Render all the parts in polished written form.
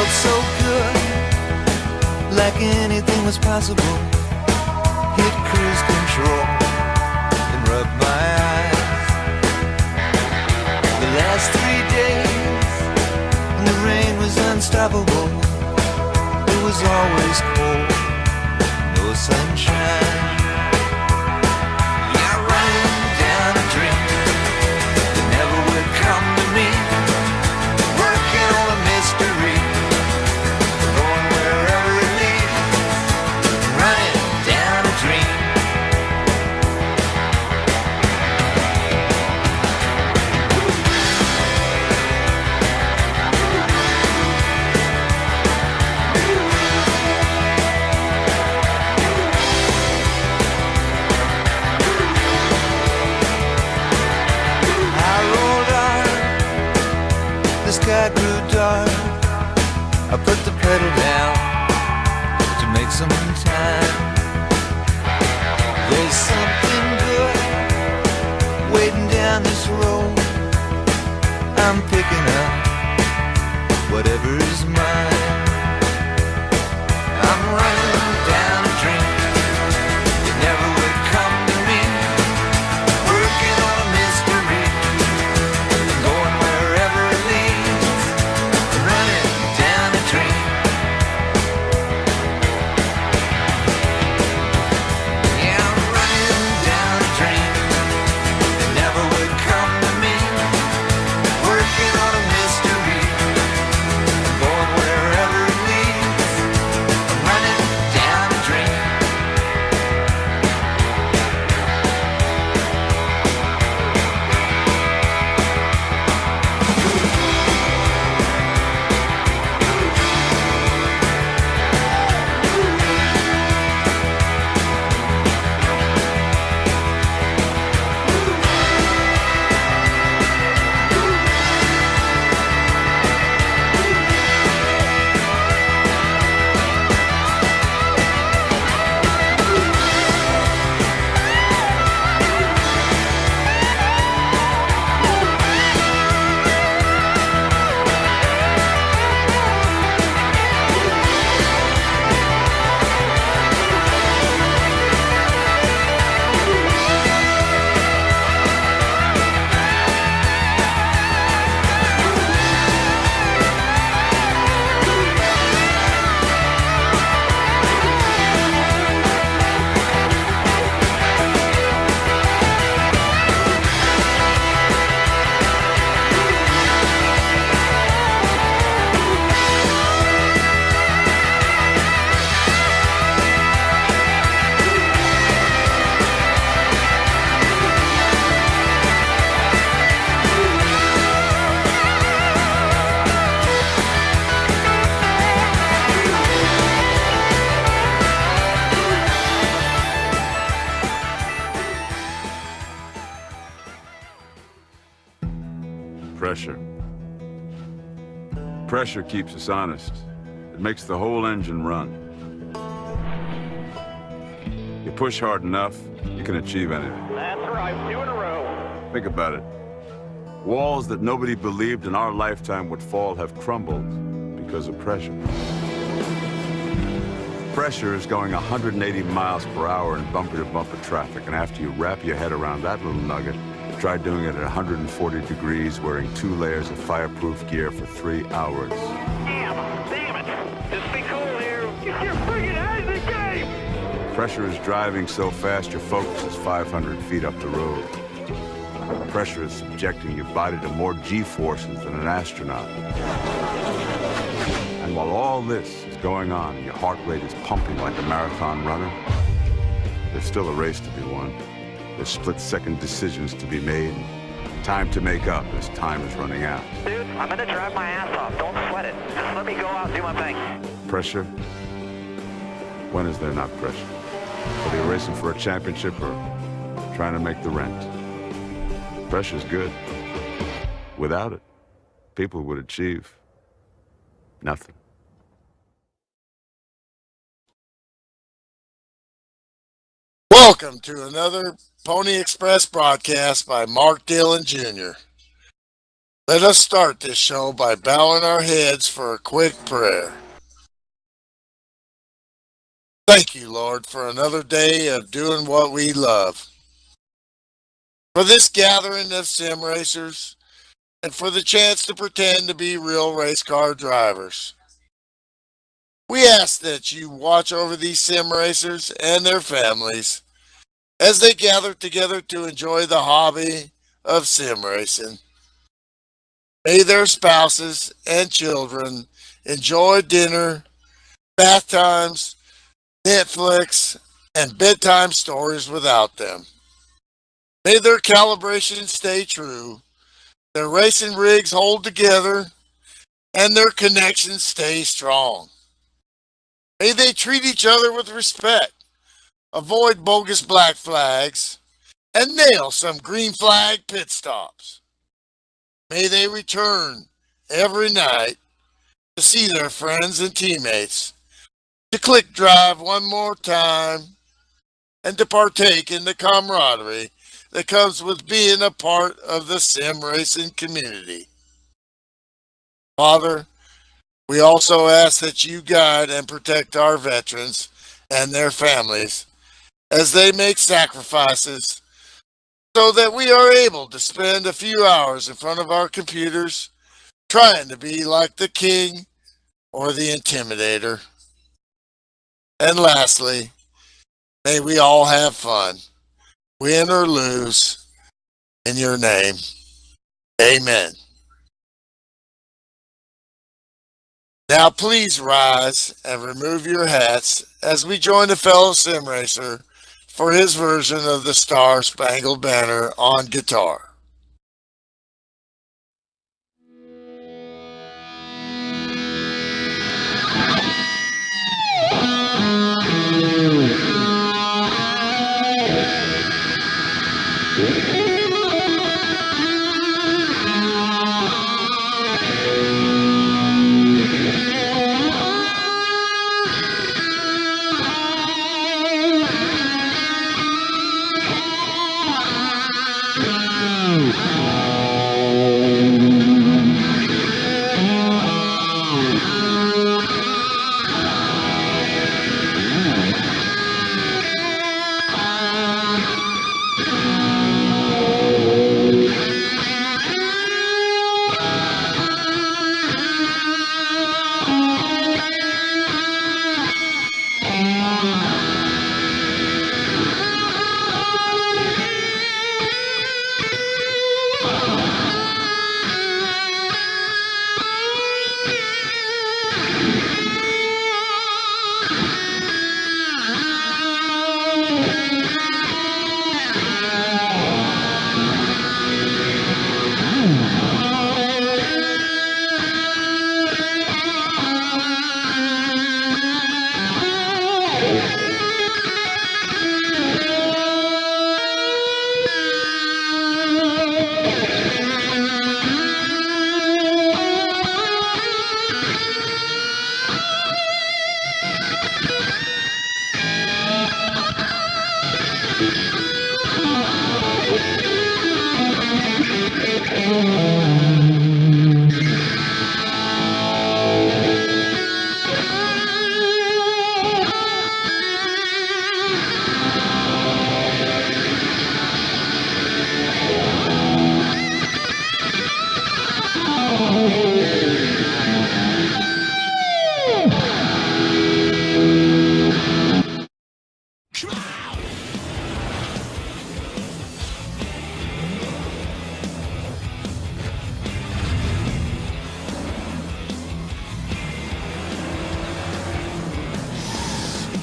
felt so good, like anything was possible. Hit cruise control and rubbed my eyes. The last 3 days, and the rain was unstoppable. It was always cold, no sunshine. Yeah, running down a dream that never would come to me. Working on a mystery, going wherever it leads. Running down a dream. The sky grew dark. I put the pedal down to make some time. There's something good waiting down this road. I'm picking up whatever's mine. I'm running down a dream that never would come to me. Working on a mystery, going wherever it leads. Running down a dream. Yeah, I'm running down a dream that never would come to me. Working on a mystery, going wherever it leads. I'm running down a dream. Pressure. Pressure keeps us honest. It makes the whole engine run. You push hard enough, you can achieve anything. That's right, 2 in a row. Think about it. Walls that nobody believed in our lifetime would fall have crumbled because of pressure. Pressure is going 180 miles per hour in bumper-to-bumper traffic, and after you wrap your head around that little nugget, try doing it at 140 degrees, wearing 2 layers of fireproof gear for 3 hours. Damn it. Just be cool here. Get your friggin' out of the game. Pressure is driving so fast your focus is 500 feet up the road. Pressure is subjecting your body to more G-forces than an astronaut. And while all this is going on, your heart rate is pumping like a marathon runner, there's still a race to be won. There's split-second decisions to be made, time to make up as time is running out. Dude, I'm gonna drive my ass off. Don't sweat it. Just let me go out and do my thing. Pressure? When is there not pressure? Whether you're racing for a championship or trying to make the rent. Pressure's good. Without it, people would achieve nothing. Welcome to another Pony Express broadcast by Mark Dillon Jr. Let us start this show by bowing our heads for a quick prayer. Thank you, Lord, for another day of doing what we love. For this gathering of sim racers, and for the chance to pretend to be real race car drivers. We ask that you watch over these sim racers and their families as they gather together to enjoy the hobby of sim racing. May their spouses and children enjoy dinner, bath times, Netflix, and bedtime stories without them. May their calibration stay true, their racing rigs hold together, and their connections stay strong. May they treat each other with respect, avoid bogus black flags, and nail some green flag pit stops. May they return every night to see their friends and teammates, to click drive one more time, and to partake in the camaraderie that comes with being a part of the sim racing community. Father, we also ask that you guide and protect our veterans and their families as they make sacrifices so that we are able to spend a few hours in front of our computers trying to be like the king or the intimidator. And lastly, may we all have fun, win or lose, in your name. Amen. Now please rise and remove your hats as we join a fellow sim racer for his version of the Star Spangled Banner on guitar.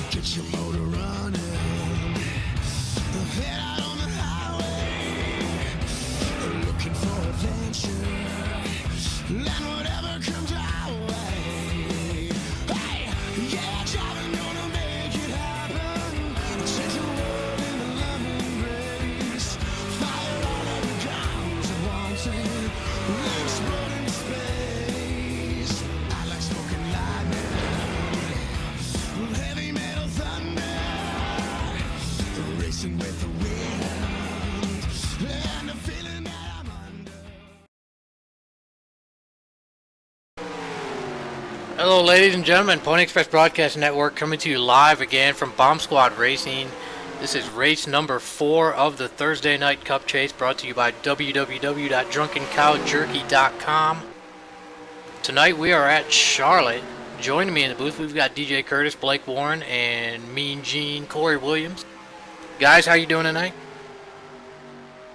Get your motor running. Head out on the highway. Looking for adventure. Land whatever Hello, ladies and gentlemen. Pony Express Broadcast Network coming to you live again from Bomb Squad Racing. This is race number 4 of the Thursday Night Cup Chase, brought to you by www.drunkencowjerky.com. Tonight we are at Charlotte. Joining me in the booth, we've got DJ Curtis, Blake Warren, and Mean Gene, Corey Williams. Guys, how you doing tonight?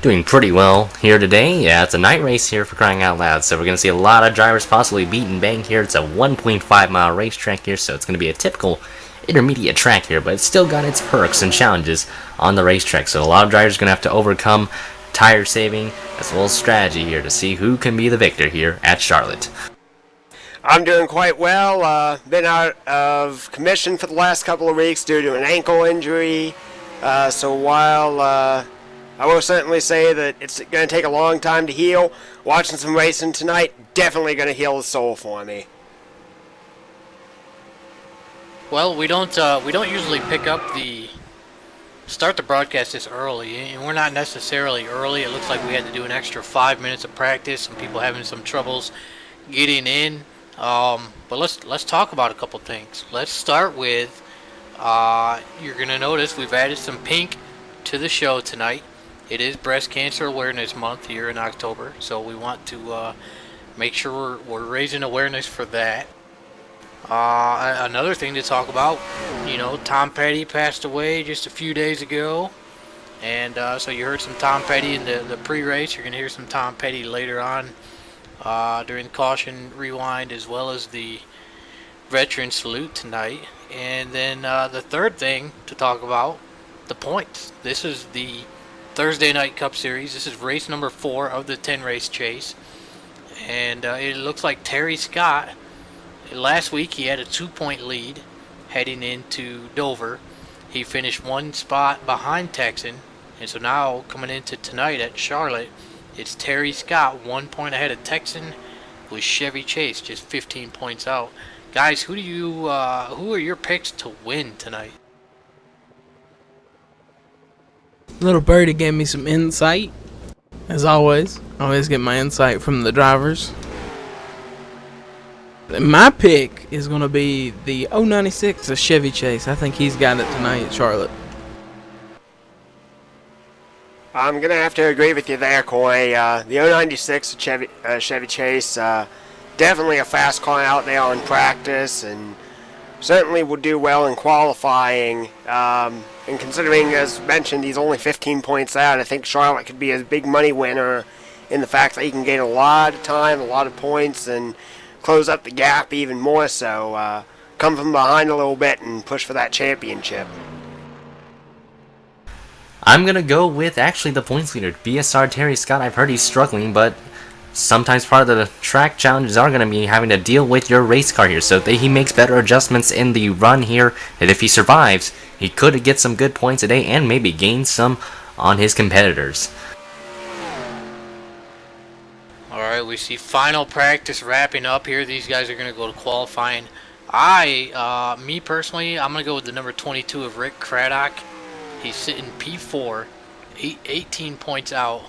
Doing pretty well here today. Yeah, it's a night race here for crying out loud, so we're going to see a lot of drivers possibly beat and bang here. It's a 1.5 mile racetrack here, so it's going to be a typical intermediate track here, but it's still got its perks and challenges on the racetrack, so a lot of drivers are going to have to overcome tire saving as well as strategy here to see who can be the victor here at Charlotte. I'm doing quite well. Been out of commission for the last couple of weeks due to an ankle injury, so while I will certainly say that it's going to take a long time to heal, watching some racing tonight definitely going to heal the soul for me. Well, we don't usually pick up start the broadcast this early, and we're not necessarily early. It looks like we had to do an extra 5 minutes of practice. Some people having some troubles getting in. But let's talk about a couple things. Let's start with you're gonna notice we've added some pink to the show tonight. It is Breast Cancer Awareness Month here in October, so we want to make sure we're raising awareness for that. Another thing to talk about, Tom Petty passed away just a few days ago, and so you heard some Tom Petty in the pre-race. You're going to hear some Tom Petty later on during the caution rewind, as well as the veteran salute tonight. And then the third thing to talk about, the points. This is the Thursday Night Cup Series. This is race number 4 of the 10-race chase. And it looks like Terry Scott, last week he had a 2-point lead heading into Dover. He finished 1 spot behind Texan. And so now coming into tonight at Charlotte, it's Terry Scott 1 point ahead of Texan with Chevy Chase just 15 points out. Guys, who are your picks to win tonight? Little Birdie gave me some insight, as always. Always get my insight from the drivers. My pick is going to be the 096 of Chevy Chase. I think he's got it tonight at Charlotte. I'm going to have to agree with you there, Coy. The 096 of Chevy Chase, definitely a fast car out there in practice, and certainly will do well in qualifying. And considering, as mentioned, he's only 15 points out, I think Charlotte could be a big money winner in the fact that he can gain a lot of time, a lot of points, and close up the gap even more so. Come from behind a little bit and push for that championship. I'm going to go with actually the points leader, BSR Terry Scott. I've heard he's struggling, but sometimes part of the track challenges are going to be having to deal with your race car here. So if he makes better adjustments in the run here, and if he survives, he could get some good points today and maybe gain some on his competitors. Alright, we see final practice wrapping up here. These guys are going to go to qualifying. Me personally, I'm going to go with the number 22 of Rick Craddock. He's sitting P4, 18 points out.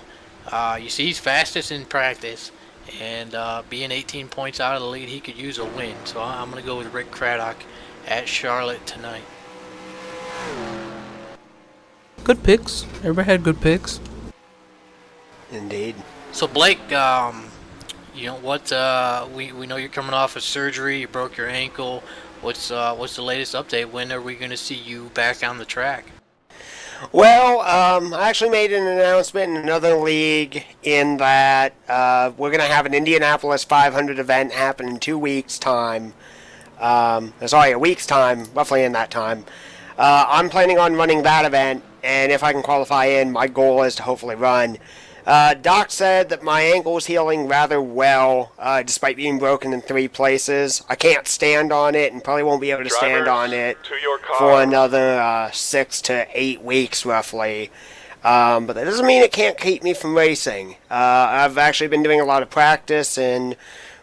You see he's fastest in practice, and being 18 points out of the lead, he could use a win. So I'm going to go with Rick Craddock at Charlotte tonight. Good picks. Everybody had good picks. Indeed. So Blake, we know you're coming off of surgery. You broke your ankle. What's the latest update? When are we going to see you back on the track? Well, I actually made an announcement in another league in that we're going to have an Indianapolis 500 event happen in 2 weeks' time. A week's time, roughly in that time. I'm planning on running that event, and if I can qualify in, my goal is to hopefully run. Doc said that my ankle is healing rather well, despite being broken in 3 places. I can't stand on it and probably won't be able to stand on it for another 6 to 8 weeks, roughly. But that doesn't mean it can't keep me from racing. I've actually been doing a lot of practice and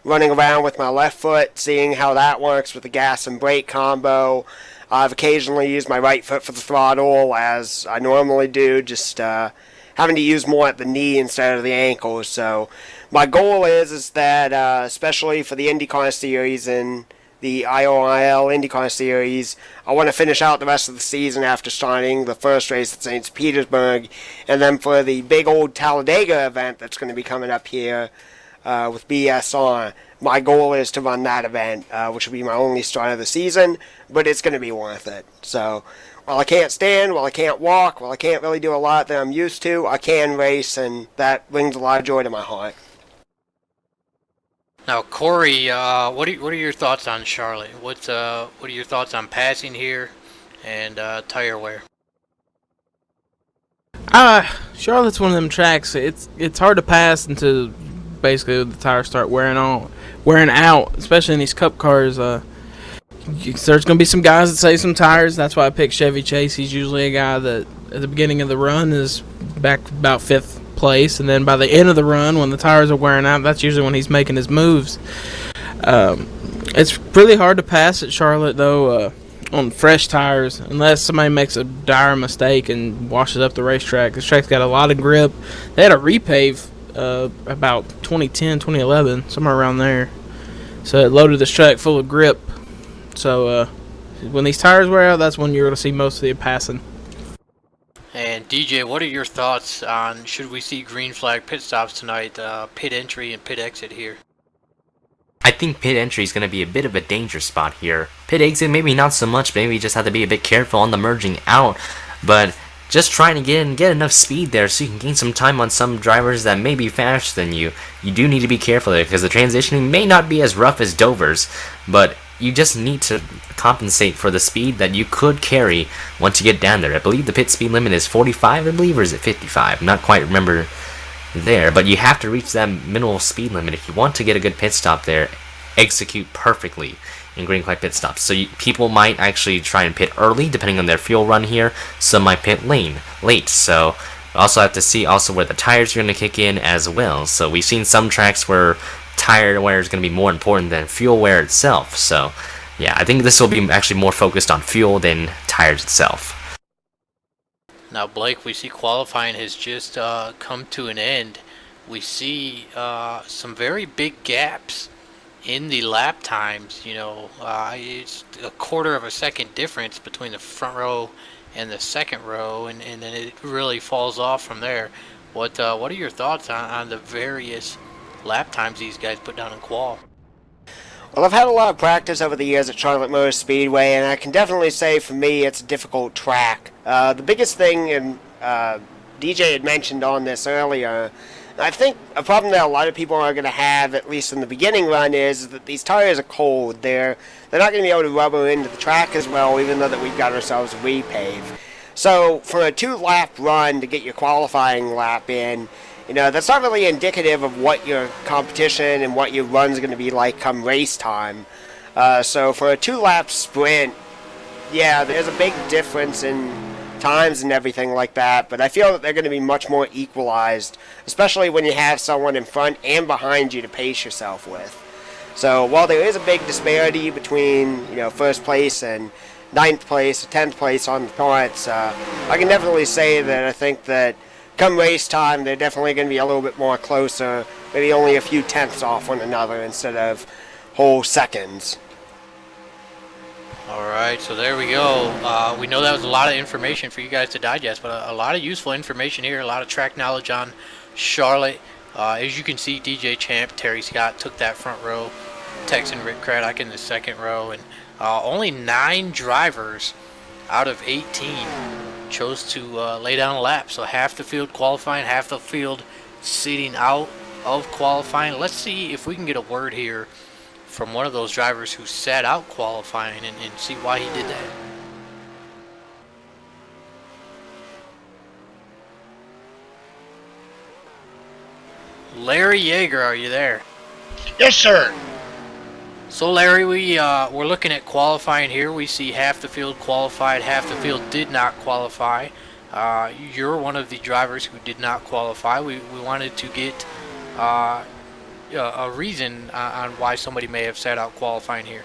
running around with my left foot, seeing how that works with the gas and brake combo. I've occasionally used my right foot for the throttle, as I normally do, just having to use more at the knee instead of the ankle. So my goal is that, especially for the IndyCar Series in the IOIL IndyCar Series. I want to finish out the rest of the season after starting the first race at St. Petersburg. And then for the big old Talladega event that's going to be coming up here with BSR, my goal is to run that event, which will be my only start of the season, but it's going to be worth it. So while I can't stand, while I can't walk, while I can't really do a lot that I'm used to, I can race, and that brings a lot of joy to my heart. Now, Corey, what are your thoughts on Charlotte? What are your thoughts on passing here and tire wear? Charlotte's one of them tracks. It's hard to pass until basically the tires start wearing out, especially in these Cup cars. There's going to be some guys that save some tires. That's why I picked Chevy Chase. He's usually a guy that at the beginning of the run is back about 5th place, and then by the end of the run, when the tires are wearing out, that's usually when he's making his moves. It's really hard to pass at Charlotte, though, on fresh tires, unless somebody makes a dire mistake and washes up the racetrack. This track's got a lot of grip. They had a repave about 2010, 2011, somewhere around there. So it loaded this track full of grip. So when these tires wear out, that's when you're going to see most of the passing. And DJ, what are your thoughts on, should we see green flag pit stops tonight, pit entry and pit exit here? I think pit entry is going to be a bit of a danger spot here. Pit exit, maybe not so much. Maybe you just have to be a bit careful on the merging out. But just trying to get enough speed there so you can gain some time on some drivers that may be faster than you. You do need to be careful there because the transitioning may not be as rough as Dover's. But you just need to compensate for the speed that you could carry once you get down there. I believe the pit speed limit is 45, I believe, or is it 55? I'm not quite remember there, but you have to reach that minimal speed limit if you want to get a good pit stop there. Execute perfectly in green flag pit stops. So people might actually try and pit early depending on their fuel run here. Some might pit late. So also have to see also where the tires are going to kick in as well. So we've seen some tracks where tire wear is going to be more important than fuel wear itself. So yeah, I think this will be actually more focused on fuel than tires itself. Now, Blake, we see qualifying has just come to an end. We see some very big gaps in the lap times. You know, it's a quarter of a second difference between the front row and the second row, and then it really falls off from there. What are your thoughts on the various lap times these guys put down in qual? Well, I've had a lot of practice over the years at Charlotte Motor Speedway, and I can definitely say for me it's a difficult track. The biggest thing, and DJ had mentioned on this earlier, I think a problem that a lot of people are going to have, at least in the beginning run, is that these tires are cold. They're not going to be able to rubber into the track as well, even though that we've got ourselves a repave. So for a 2-lap run to get your qualifying lap in, you know, that's not really indicative of what your competition and what your run's going to be like come race time. So for a 2-lap sprint, yeah, there's a big difference in times and everything like that, but I feel that they're going to be much more equalized, especially when you have someone in front and behind you to pace yourself with. So while there is a big disparity between, you know, first place and 9th place, 10th place on the points, I can definitely say that I think that come race time, they're definitely going to be a little bit more closer, maybe only a few tenths off one another instead of whole seconds. Alright, so there we go. We know that was a lot of information for you guys to digest, but a lot of useful information here, a lot of track knowledge on Charlotte. As you can see, DJ Champ, Terry Scott took that front row, Texan Rick Craddock in the second row, and only 9 drivers out of 18 chose to lay down a lap. So half the field qualifying, half the field seating out of qualifying. Let's see if we can get a word here from one of those drivers who sat out qualifying and see why he did that. Larry Yeager, are you there? Yes, sir. So Larry, we're looking at qualifying here. We see half the field qualified, half the field did not qualify. You're one of the drivers who did not qualify. We wanted to get a reason on why somebody may have sat out qualifying here.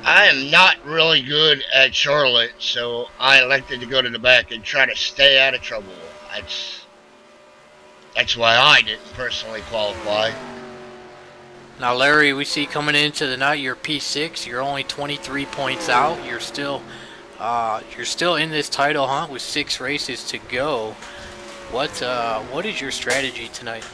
I am not really good at Charlotte, so I elected to go to the back and try to stay out of trouble. That's why I didn't personally qualify. Now, Larry, we see coming into the night you're P6. You're only 23 points out. You're still in this title hunt with 6 races to go. What is your strategy tonight?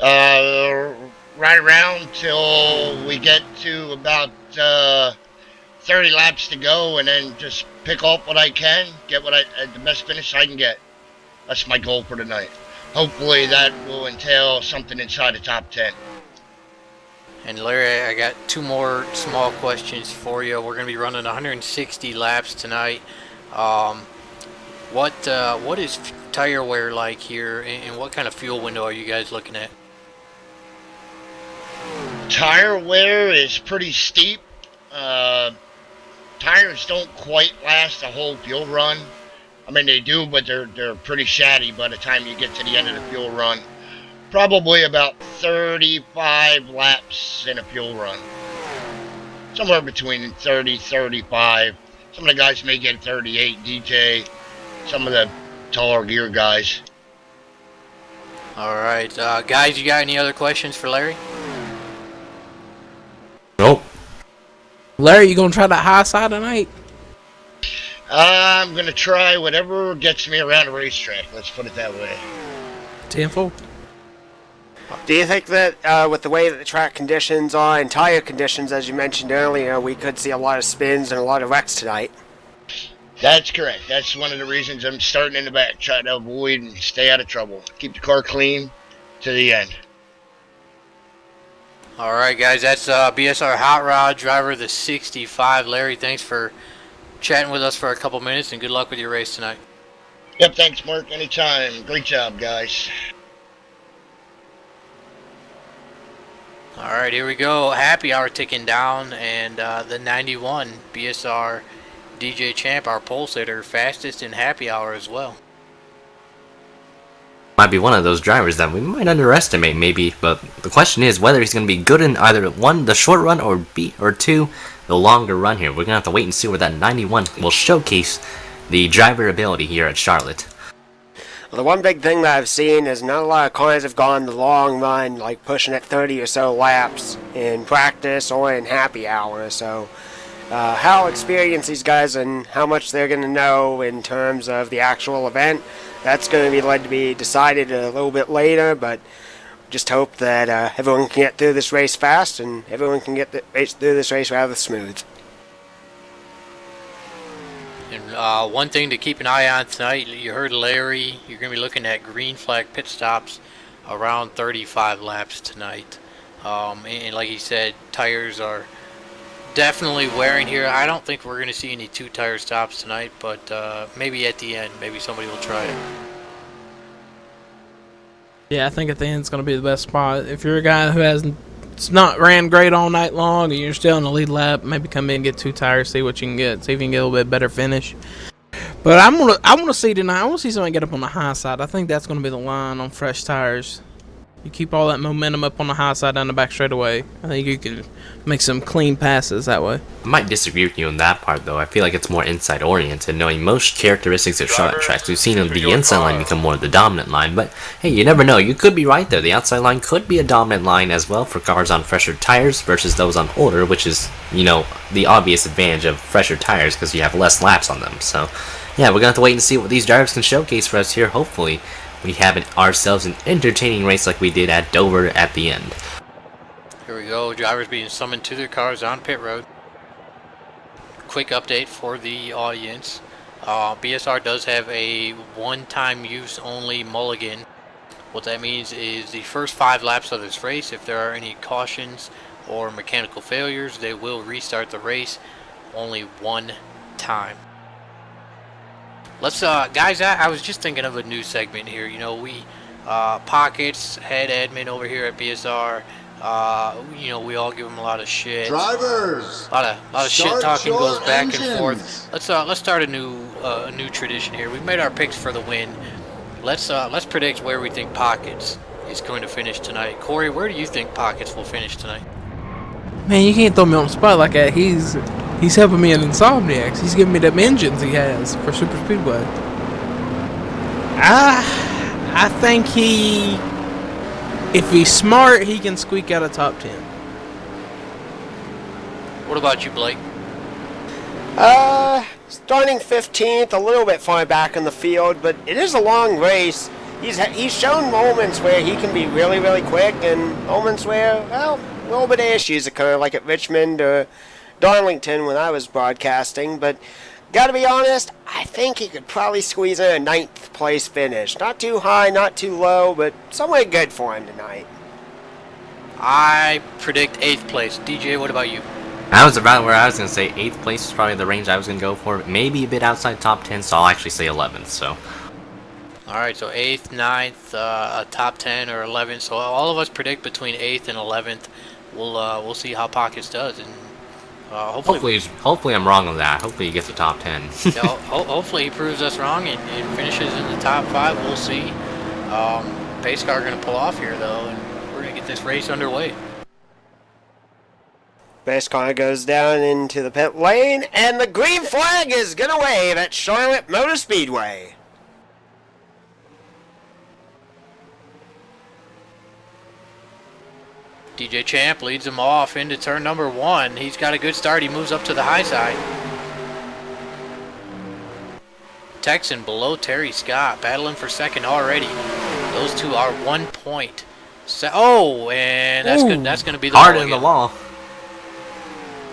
Right around till we get to about 30 laps to go, and then just pick up what I can, get the best finish I can get. That's my goal for tonight. Hopefully that will entail something inside the top 10. And Larry, I got 2 more small questions for you. We're going to be running 160 laps tonight. What is tire wear like here, and what kind of fuel window are you guys looking at? Tire wear is pretty steep. Tires don't quite last a whole fuel run. I mean, they do, but they're pretty shatty by the time you get to the end of the fuel run. Probably about 35 laps in a fuel run. Somewhere between 30, 35. Some of the guys may get 38 DJ. Some of the taller gear guys. All right, guys, you got any other questions for Larry? Nope. Larry, you gonna try that high side tonight? I'm going to try whatever gets me around a racetrack. Let's put it that way. 10-4. Do you think that with the way that the track conditions are and tire conditions, as you mentioned earlier, we could see a lot of spins and a lot of wrecks tonight? That's correct. That's one of the reasons I'm starting in the back, trying to avoid and stay out of trouble. Keep the car clean to the end. All right, guys, that's BSR Hot Rod driver, the 65. Larry, thanks for chatting with us for a couple minutes, and good luck with your race tonight. Yep, thanks, Mark. Anytime. Great job, guys. All right, here we go. Happy hour ticking down, and the 91 BSR DJ Champ, our pole sitter, fastest in happy hour as well. Might be one of those drivers that we might underestimate, maybe, but the question is whether he's going to be good in either 1, the short run, or 2, the longer run here. We're going to have to wait and see where that 91 will showcase the driver ability here at Charlotte. Well, the one big thing that I've seen is not a lot of cars have gone the long run, like pushing at 30 or so laps in practice or in happy hour. So how experienced these guys and how much they're going to know in terms of the actual event, that's going to be led to be decided a little bit later, but just hope that everyone can get through this race fast and everyone can get through this race rather smooth. And one thing to keep an eye on tonight, you heard Larry, you're going to be looking at green flag pit stops around 35 laps tonight. And like he said, tires are definitely wearing here. I don't think we're going to see any 2-tire stops tonight, but maybe at the end, maybe somebody will try it. Yeah, I think at the end it's going to be the best spot. If you're a guy who hasn't not ran great all night long and you're still in the lead lap, maybe come in and get 2 tires, see what you can get, see if you can get a little bit better finish. But I want to see tonight. I want to see somebody get up on the high side. I think that's going to be the line on fresh tires. You keep all that momentum up on the high side down the back straightaway. I think you can make some clean passes that way. I might disagree with you on that part, though. I feel like it's more inside oriented, knowing most characteristics of Charlotte tracks. We've seen the inside line become more of the dominant line, but hey, you never know. You could be right there. The outside line could be a dominant line as well for cars on fresher tires versus those on older, which is, you know, the obvious advantage of fresher tires because you have less laps on them. So, yeah, we're going to have to wait and see what these drivers can showcase for us here. Hopefully, we have ourselves an entertaining race like we did at Dover at the end. Here we go, drivers being summoned to their cars on pit road. Quick update for the audience. BSR does have a one-time use only mulligan. What that means is the first 5 laps of this race, if there are any cautions or mechanical failures, they will restart the race only one time. Let's guys, I was just thinking of a new segment here. You know, we Pockets, head admin over here at BSR, you know, we all give him a lot of shit. Drivers, a lot of shit talking goes back engines. and forth. Let's start a new tradition here. We've made our picks for the win. Let's predict where we think Pockets is going to finish tonight. Corey, where do you think Pockets will finish tonight? Man, you can't throw me on the spot like that. He's helping me in Insomniacs. He's giving me them engines he has for Super Speedway. I think he If he's smart, he can squeak out a top 10. What about you, Blake? Starting 15th, a little bit far back in the field, but it is a long race. He's shown moments where he can be really, really quick, and moments where, well, a little bit of issues occur, like at Richmond or Darlington when I was broadcasting. But gotta be honest, I think he could probably squeeze in a 9th place finish. Not too high, not too low, but somewhere good for him tonight. I predict 8th place. DJ, what about you? I was about where I was going to say 8th place is probably the range I was going to go for. Maybe a bit outside top 10, so I'll actually say 11th. So. Alright, so 8th, 9th, a top 10 or 11th. So all of us predict between 8th and 11th. We'll see how Pockets does, and hopefully I'm wrong on that. Hopefully he gets the top 10. Yeah, hopefully he proves us wrong and finishes in the top 5. We'll see. Pace car going to pull off here though, and we're going to get this race underway. Best car goes down into the pit lane, and the green flag is gonna wave at Charlotte Motor Speedway. DJ Champ leads him off into turn number 1. He's got a good start. He moves up to the high side. Texan below Terry Scott, battling for second already. Those two are 1 point. And that's good. That's going to be the hard in the wall.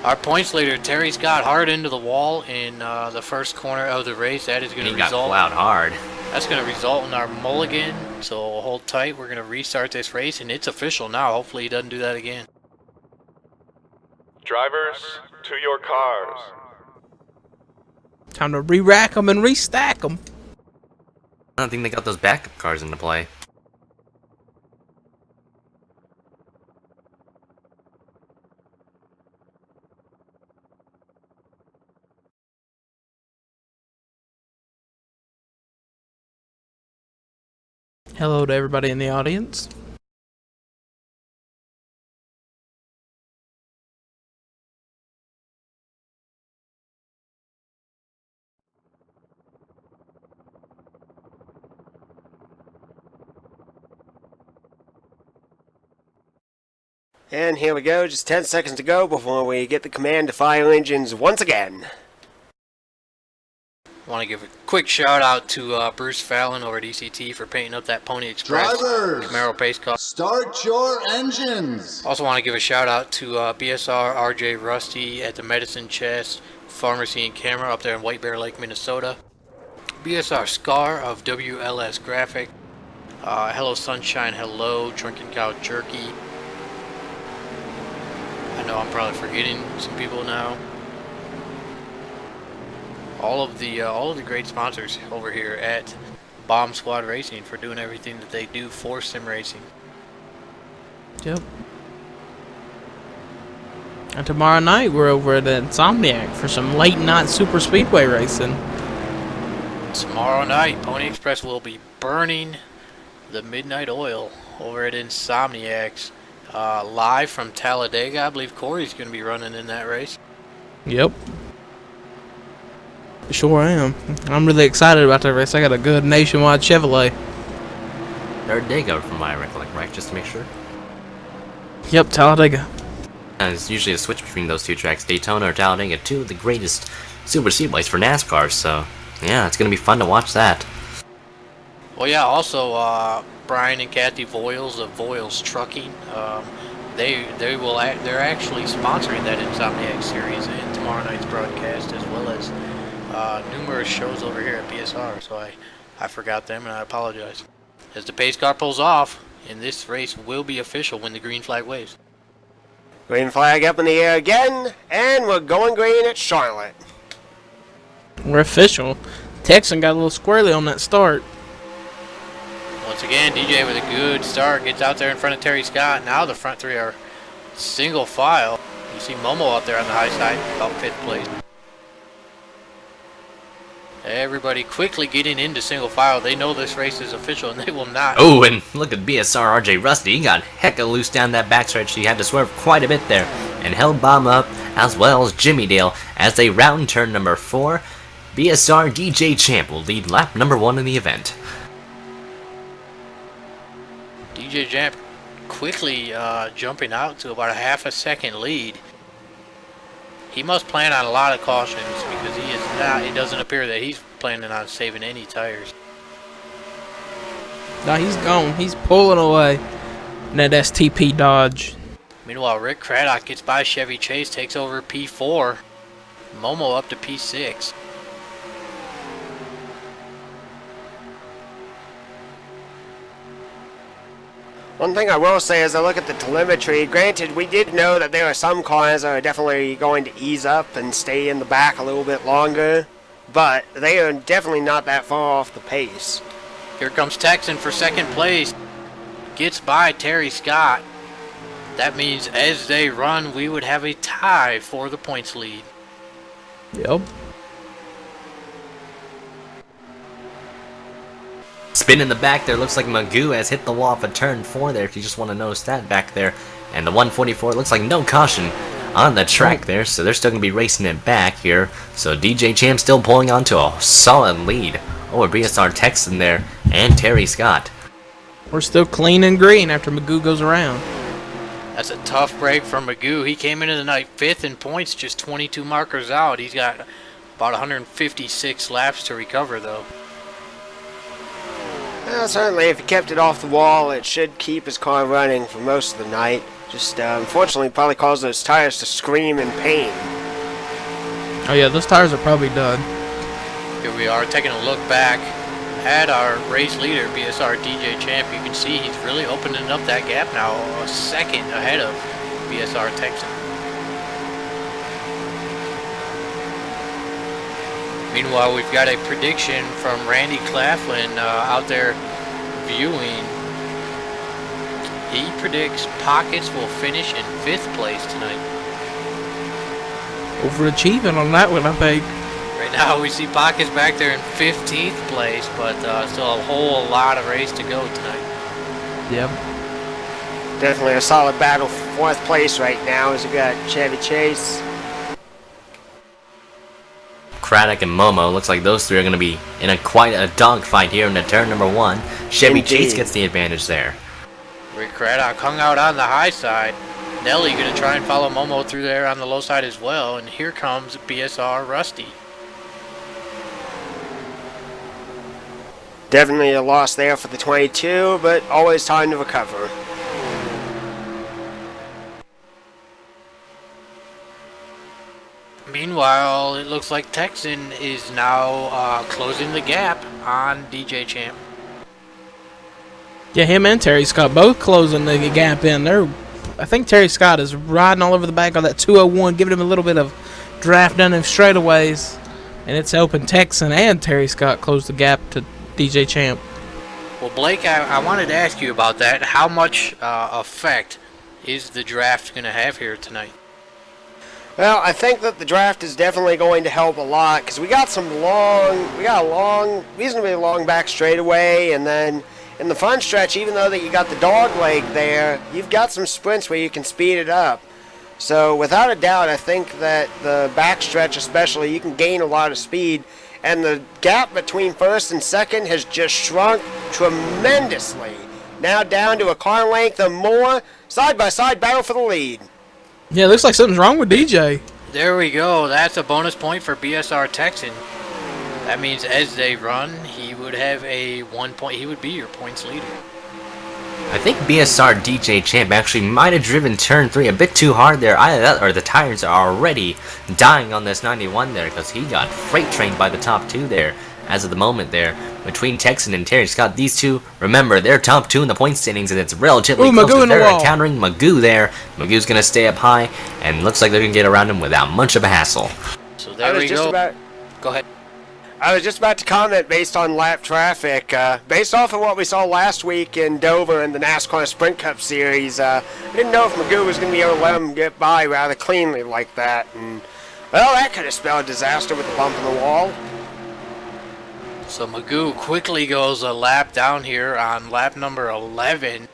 Our points leader, Terry Scott, hard into the wall in the first corner of the race. That is going to result. He got plowed hard. That's going to result in our mulligan. So hold tight. We're going to restart this race, and it's official now. Hopefully he doesn't do that again. Drivers, to your cars. Time to re-rack them and restack them. I don't think they got those backup cars into play. Hello to everybody in the audience. And here we go, just 10 seconds to go before we get the command to fire engines once again. I want to give a quick shout out to Bruce Fallon over at ECT for painting up that Pony Express Drivers, Camaro pace car. Start your engines. Also want to give a shout out to BSR RJ Rusty at the Medicine Chest Pharmacy and Camera up there in White Bear Lake, Minnesota. BSR Scar of WLS Graphic. Hello Sunshine, hello Drunken Cow Jerky. I know I'm probably forgetting some people now. All of the great sponsors over here at Bomb Squad Racing for doing everything that they do for sim racing. Yep. And tomorrow night we're over at Insomniac for some late night super speedway racing. Tomorrow night, Pony Express will be burning the midnight oil over at Insomniac's live from Talladega. I believe Corey's going to be running in that race. Yep. Sure am. I'm really excited about that race. I got a good nationwide Chevrolet. Talladega, from my recollection, right? Just to make sure. Yep, Talladega. And it's usually a switch between those two tracks, Daytona or Talladega, two of the greatest super speedways for NASCAR. So, yeah, it's gonna be fun to watch that. Well, yeah. Also, Brian and Kathy Voiles of Voiles Trucking. They're actually sponsoring that Insomniac series in tomorrow night's broadcast, as well as numerous shows over here at BSR, so I forgot them and I apologize. As the pace car pulls off, and this race will be official when the green flag waves. Green flag up in the air again, and we're going green at Charlotte. We're official. Texan got a little squirrely on that start. Once again, DJ with a good start, gets out there in front of Terry Scott. Now the front three are single file. You see Momo out there on the high side, about 5th place. Everybody quickly getting into single file. They know this race is official and they will not. Oh, and look at BSR RJ Rusty. He got hecka loose down that backstretch. He had to swerve quite a bit there. And held Bomb up, as well as Jimmy Dale, as they round turn number 4. BSR DJ Champ will lead lap number 1 in the event. DJ Champ quickly jumping out to about a half a second lead. He must plan on a lot of cautions because he is not. It doesn't appear that he's planning on saving any tires. Nah, he's gone. He's pulling away in that STP Dodge. Meanwhile, Rick Craddock gets by Chevy Chase, takes over P4. Momo up to P6. One thing I will say as I look at the telemetry, granted we did know that there are some cars that are definitely going to ease up and stay in the back a little bit longer, but they are definitely not that far off the pace. Here comes Texan for second place. Gets by Terry Scott. That means as they run, we would have a tie for the points lead. Yep. Spin in the back there, looks like Magoo has hit the wall for turn 4 there, if you just want to notice that back there. And the 144, looks like no caution on the track there, so they're still going to be racing it back here. So DJ Champ still pulling on to a solid lead over BSR Texan there and Terry Scott. We're still clean and green after Magoo goes around. That's a tough break for Magoo. He came into the night 5th in points, just 22 markers out. He's got about 156 laps to recover, though. Well, certainly if he kept it off the wall, it should keep his car running for most of the night. Just unfortunately probably caused those tires to scream in pain. Oh yeah, those tires are probably done. Here we are taking a look back at our race leader, BSR DJ Champ. You can see he's really opening up that gap now, a second ahead of BSR Texan. Meanwhile, we've got a prediction from Randy Claflin out there viewing. He predicts Pockets will finish in 5th place tonight. Overachieving on that one, I think. Right now we see Pockets back there in 15th place, but still a whole lot of race to go tonight. Yep. Definitely a solid battle for 4th place right now as we got Chevy Chase. Craddock and Momo, looks like those three are going to be in quite a dogfight here in the turn number 1. Chevy Indeed. Chase gets the advantage there. Rick Craddock hung out on the high side. Nelly going to try and follow Momo through there on the low side as well, and here comes BSR Rusty. Definitely a loss there for the 22, but always time to recover. Meanwhile, it looks like Texan is now closing the gap on DJ Champ. Yeah, him and Terry Scott both closing the gap in. I think Terry Scott is riding all over the back on that 201, giving him a little bit of draft down them straightaways, and it's helping Texan and Terry Scott close the gap to DJ Champ. Well, Blake, I wanted to ask you about that. How much effect is the draft going to have here tonight? Well, I think that the draft is definitely going to help a lot because we got a long, reasonably long back straightaway, and then in the front stretch, even though that you got the dog leg there, you've got some sprints where you can speed it up. So without a doubt, I think that the back stretch especially, you can gain a lot of speed, and the gap between 1st and 2nd has just shrunk tremendously. Now down to a car length or more, side-by-side battle for the lead. Yeah, it looks like something's wrong with DJ. There we go. That's a bonus point for BSR Texan. That means as they run, he would have a 1 point. He would be your points leader. I think BSR DJ Champ actually might have driven turn 3 a bit too hard there. Either that or the tires are already dying on this 91 there because he got freight trained by the top 2 there. As of the moment there, between Texan and Terry Scott, these two, remember, they're top 2 in the point standings, and it's relatively close. Magoo in the They're wall. encountering Magoo there. Magoo's going to stay up high, and looks like they're going to get around him without much of a hassle. So there we go. Go ahead. I was just about to comment based on lap traffic. Based off of what we saw last week in Dover in the NASCAR Sprint Cup Series, I didn't know if Magoo was going to be able to let him get by rather cleanly like that. And, well, that could have spelled disaster with the bump in the wall. So Magoo quickly goes a lap down here on lap number 11.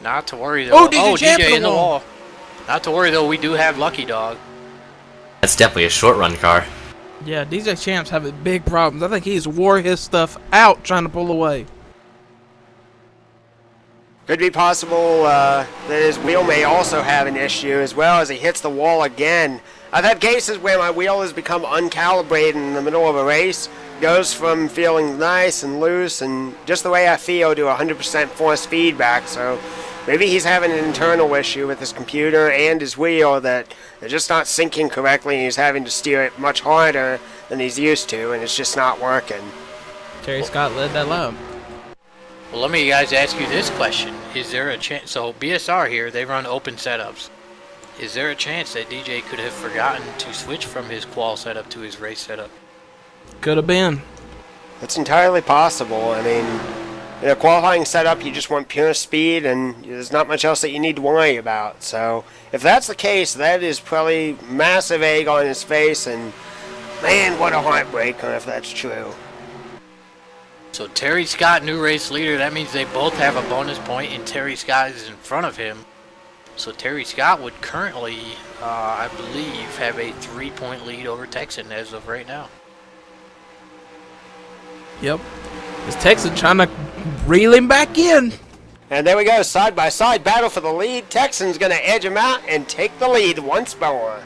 Not to worry though. Oh, DJ in the wall. Not to worry though, we do have Lucky Dog. That's definitely a short run car. Yeah, DJ Champ's having big problems. I think he's wore his stuff out trying to pull away. Could be possible that his wheel may also have an issue as well as he hits the wall again. I've had cases where my wheel has become uncalibrated in the middle of a race, goes from feeling nice and loose and just the way I feel to 100% force feedback. So maybe he's having an internal issue with his computer and his wheel that they're just not syncing correctly, and he's having to steer it much harder than he's used to, and it's just not working. Terry Scott led that lap. Well, let me guys ask you this question. Is there a chance, so BSR here, they run open setups. Is there a chance that DJ could have forgotten to switch from his qual setup to his race setup? Could have been. It's entirely possible. I mean, in a qualifying setup, you just want pure speed, and there's not much else that you need to worry about. So, if that's the case, that is probably massive egg on his face, and man, what a heartbreaker if that's true. So Terry Scott, new race leader, that means they both have a bonus point, and Terry Scott is in front of him. So Terry Scott would currently, I believe, have a 3-point lead over Texan as of right now. Yep. Is Texan trying to reel him back in? And there we go, side-by-side battle for the lead. Texan's going to edge him out and take the lead once more.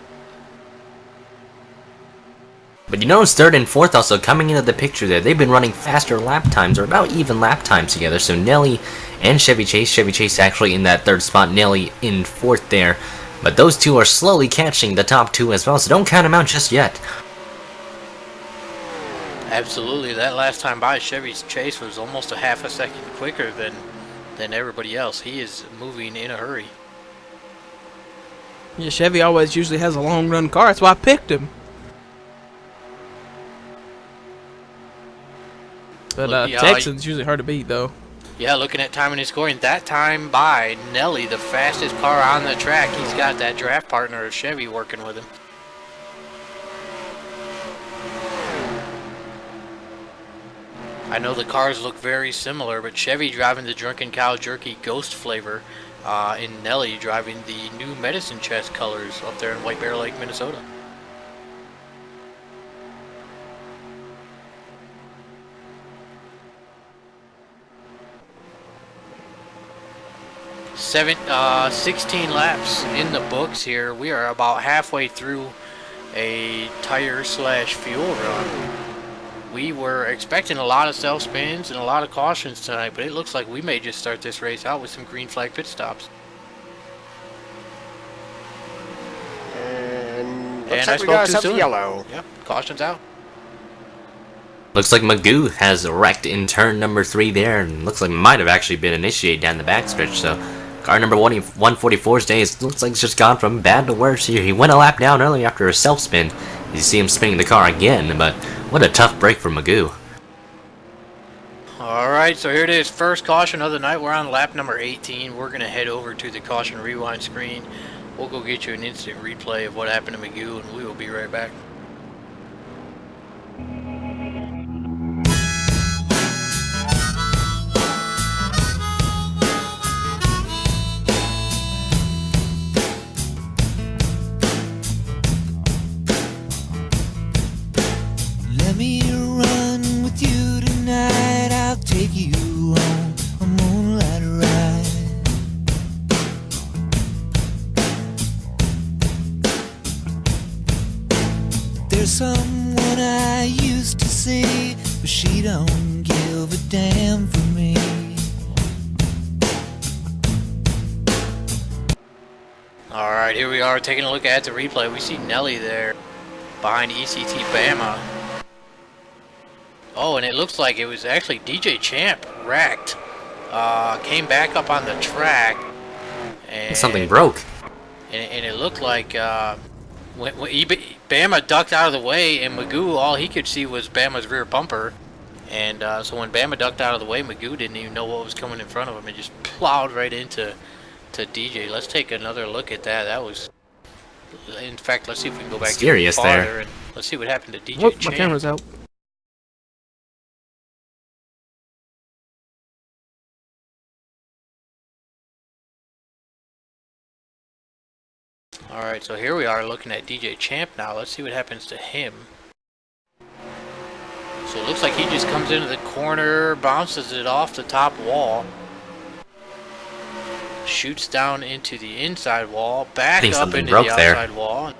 But you notice third and fourth also coming into the picture there. They've been running faster lap times, or about even lap times together. So Nelly and Chevy Chase actually in that third spot, Nelly in fourth there. But those two are slowly catching the top two as well, so don't count them out just yet. Absolutely, that last time by, Chevy Chase was almost a half a second quicker than everybody else. He is moving in a hurry. Yeah, Chevy always usually has a long run car. That's why I picked him. But Texan's usually hard to beat, though. Yeah, looking at timing and scoring, that time by Nelly, the fastest car on the track. He's got that draft partner of Chevy working with him. I know the cars look very similar, but Chevy driving the Drunken Cow Jerky Ghost flavor, and Nelly driving the new Medicine Chest colors up there in White Bear Lake, Minnesota. 16 laps in the books here. We are about halfway through a tire slash fuel run. We were expecting a lot of self spins and a lot of cautions tonight, but it looks like we may just start this race out with some green flag pit stops. And And like I we got spoke too ourselves soon. yellow. Yep, caution's out. Looks like Magoo has wrecked in turn number 3 there, and looks like it might have actually been initiated down the backstretch. So car number 144's days looks like it's just gone from bad to worse here. He went a lap down earlier after a self spin. You see him spinning the car again, but what a tough break for Magoo. Alright, so here it is. First caution of the night. We're on lap number 18. We're going to head over to the caution rewind screen. We'll go get you an instant replay of what happened to Magoo, and we will be right back. Let me run with you tonight. I'll take you on a moonlight ride. There's someone I used to see, but she don't give a damn for me. Alright, here we are taking a look at the replay. We see Nelly there behind ECT Bama. Oh, and it looks like it was actually DJ Champ wrecked. Came back up on the track. And Something broke. And it looked like when Bama ducked out of the way, and Magoo, all he could see was Bama's rear bumper. And so when Bama ducked out of the way, Magoo didn't even know what was coming in front of him and just plowed right into DJ. Let's take another look at that. That was, in fact, let's see if we can go back Mysterious even farther there. and let's see what happened to DJ Whoop, my Champ. camera's out. Alright, so here we are looking at DJ Champ now. Let's see what happens to him. So it looks like he just comes into the corner, bounces it off the top wall. shoots down into the inside wall, back think up something into broke the there. outside wall.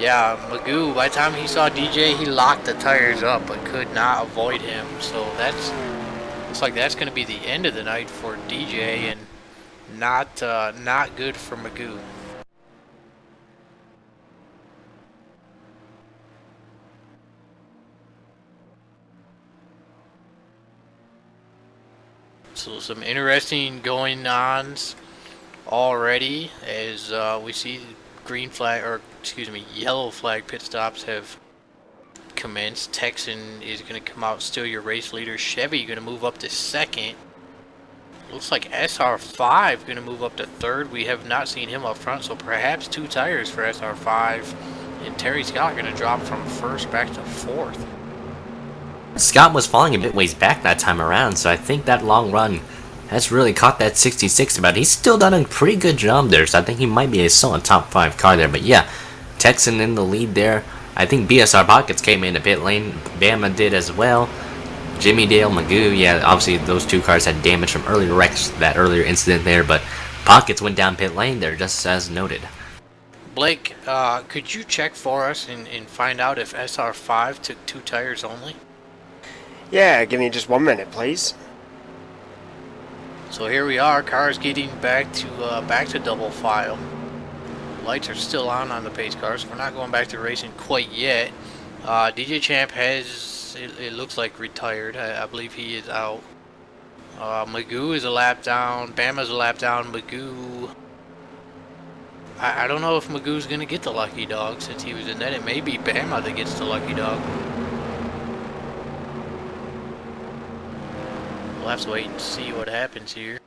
Yeah, Magoo, by the time he saw DJ, he locked the tires up but could not avoid him. So looks like that's going to be the end of the night for DJ, and not good for Magoo. So some interesting going-ons already as we see green flag, or excuse me, yellow flag pit stops have commenced. Texan is going to come out still your race leader. Chevy going to move up to second. Looks like SR5 going to move up to third. We have not seen him up front, so perhaps 2 tires for SR5. And Terry Scott going to drop from first back to fourth. Scott was falling a bit ways back that time around, so I think that long run has really caught that 66, but he's still done a pretty good job there, so I think he might be a solid top 5 car there. But yeah, Texan in the lead there. I think BSR Pockets came into pit lane. Bama did as well. Jimmy Dale, Magoo, yeah, obviously those 2 cars had damage from earlier wrecks, that earlier incident there, but Pockets went down pit lane there, just as noted. Blake, could you check for us and find out if SR5 took 2 tires only? Yeah, give me just 1 minute, please. So here we are, cars getting back to double file. Lights are still on the pace cars. We're not going back to racing quite yet. DJ Champ has, it looks like, retired. I believe he is out. Magoo is a lap down. Bama's a lap down. Magoo, I don't know if Magoo's going to get the lucky dog since he was in that. It may be Bama that gets the lucky dog. We'll have to wait and see what happens here.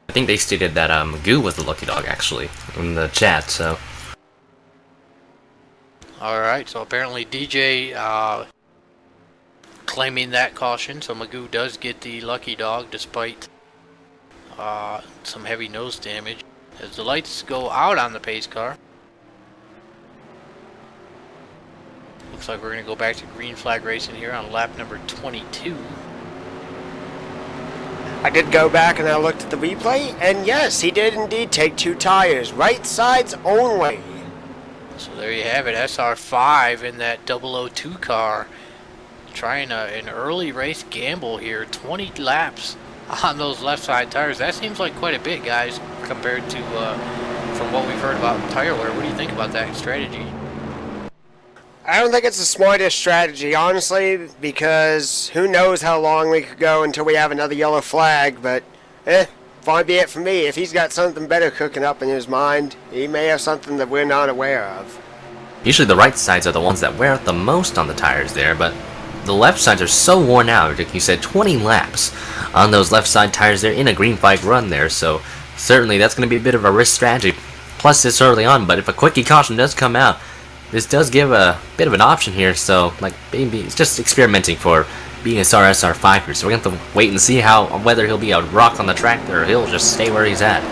I think they stated that Magoo was the lucky dog, actually, in the chat, so... Alright, so apparently DJ claiming that caution, so Magoo does get the lucky dog despite some heavy nose damage. As the lights go out on the pace car. Looks like we're going to go back to green flag racing here on lap number 22. I did go back and I looked at the replay, and yes, he did indeed take 2 tires, right sides only. So there you have it, SR5 in that 002 car, trying an early race gamble here. 20 laps on those left side tires. That seems like quite a bit, guys, compared to from what we've heard about tire wear. What do you think about that strategy? I don't think it's the smartest strategy, honestly, because who knows how long we could go until we have another yellow flag, but far be it for me. If he's got something better cooking up in his mind, he may have something that we're not aware of. Usually the right sides are the ones that wear out the most on the tires there, but the left sides are so worn out. Like you said, 20 laps on those left side tires there in a green flag run there, so certainly that's going to be a bit of a risk strategy. Plus it's early on, but if a quickie caution does come out, this does give a bit of an option here, so like maybe it's just experimenting for BSR SR5 here. So we're going to have to wait and see whether he'll be a rock on the track or he'll just stay where he's at.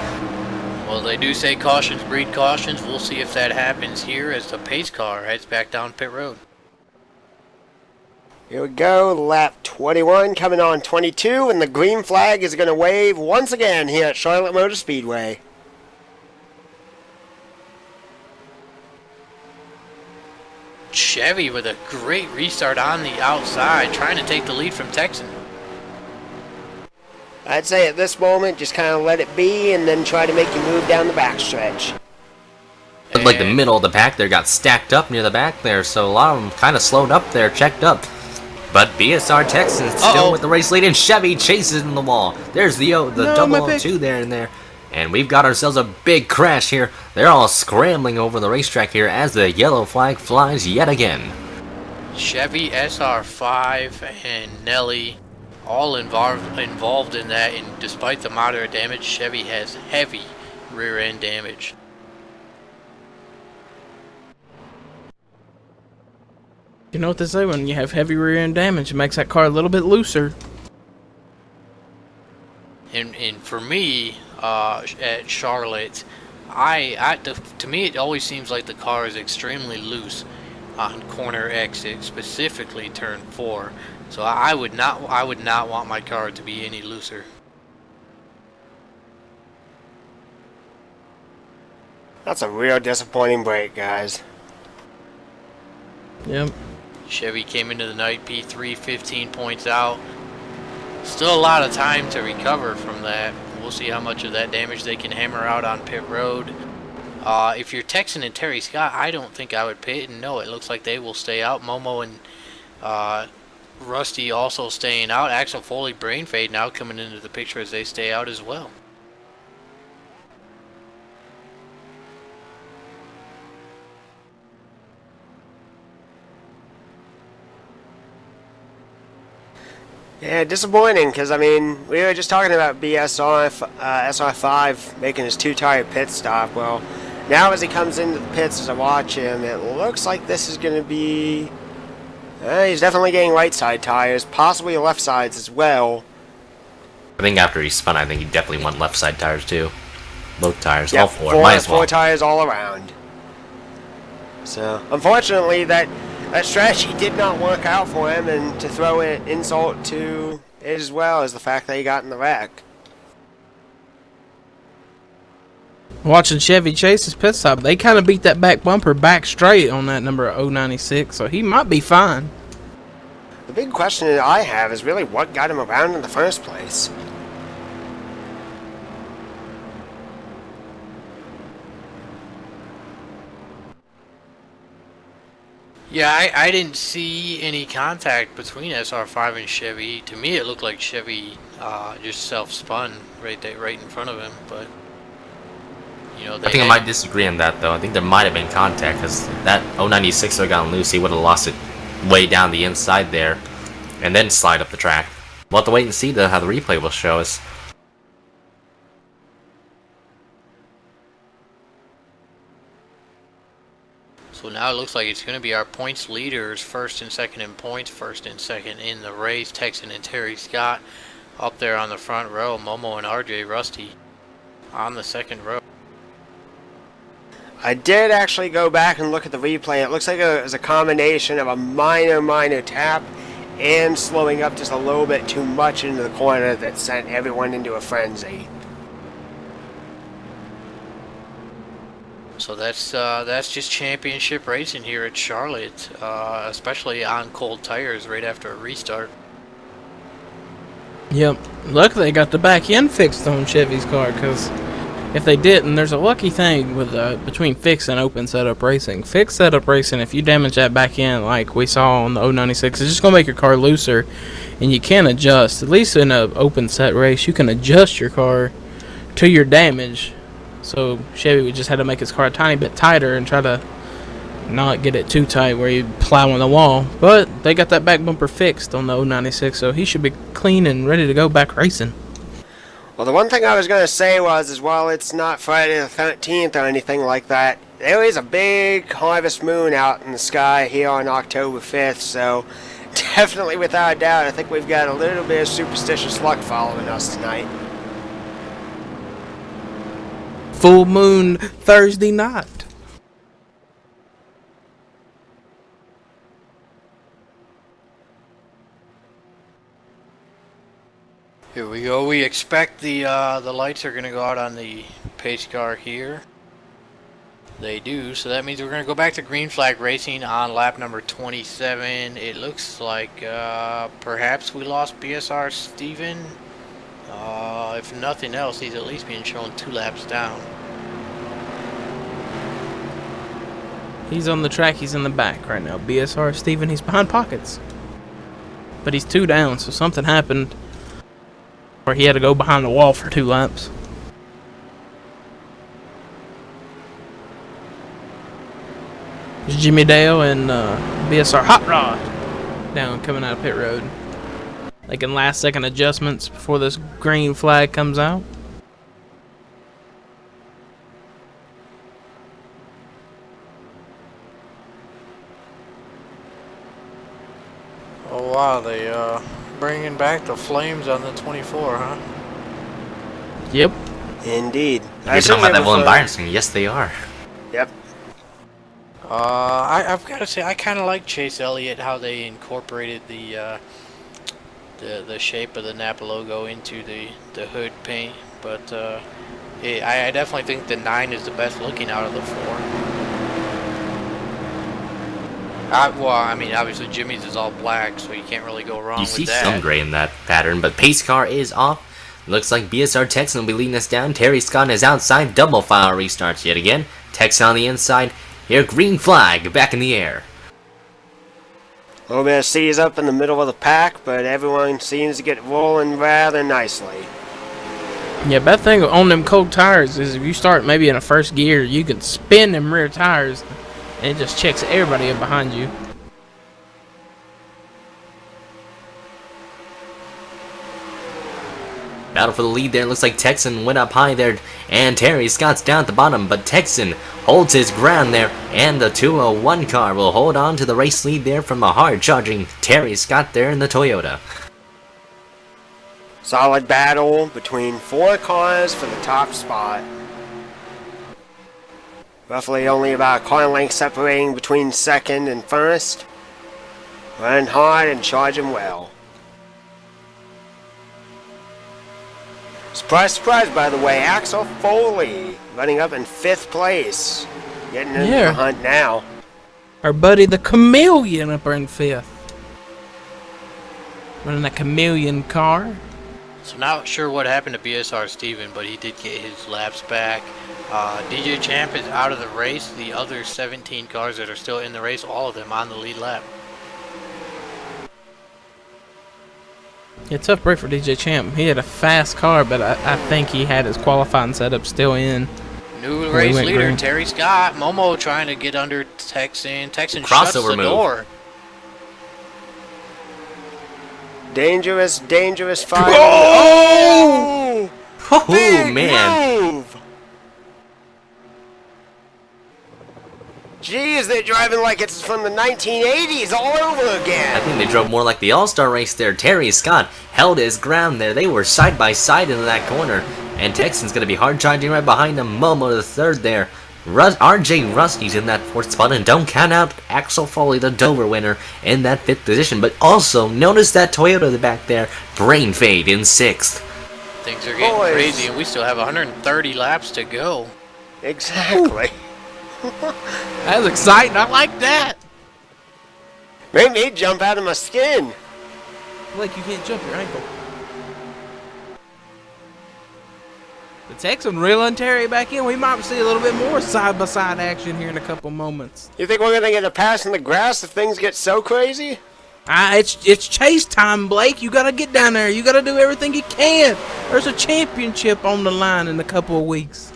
Well, they do say cautions breed cautions. We'll see if that happens here as the pace car heads back down pit road. Here we go, lap 21 coming on 22, and the green flag is going to wave once again here at Charlotte Motor Speedway. Chevy with a great restart on the outside, trying to take the lead from Texan. I'd say at this moment, just kind of let it be and then try to make you move down the backstretch. Looked like the middle of the pack there got stacked up near the back there, so a lot of them kind of slowed up there, checked up. But BSR Texans still with the race lead, and Chevy chases in the wall. There's the 002 there and there. And we've got ourselves a big crash here. They're all scrambling over the racetrack here as the yellow flag flies yet again. Chevy, SR5, and Nelly all involved in that, and despite the moderate damage, Chevy has heavy rear end damage. You know what they say, when you have heavy rear end damage, it makes that car a little bit looser. And for me, at Charlotte, to me it always seems like the car is extremely loose on corner exit, specifically turn 4. So I would not want my car to be any looser. That's a real disappointing break, guys. Yep. Chevy came into the night P3, 15 points out. Still a lot of time to recover from that. We'll see how much of that damage they can hammer out on pit road. If you're Texan and Terry Scott, I don't think I would pit, and no, it looks like they will stay out. Momo and Rusty also staying out. Axel Foley, brain fade now coming into the picture as they stay out as well. Yeah, disappointing, because, I mean, we were just talking about BSR, SR5 making his 2-tire pit stop. Well, now as he comes into the pits as I watch him, it looks like this is going to be... he's definitely getting right side tires, possibly left sides as well. I think after he spun, I think he definitely won left side tires too. Both tires, Yep, all four. Might as well. 4 tires all around. So, unfortunately, that strategy did not work out for him, and to throw an insult to it as well as the fact that he got in the wreck. Watching Chevy chase his pit stop, they kind of beat that back bumper back straight on that number 096, so he might be fine. The big question that I have is really what got him around in the first place. Yeah, I didn't see any contact between SR5 and Chevy. To me, it looked like Chevy just self-spun right in front of him. But you know, I think I might disagree on that though. I think there might have been contact because that 096 would have gotten loose. He would have lost it way down the inside there, and then slide up the track. We'll have to wait and see how the replay will show us. So now it looks like it's going to be our points leaders, first and second in points, first and second in the race. Texan and Terry Scott up there on the front row. Momo and RJ Rusty on the second row. I did actually go back and look at the replay. It looks like it was a combination of a minor tap and slowing up just a little bit too much into the corner that sent everyone into a frenzy. So that's just championship racing here at Charlotte, especially on cold tires right after a restart. Yep. Luckily, they got the back end fixed on Chevy's car, because if they didn't, there's a lucky thing with between fixed and open setup racing. Fixed setup racing, if you damage that back end like we saw on the 096, it's just going to make your car looser, and you can adjust. At least in an open set race, you can adjust your car to your damage. So Chevy just had to make his car a tiny bit tighter and try to not get it too tight where you plow on the wall. But they got that back bumper fixed on the 096, so he should be clean and ready to go back racing. Well, the one thing I was going to say was, as well, it's not Friday the 13th or anything like that. There is a big harvest moon out in the sky here on October 5th, so definitely without a doubt, I think we've got a little bit of superstitious luck following us tonight. Full moon Thursday night. Here we go. We expect the lights are going to go out on the pace car here. They do, so that means we're going to go back to green flag racing on lap number 27. It looks like perhaps we lost BSR Steven. If nothing else, he's at least being shown 2 laps down. He's on the track, he's in the back right now. BSR Steven, he's behind pockets. But he's 2 down, so something happened where he had to go behind the wall for 2 laps. There's Jimmy Dale and BSR Hot Rod down coming out of pit road. Making last second adjustments before this green flag comes out. Oh wow, they bringing back the flames on the 24, huh? Yep. Indeed. You're talking about that Will Byronson? Yes, they are. Yep. I've got to say, I kind of like Chase Elliott, how they incorporated the shape of the Napa logo into the hood paint, but I definitely think the 9 is the best looking out of the 4. Well, I mean, obviously Jimmy's is all black, so you can't really go wrong You with see that. some gray in that pattern, but pace car is off. Looks like BSR Texan will be leading us down. Terry Scott is outside. Double file restarts yet again. Texan on the inside. Here, green flag back in the air. A little bit of seize up in the middle of the pack, but everyone seems to get rolling rather nicely. Yeah, bad thing on them cold tires is if you start maybe in a first gear, you can spin them rear tires, and it just checks everybody up behind you. Battle for the lead there. Looks like Texan went up high there, and Terry Scott's down at the bottom, but Texan holds his ground there, and the 201 car will hold on to the race lead there from a hard-charging Terry Scott there in the Toyota. Solid battle between 4 cars for the top spot. Roughly only about a car length separating between second and first. Run hard and charging well. Surprise, surprise, by the way, Axel Foley running up in 5th place. Getting into the hunt now. Our buddy the Chameleon up there in 5th. Running a Chameleon car. So not sure what happened to BSR Steven, but he did get his laps back. DJ Champ is out of the race. The other 17 cars that are still in the race, all of them on the lead lap. Yeah, tough break for DJ Champ. He had a fast car, but I think he had his qualifying setup still in. New race leader, green. Terry Scott. Momo trying to get under Texan. Texan shuts the door. Dangerous, dangerous fire. Oh! Oh, man. Move. Geez, they're driving like it's from the 1980s all over again. I think they drove more like the All-Star race there. Terry Scott held his ground there. They were side by side into that corner. And Texan's going to be hard charging right behind him. Momo the 3rd there. RJ Rusty's in that 4th spot. And don't count out Axel Foley, the Dover winner, in that 5th position. But also, notice that Toyota back there. Brain fade in 6th. Things are getting crazy, and we still have 130 laps to go. Exactly. That's exciting. I like that. Made me jump out of my skin. Like you can't jump your ankle. The Texan reeling Terry back in. We might see a little bit more side-by-side action here in a couple moments. You think we're going to get a pass in the grass if things get so crazy? It's chase time, Blake. You got to get down there. You got to do everything you can. There's a championship on the line in a couple of weeks.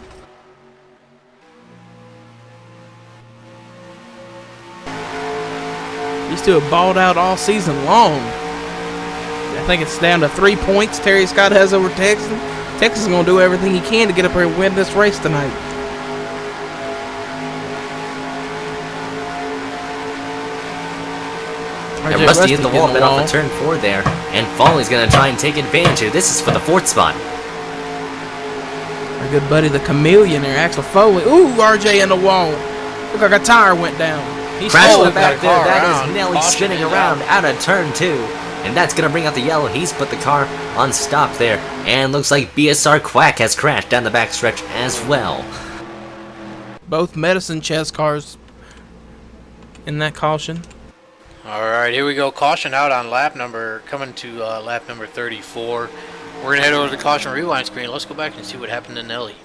These two have balled out all season long. I think it's down to 3 points Terry Scott has over Texan. Texas is going to do everything he can to get up here and win this race tonight. And Rusty hit the wall a bit off of turn 4 there. And Foley's going to try and take advantage here. This is for the 4th spot. Our good buddy, the Chameleon there, Axel Foley. Ooh, RJ in the wall. Look like a tire went down. Crashing back there. That is Nelly spinning around out of turn 2. And that's going to bring out the yellow. He's put the car on stop there. And looks like BSR Quack has crashed down the backstretch as well. Both medicine chest cars in that caution. Alright, here we go. Caution out on lap number, coming to lap number 34. We're going to head over to the caution rewind screen. Let's go back and see what happened to Nelly.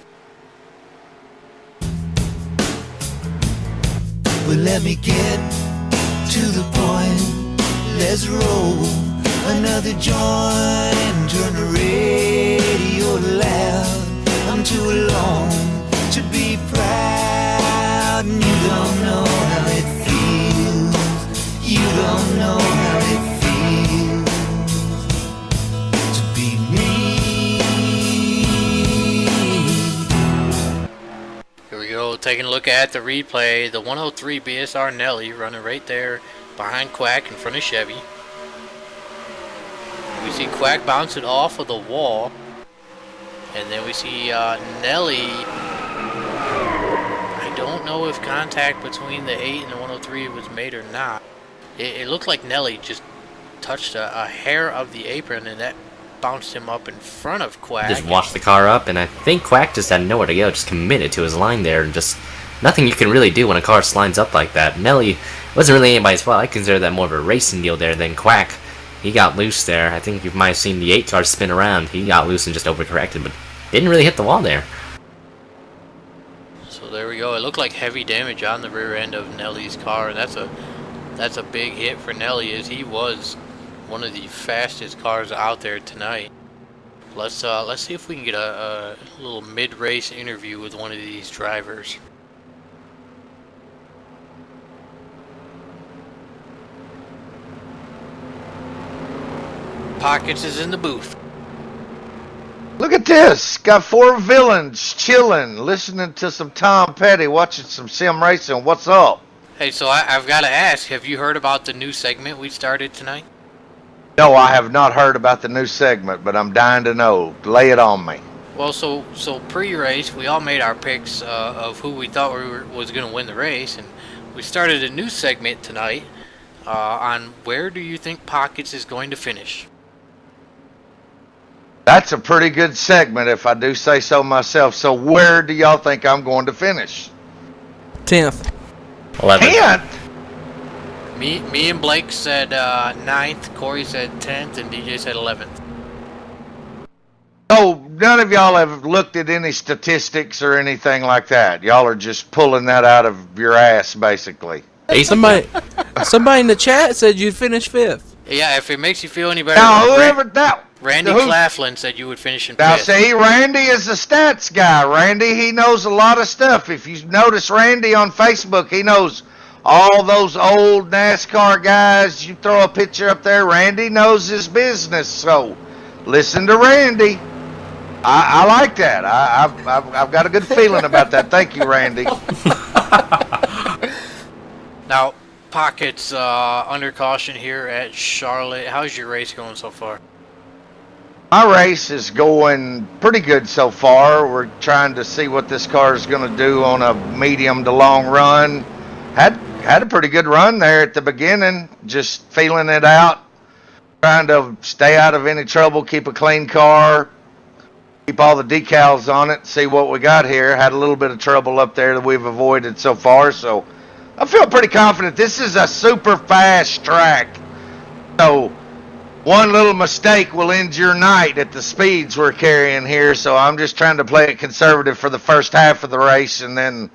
Well, let me get to the point. Let's roll another joint and turn the radio loud. I'm too alone to be proud, and you don't know how it feels. You don't know how it feels to be me. Here we go, taking a look at the replay. The 103 BSR Nelly running right there behind Quack in front of Chevy. We see Quack bounce it off of the wall. And then we see Nelly. I don't know if contact between the 8 and the 103 was made or not. It looked like Nelly just touched a hair of the apron, and that bounced him up in front of Quack. Just washed the car up, and I think Quack just had nowhere to go, just committed to his line there, and just nothing you can really do when a car slides up like that. Nelly wasn't really anybody's fault. I consider that more of a racing deal there than Quack. He got loose there. I think you might have seen the 8 car spin around. He got loose and just overcorrected, but didn't really hit the wall there. So there we go. It looked like heavy damage on the rear end of Nelly's car, and that's a big hit for Nelly, as he was one of the fastest cars out there tonight. Let's see if we can get a little mid-race interview with one of these drivers. Pockets is in the booth. Look at this. Got 4 villains chilling, listening to some Tom Petty, watching some sim racing. What's up? Hey, so I've got to ask, have you heard about the new segment we started tonight? No, I have not heard about the new segment, but I'm dying to know. Lay it on me. Well, so pre-race, we all made our picks of who we thought was going to win the race, and we started a new segment tonight on where do you think Pockets is going to finish? That's a pretty good segment, if I do say so myself. So where do y'all think I'm going to finish? 10th. 11th. 10th? Me and Blake said 9th, Corey said 10th, and DJ said 11th. Oh, none of y'all have looked at any statistics or anything like that. Y'all are just pulling that out of your ass, basically. Hey, somebody in the chat said you'd finish 5th. Yeah, if it makes you feel any better. Now, whoever that... Randy Claflin said you would finish in 5th. Now, see, Randy is a stats guy. Randy, he knows a lot of stuff. If you notice Randy on Facebook, he knows all those old NASCAR guys. You throw a picture up there, Randy knows his business. So, listen to Randy. I like that. I've got a good feeling about that. Thank you, Randy. Now, Pockets under caution here at Charlotte. How's your race going so far? My race is going pretty good so far. We're trying to see what this car is going to do on a medium to long run. Had a pretty good run there at the beginning, just feeling it out, trying to stay out of any trouble, keep a clean car, keep all the decals on it, see what we got here. Had a little bit of trouble up there that we've avoided so far, so I feel pretty confident. This is a super fast track, so one little mistake will end your night at the speeds we're carrying here, so I'm just trying to play it conservative for the first half of the race, and then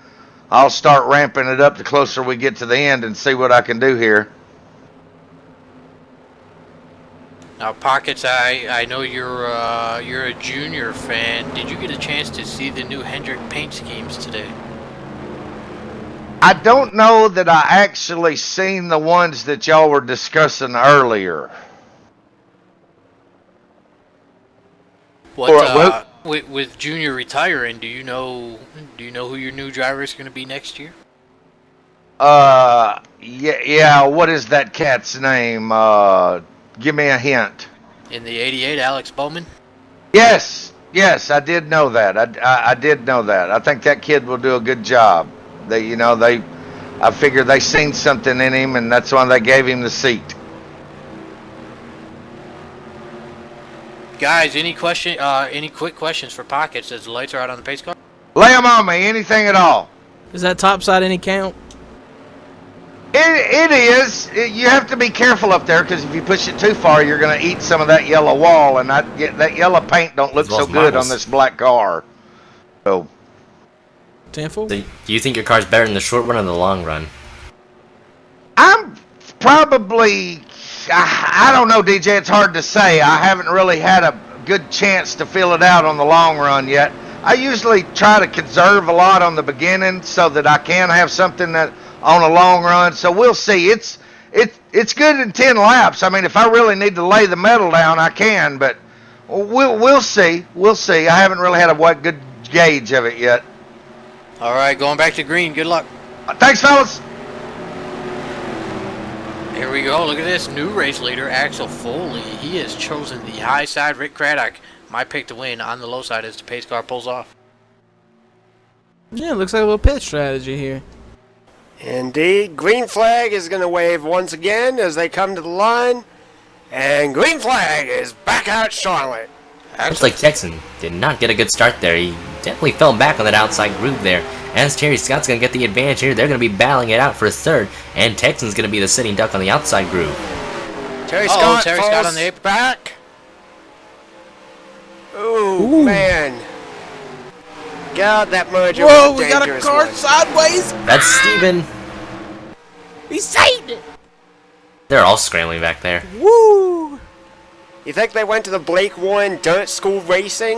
I'll start ramping it up the closer we get to the end and see what I can do here. Now, Pockets, I know you're a junior fan. Did you get a chance to see the new Hendrick paint schemes today? I don't know that I actually seen the ones that y'all were discussing earlier. With Junior retiring, do you know who your new driver is going to be next year? Yeah. What is that cat's name? Give me a hint. In the '88, Alex Bowman. Yes, I did know that. I did know that. I think that kid will do a good job. I figure they seen something in him, and that's why they gave him the seat. Guys, any quick questions for Pockets as the lights are out on the pace car? Lay them on me, anything at all. Is that topside any count? It is. You have to be careful up there, because if you push it too far, you're going to eat some of that yellow wall, and that yellow paint don't look so good on this black car. So, 10-4? Do you think your car's better in the short run or the long run? I'm probably... I don't know, DJ. It's hard to say. I haven't really had a good chance to feel it out on the long run yet. I usually try to conserve a lot on the beginning so that I can have something that on a long run. So we'll see. It's good in 10 laps. I mean, if I really need to lay the metal down, I can. But we'll see. We'll see. I haven't really had a good gauge of it yet. All right, going back to green. Good luck. Thanks, fellas. Here we go. Look at this. New race leader, Axel Foley. He has chosen the high side. Rick Craddock, my pick to win, on the low side as the pace car pulls off. Yeah, it looks like a little pit strategy here. Indeed. Green flag is going to wave once again as they come to the line. And green flag is back out Charlotte. Looks like Texan did not get a good start there. He definitely fell back on that outside groove there. As Terry Scott's going to get the advantage here, they're going to be battling it out for third. And Texan's going to be the sitting duck on the outside groove. Terry Scott on the apron. Back. Ooh, man. God, that merger Whoa, was a we got a dangerous car one. sideways. That's Steven. He saved it. They're all scrambling back there. Woo. You think they went to the Blake Warren Dirt School Racing?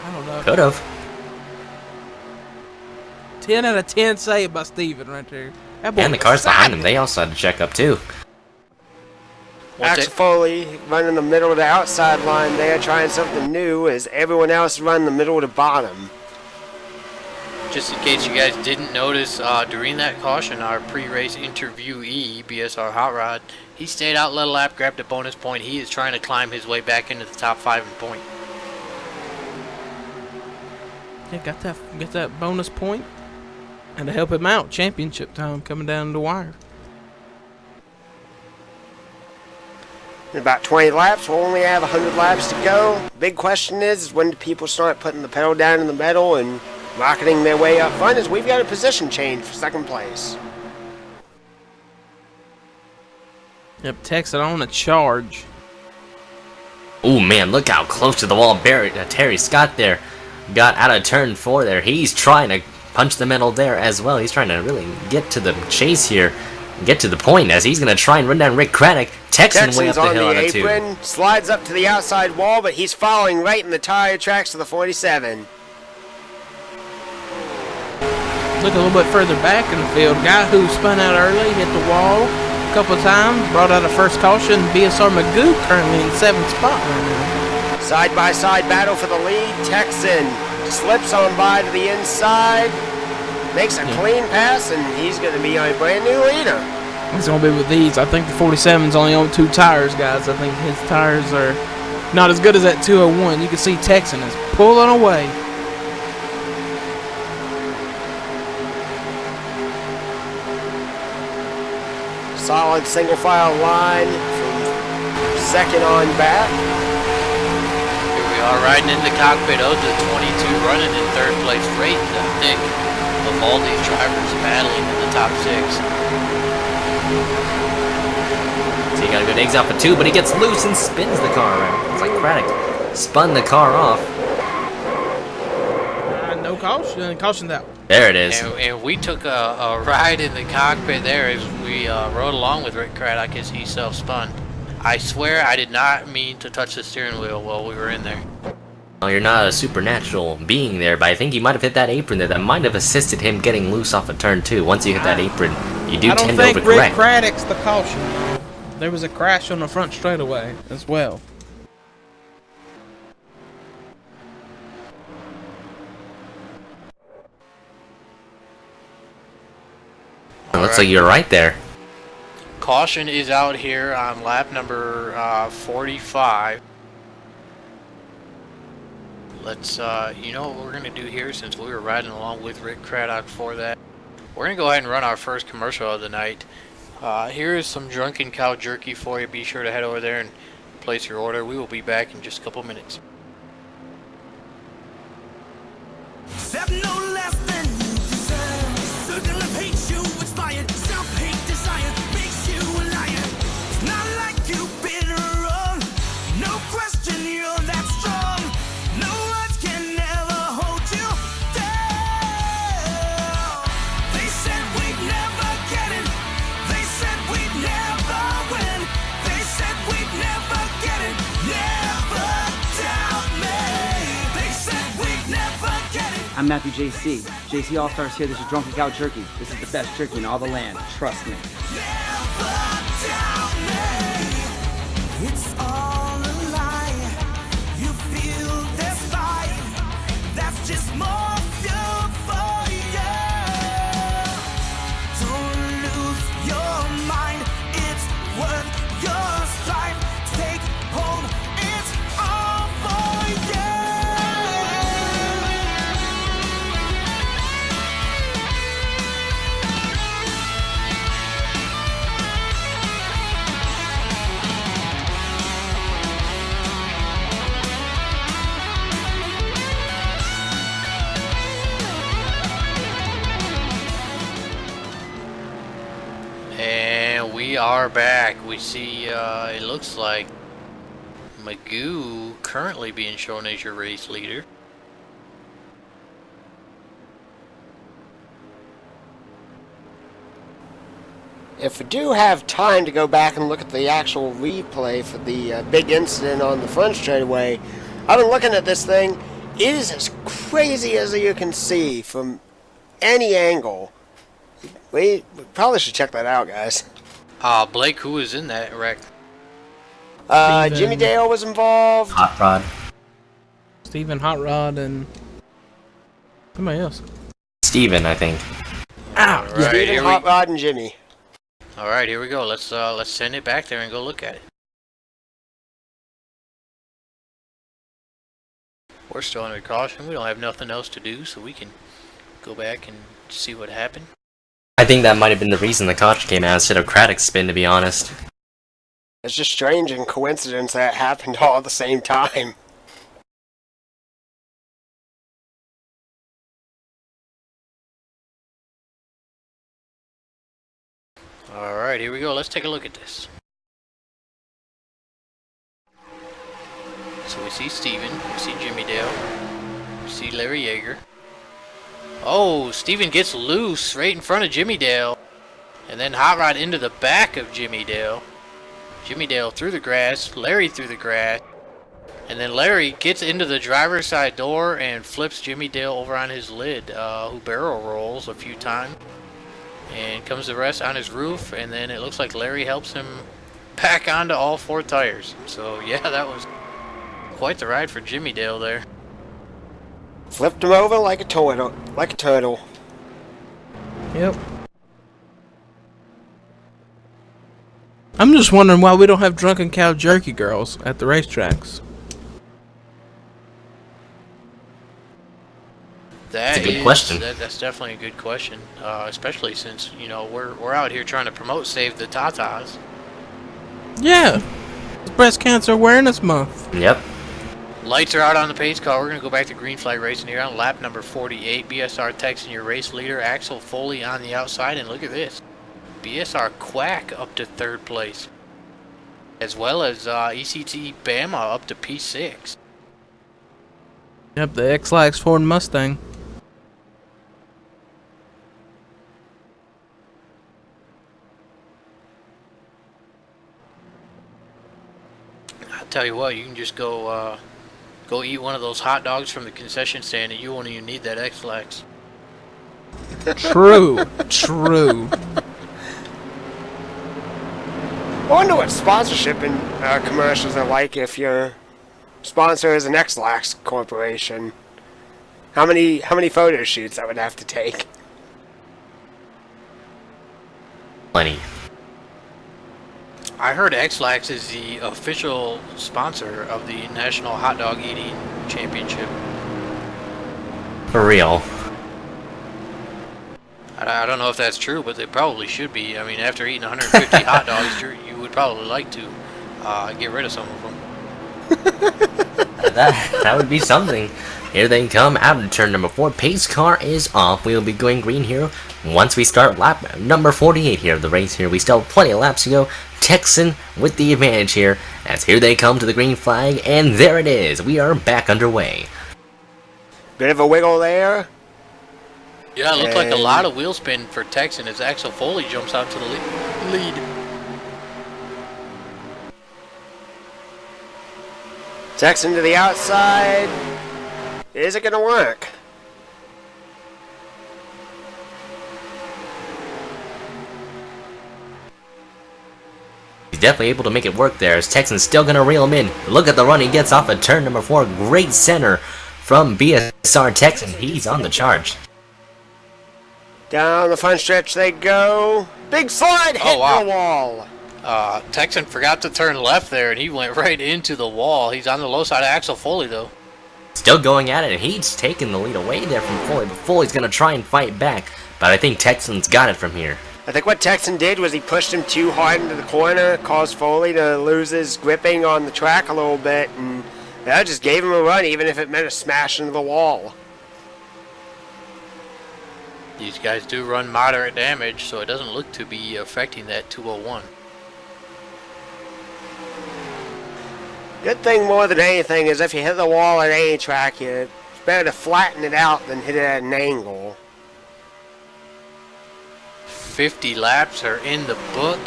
I don't know. Could have. 10 out of 10 saved by Steven right there. And the cars behind him, they also had to check up too. Axel Foley running the middle of the outside line there, trying something new as everyone else run the middle to bottom. Just in case you guys didn't notice, during that caution, our pre-race interviewee, BSR Hot Rod, he stayed out, led a lap, grabbed a bonus point. He is trying to climb his way back into the top 5 in point. Yeah, got that bonus point. And to help him out, championship time coming down the wire. In about 20 laps, we'll only have 100 laps to go. Big question is when do people start putting the pedal down in the middle and rocketing their way up front, as we've got a position change for second place. Yep, Texan on a charge. Oh man, look how close to the wall Terry Scott there got out of turn 4 there. He's trying to punch the middle there as well. He's trying to really get to the chase here, get to the point as he's going to try and run down Rick Craddock. Texan way up the hill on a 2. Apron, slides up to the outside wall, but he's following right in the tire tracks of the 47. Look a little bit further back in the field. Guy who spun out early, hit the wall a couple of times, brought out a first caution. BSR Magoo currently in 7th spot right now. Side-by-side battle for the lead. Texan slips on by to the inside, makes a clean pass, and he's going to be a brand new leader. It's going to be with these. I think the 47's only on 2 tires, guys. I think his tires are not as good as that 201. You can see Texan is pulling away. Solid single file line from second on back. Here we are riding in the cockpit of the 22, running in 3rd place, right in the thick of all these drivers battling in the top 6. So you got a good eggs out for 2, but he gets loose and spins the car around. It's like Craddock spun the car off. No caution. Caution's out. There it is. And we took a ride in the cockpit there as we rode along with Rick Craddock as he self-spun. I swear I did not mean to touch the steering wheel while we were in there. Well, you're not a supernatural being there, but I think you might have hit that apron there. That might have assisted him getting loose off of turn 2. Once you hit that apron, you do tend to overcorrect. I don't think Rick Craddock's the caution. There was a crash on the front straightaway as well. Looks like you're right there. Caution is out here on lap number 45. Let's, you know what we're going to do here, since we were riding along with Rick Craddock for that. We're going to go ahead and run our first commercial of the night. Here is some Drunken Cow Jerky for you. Be sure to head over there and place your order. We will be back in just a couple minutes. I'm Matthew JC. JC All-Stars here. This is Drunken Cow Jerky. This is the best jerky in all the land. Trust me. It's all a lie. You feel this fight. That's just more fuel for you. Don't lose your mind. It's worth your strife. Take hold. It's all for you. we are back. We see, it looks like Magoo currently being shown as your race leader. If we do have time to go back and look at the actual replay for the big incident on the front straightaway, I've been looking at this thing. It is as crazy as you can see from any angle. We probably should check that out, guys. Blake, who was in that wreck? Jimmy Dale was involved. Hot Rod. Steven, Hot Rod, and somebody else. Steven, I think. Ow! All right, Steven, Hot Rod, and Jimmy. All right, here we go. Let's send it back there and go look at it. We're still under caution. We don't have nothing else to do, so we can go back and see what happened. I think that might have been the reason the caution came out instead of Craddock's spin, to be honest. It's just strange and coincidence that it happened all at the same time. Alright, here we go. Let's take a look at this. So we see Steven, we see Jimmy Dale, we see Larry Yeager. Oh, Steven gets loose right in front of Jimmy Dale. And then Hot Rod into the back of Jimmy Dale. Jimmy Dale through the grass, Larry through the grass. And then Larry gets into the driver's side door and flips Jimmy Dale over on his lid, who barrel rolls a few times. And comes to rest on his roof, and then it looks like Larry helps him back onto all four tires. So yeah, that was quite the ride for Jimmy Dale there. Flipped him over like a turtle. Like a turtle. Yep. I'm just wondering why we don't have drunken cow jerky girls at the racetracks. That's a good question. That's definitely a good question, especially since, you know, we're out here trying to promote Save the Tatas. Yeah, it's Breast Cancer Awareness Month. Yep. Lights are out on the pace car. We're going to go back to green flag racing here on lap number 48. BSR Texan, your race leader. Axel Foley on the outside, and look at this. BSR Quack up to third place, as well as ECT Bama up to P6. Yep, the X-Lax Ford Mustang. I'll tell you what, you can just go eat one of those hot dogs from the concession stand, and you won't even need that X-Lax. True, true. I wonder what sponsorship and commercials are like if your sponsor is an X-Lax corporation. How many photo shoots I would have to take? Plenty. I heard X-Lax is the official sponsor of the National Hot Dog Eating Championship. For real. I don't know if that's true, but they probably should be. I mean, after eating 150 hot dogs, you would probably like to get rid of some of them. That would be something. Here they come out of turn number 4. Pace car is off. We will be going green here once we start lap number 48 here of the race here. We still have plenty of laps to go. Texan with the advantage here, as here they come to the green flag, and there it is. We are back underway. Bit of a wiggle there. Yeah, it looked like a lot of wheel spin for Texan as Axel Foley jumps out to the lead. Texan to the outside. Is it going to work? He's definitely able to make it work there, as Texan's still going to reel him in. Look at the run he gets off at turn number 4. Great center from BSR Texan. He's on the charge. Down the front stretch they go. Big slide, hit the wall. Texan forgot to turn left there, and he went right into the wall. He's on the low side of Axel Foley, though. Still going at it, and he's taking the lead away there from Foley, but Foley's going to try and fight back, but I think Texan's got it from here. I think what Texan did was he pushed him too hard into the corner, caused Foley to lose his gripping on the track a little bit, and that just gave him a run, even if it meant a smash into the wall. These guys do run moderate damage, so it doesn't look to be affecting that 201. Good thing more than anything is if you hit the wall at any track, it's better to flatten it out than hit it at an angle. 50 laps are in the book.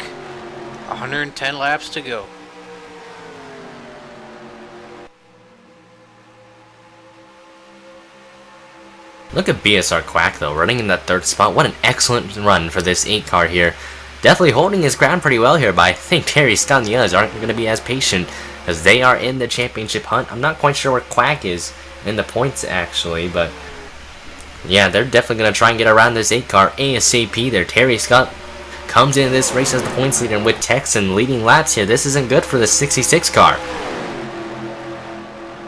110 laps to go. Look at BSR Quack though, running in that 3rd spot. What an excellent run for this 8 car here. Definitely holding his ground pretty well here, but I think Terry Scott and the others aren't going to be as patient as they are in the championship hunt. I'm not quite sure where Quack is in the points actually, but yeah, they're definitely going to try and get around this 8 car ASAP there. Terry Scott comes into this race as the points leader, and with Texan leading laps here, this isn't good for the 66 car.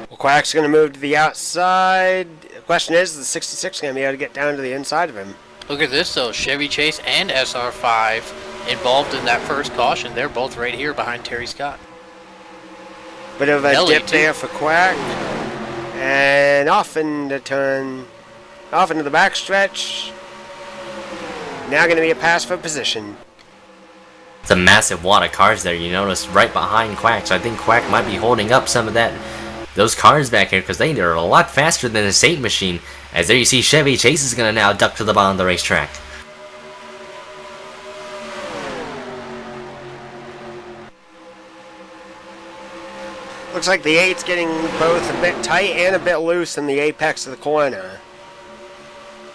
Well, Quack's going to move to the outside. The question is the 66 going to be able to get down to the inside of him? Look at this though, Chevy Chase and SR5 involved in that first caution. They're both right here behind Terry Scott. Bit of a Nelly, dip too. there for Quack. And off into turn, off into the backstretch. Now going to be a pass for position. It's a massive wad of cars there, you notice, right behind Quack, so I think Quack might be holding up some of those cars back here, because they are a lot faster than the State machine. As there you see Chevy Chase is going to now duck to the bottom of the racetrack. Looks like the 8's getting both a bit tight and a bit loose in the apex of the corner.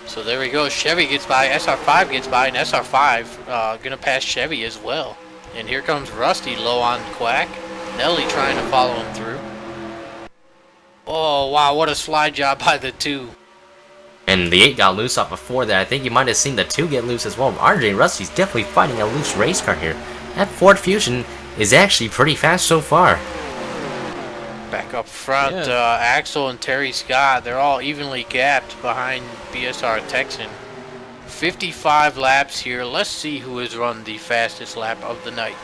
So there we go, Chevy gets by, SR5 gets by, and SR5 gonna pass Chevy as well. And here comes Rusty low on Quack. Nelly trying to follow him through. Oh wow, what a slide job by the 2. And the 8 got loose off of 4 there. I think you might have seen the 2 get loose as well. RJ Rusty's definitely fighting a loose race car here. That Ford Fusion is actually pretty fast so far. Back up front, Yeah. Axel and Terry Scott, they're all evenly gapped behind BSR Texan. 55 laps here. Let's see who has run the fastest lap of the night.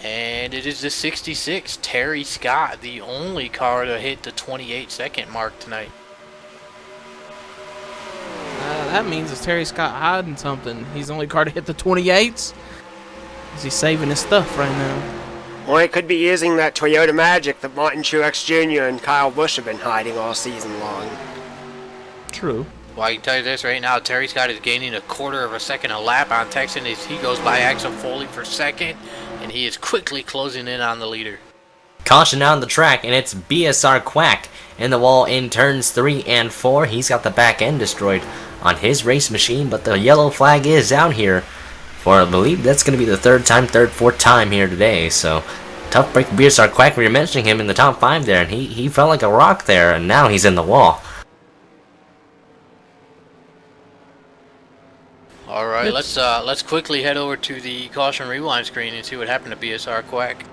And it is the 66, Terry Scott, the only car to hit the 28-second mark tonight. That means it's Terry Scott hiding something. He's the only car to hit the 28s. Is he saving his stuff right now? Or it could be using that Toyota Magic that Martin Truex Jr. and Kyle Busch have been hiding all season long. True. Well, I can tell you this right now, Terry Scott is gaining 1/4 of a second a lap on Texan as he goes by Axel Foley for second, and he is quickly closing in on the leader. Caution down the track, and it's BSR Quack in the wall in turns 3 and 4. He's got the back end destroyed on his race machine, but the yellow flag is out here for, I believe that's going to be the 4th time here today. So tough break for BSR Quack. We were mentioning him in the top 5 there, and he felt like a rock there, and now he's in the wall. All right, let's quickly head over to the caution rewind screen and see what happened to BSR Quack.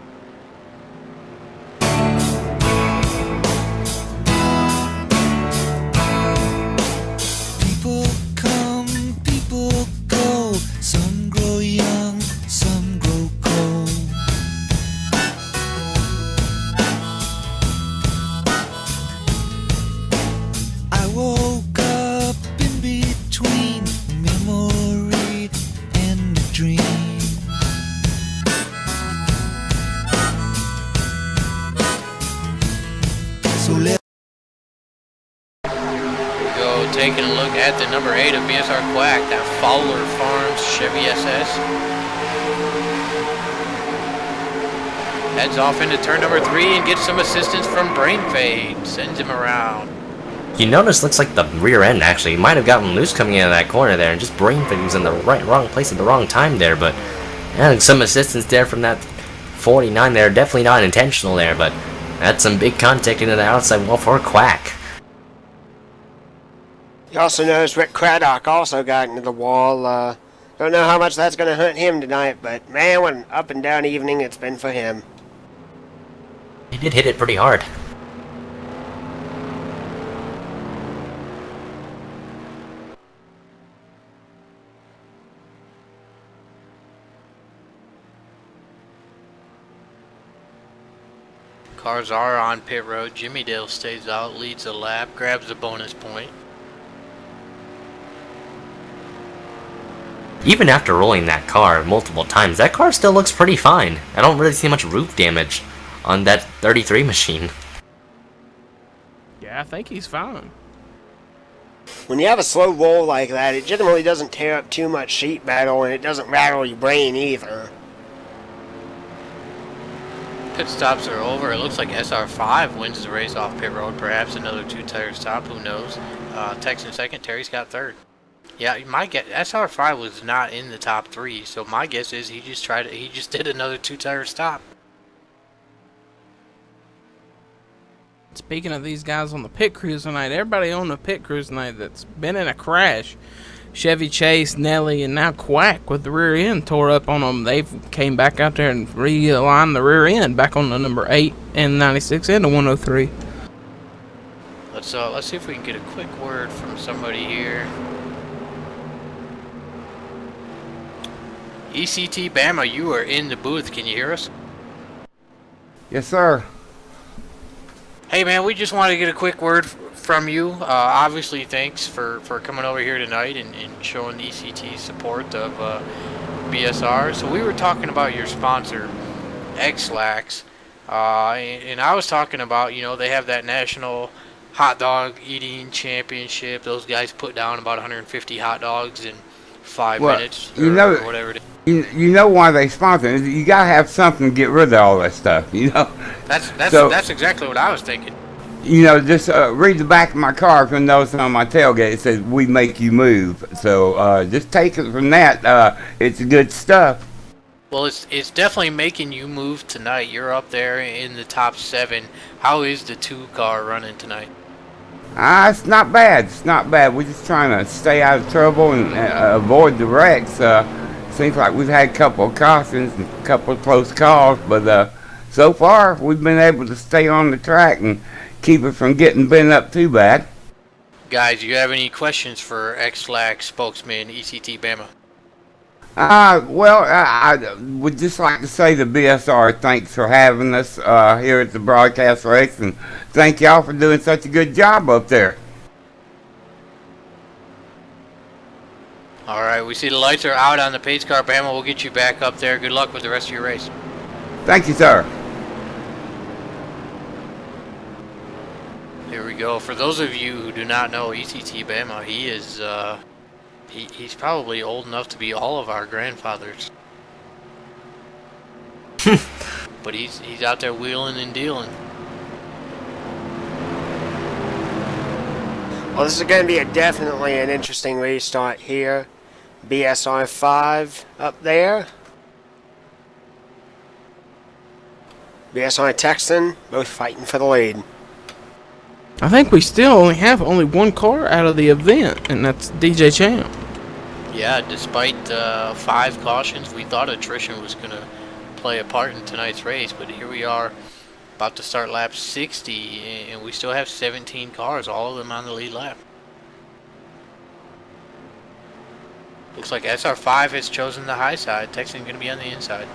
People come, people go. Some grow young, some grow cold. I woke up in between a memory and a dream. So let Go taking a look at the number 8 of BSR Quack, that Fowler Farms Chevy SS. Heads off into turn number 3 and gets some assistance from Brain Fade. Sends him around. You notice, looks like the rear end actually might have gotten loose coming out of that corner there, and just brain fade was in the wrong place at the wrong time there. But yeah, some assistance there from that 49 there. Definitely not intentional there, but that's some big contact into the outside wall for Quack. You also notice Rick Craddock also got into the wall. Don't know how much that's going to hurt him tonight, but man, what an up and down evening it's been for him. He did hit it pretty hard. Cars are on pit road. Jimmy Dale stays out, leads a lap, grabs a bonus point. Even after rolling that car multiple times, that car still looks pretty fine. I don't really see much roof damage on that 33 machine. Yeah, I think he's fine. When you have a slow roll like that, it generally doesn't tear up too much sheet metal, and it doesn't rattle your brain either. Pit stops are over. It looks like SR5 wins the race off pit road. Perhaps another two-tire stop. Who knows? Texan second. Terry Scott third. Yeah, my guess, SR5 was not in the top 3, so my guess is he just did another two-tire stop. Speaking of these guys on the pit crews tonight, everybody on the pit crews tonight that's been in a crash, Chevy Chase, Nelly, and now Quack with the rear end tore up on them. They came back out there and realigned the rear end back on the number 8 and 96 and the 103. Let's see if we can get a quick word from somebody here. ECT Bama, you are in the booth. Can you hear us? Yes, sir. Hey, man, we just wanted to get a quick word from you. Obviously, thanks for coming over here tonight and showing ECT support of BSR. So we were talking about your sponsor, X-Lax, and I was talking about, you know, they have that national hot dog eating championship. Those guys put down about 150 hot dogs in 5 minutes, or whatever it is. You know why they sponsor it. You gotta have something to get rid of all that stuff, you know. That's exactly what I was thinking. You know, just read the back of my car. If you notice on my tailgate, it says "We make you move." So just take it from that. It's good stuff. Well, it's definitely making you move tonight. You're up there in the top 7. How is the 2 car running tonight? It's not bad. It's not bad. We're just trying to stay out of trouble and avoid the wrecks. Seems like we've had a couple of cautions and a couple of close calls, but so far we've been able to stay on the track and keep it from getting bent up too bad. Guys, do you have any questions for X-Lax spokesman ECT Bama? Well, I would just like to say to BSR, thanks for having us here at the broadcast race, and thank y'all for doing such a good job up there. All right, we see the lights are out on the pace car. Bama, we'll get you back up there. Good luck with the rest of your race. Thank you, sir. Here we go. For those of you who do not know ECT Bama, he is he's probably old enough to be all of our grandfathers. But he's out there wheeling and dealing. Well, this is going to be definitely an interesting restart here. BSR 5 up there. BSR Texan, both fighting for the lead. I think we still have only one car out of the event, and that's DJ Champ. Yeah, despite 5 cautions, we thought attrition was going to play a part in tonight's race, but here we are about to start lap 60, and we still have 17 cars, all of them on the lead lap. Looks like SR5 has chosen the high side. Texan going to be on the inside.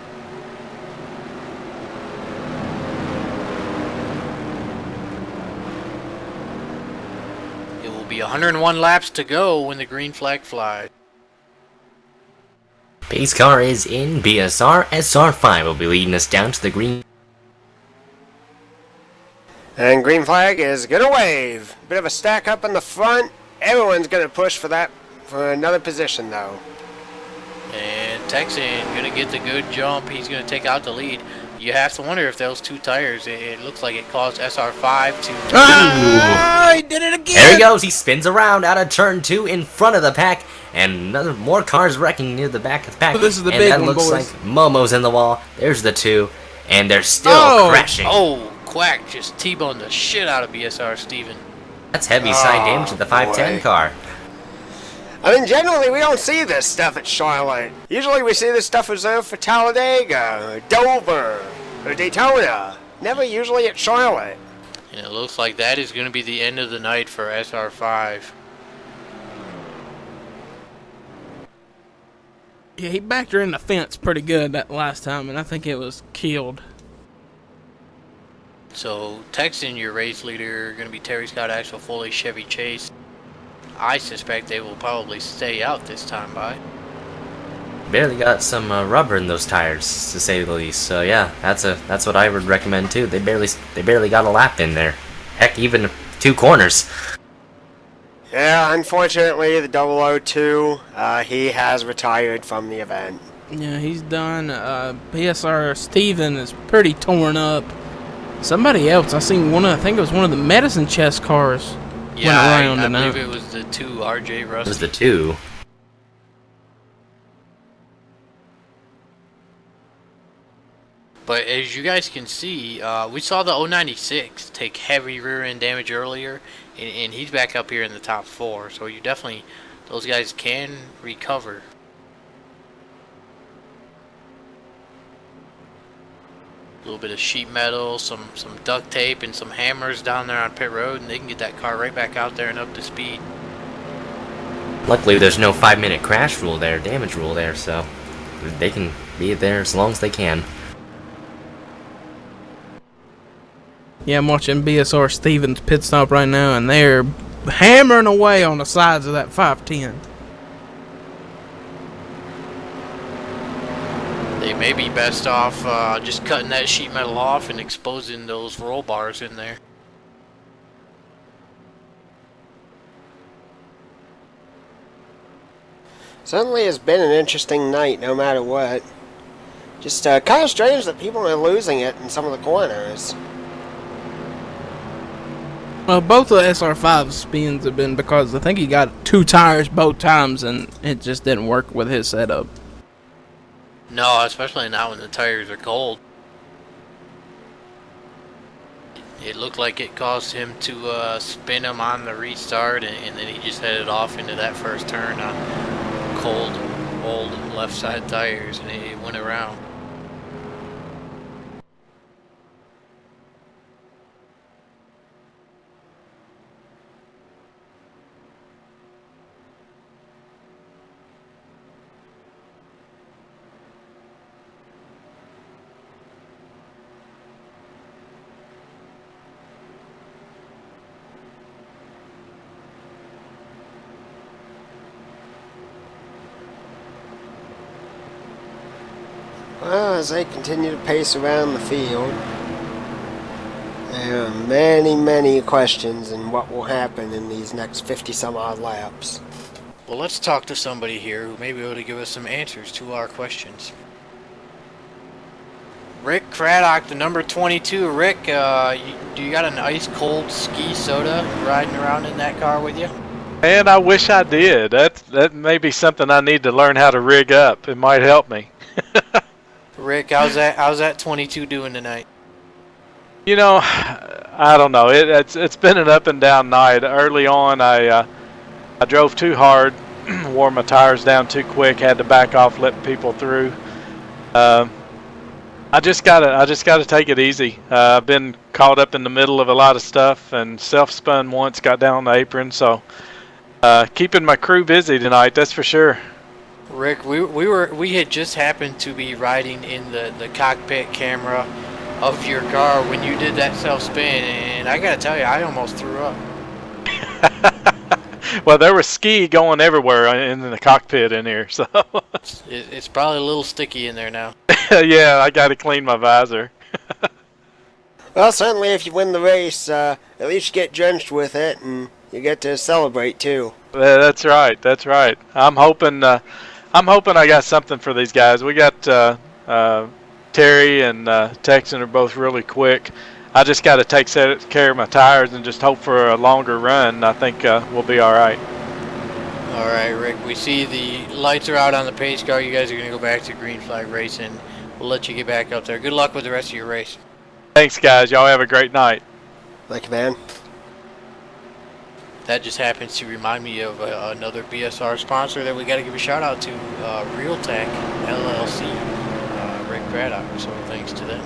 It will be 101 laps to go when the green flag flies. Pace car is in. BSR. SR5 will be leading us down to the green. And green flag is gonna wave. Bit of a stack up in the front. Everyone's gonna push for that, for another position though. And Texan gonna get the good jump. He's gonna take out the lead. You have to wonder if those 2 tires, it looks like it caused SR5 to... He did it again! There he goes. He spins around out of turn 2 in front of the pack. And more cars wrecking near the back of the pack. This is the and big that one, looks boys. like Momo's in the wall. There's the 2. And they're still crashing. Oh, Quack just T-boned the shit out of BSR Steven. That's heavy side damage to the 510 car. I mean, generally we don't see this stuff at Charlotte. Usually we see this stuff reserved for Talladega, or Dover, or Daytona. Never usually at Charlotte. And it looks like that is going to be the end of the night for SR5. Yeah, he backed her in the fence pretty good that last time, and I think it was killed. So, Texan, your race leader, going to be Terry Scott, Axel Foley, Chevy Chase. I suspect they will probably stay out this time by. barely got some rubber in those tires, to say the least. So yeah, that's what I would recommend too. They barely got a lap in there. Heck, even 2 corners. Yeah, unfortunately, the 002, he has retired from the event. Yeah, he's done. BSR Steven is pretty torn up. Somebody else, I think it was one of the medicine chest cars. Yeah, I believe it was the 2 RJ Rust. It was the 2. But as you guys can see, we saw the 096 take heavy rear end damage earlier, and he's back up here in the top 4. So you definitely, those guys can recover. A little bit of sheet metal, some duct tape, and some hammers down there on pit road, and they can get that car right back out there and up to speed. Luckily, there's no 5-minute crash rule there, damage rule there, so they can be there as long as they can. Yeah, I'm watching BSR Stevens pit stop right now, and they're hammering away on the sides of that 510. They may be best off just cutting that sheet metal off and exposing those roll bars in there. Certainly has been an interesting night, no matter what. Just kind of strange that people are losing it in some of the corners. Well, both of the SR5 spins have been because I think he got 2 tires both times, and it just didn't work with his setup. No, especially now when the tires are cold. It looked like it caused him to spin him on the restart, and then he just headed off into that first turn on cold, old left side tires, and it went around. Well, as they continue to pace around the field, there are many, many questions in what will happen in these next 50-some-odd laps. Well, let's talk to somebody here who may be able to give us some answers to our questions. Rick Craddock, the number 22. Rick, do you got an ice-cold ski soda riding around in that car with you? And I wish I did. That may be something I need to learn how to rig up. It might help me. Rick, how's that 22 doing tonight? You know, I don't know. It's been an up and down night. Early on, I drove too hard, wore my tires down too quick, had to back off, let people through. I just gotta take it easy. I've been caught up in the middle of a lot of stuff and self-spun once, got down on the apron, so keeping my crew busy tonight, that's for sure. Rick, we had just happened to be riding in the cockpit camera of your car when you did that self-spin, and I gotta tell you, I almost threw up. Well, there was ski going everywhere in the cockpit in here, so it's probably a little sticky in there now. Yeah, I gotta clean my visor. Well, certainly if you win the race, at least you get drenched with it, and you get to celebrate too. That's right. That's right. I'm hoping I got something for these guys. We got Terry and Texan are both really quick. I just got to take care of my tires and just hope for a longer run. I think we'll be all right. All right, Rick. We see the lights are out on the pace car. You guys are going to go back to green flag racing. We'll let you get back up there. Good luck with the rest of your race. Thanks, guys. Y'all have a great night. Thank you, man. That just happens to remind me of another BSR sponsor that we got to give a shout out to, Realtech LLC, Rick Craddock. So thanks to them.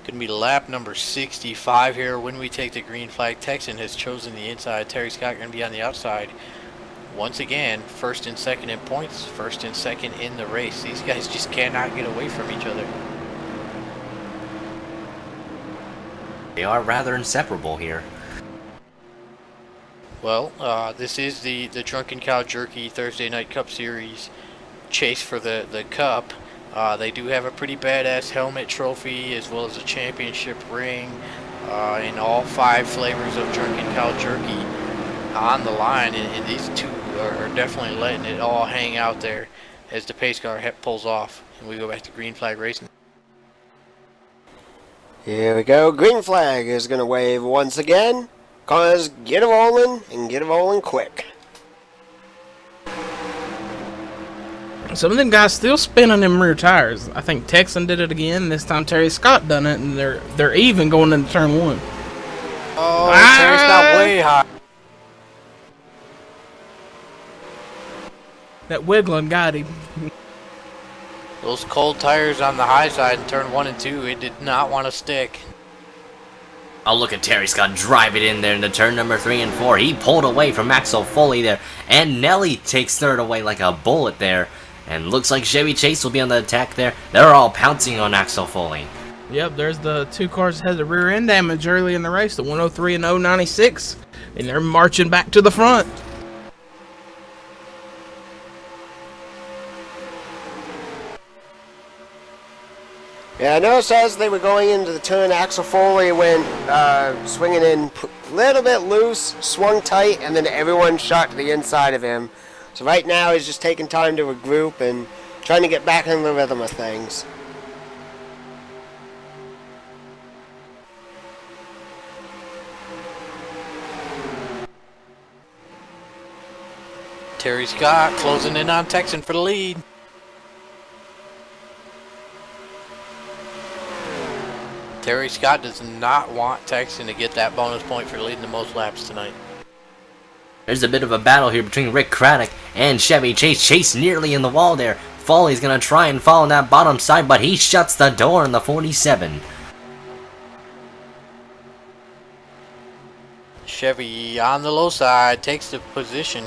Going to be lap number 65 here when we take the green flag. Texan has chosen the inside. Terry Scott going to be on the outside. Once again, first and second in points, first and second in the race. These guys just cannot get away from each other. They are rather inseparable here. Well, this is the Drunken Cow Jerky Thursday Night Cup Series chase for the Cup. They do have a pretty badass helmet trophy as well as a championship ring in all 5 flavors of Drunken Cow Jerky on the line, and these two are definitely letting it all hang out there as the pace car pulls off and we go back to green flag racing. Here we go. Green flag is going to wave once again. Cause get it rolling and get it rolling quick. Some of them guys still spinning them rear tires. I think Texan did it again. This time Terry Scott done it, and they're even going into turn 1. Oh, Terry Scott way high. That wiggling got him. Those cold tires on the high side in turn 1 and 2, it did not want to stick. Oh, look at Terry Scott drive it in there into turn number 3 and 4. He pulled away from Axel Foley there, and Nelly takes third away like a bullet there. And looks like Chevy Chase will be on the attack there. They're all pouncing on Axel Foley. Yep, there's the 2 cars that had the rear end damage early in the race, the 103 and 096, and they're marching back to the front. Yeah, I noticed as they were going into the turn, Axel Foley went swinging in a little bit loose, swung tight, and then everyone shot to the inside of him. So right now he's just taking time to regroup and trying to get back in the rhythm of things. Terry Scott closing in on Texan for the lead. Terry Scott does not want Texan to get that bonus point for leading the most laps tonight. There's a bit of a battle here between Rick Craddock and Chevy Chase. Chase nearly in the wall there. Foley's going to try and fall on that bottom side, but he shuts the door in the 47. Chevy on the low side takes the position.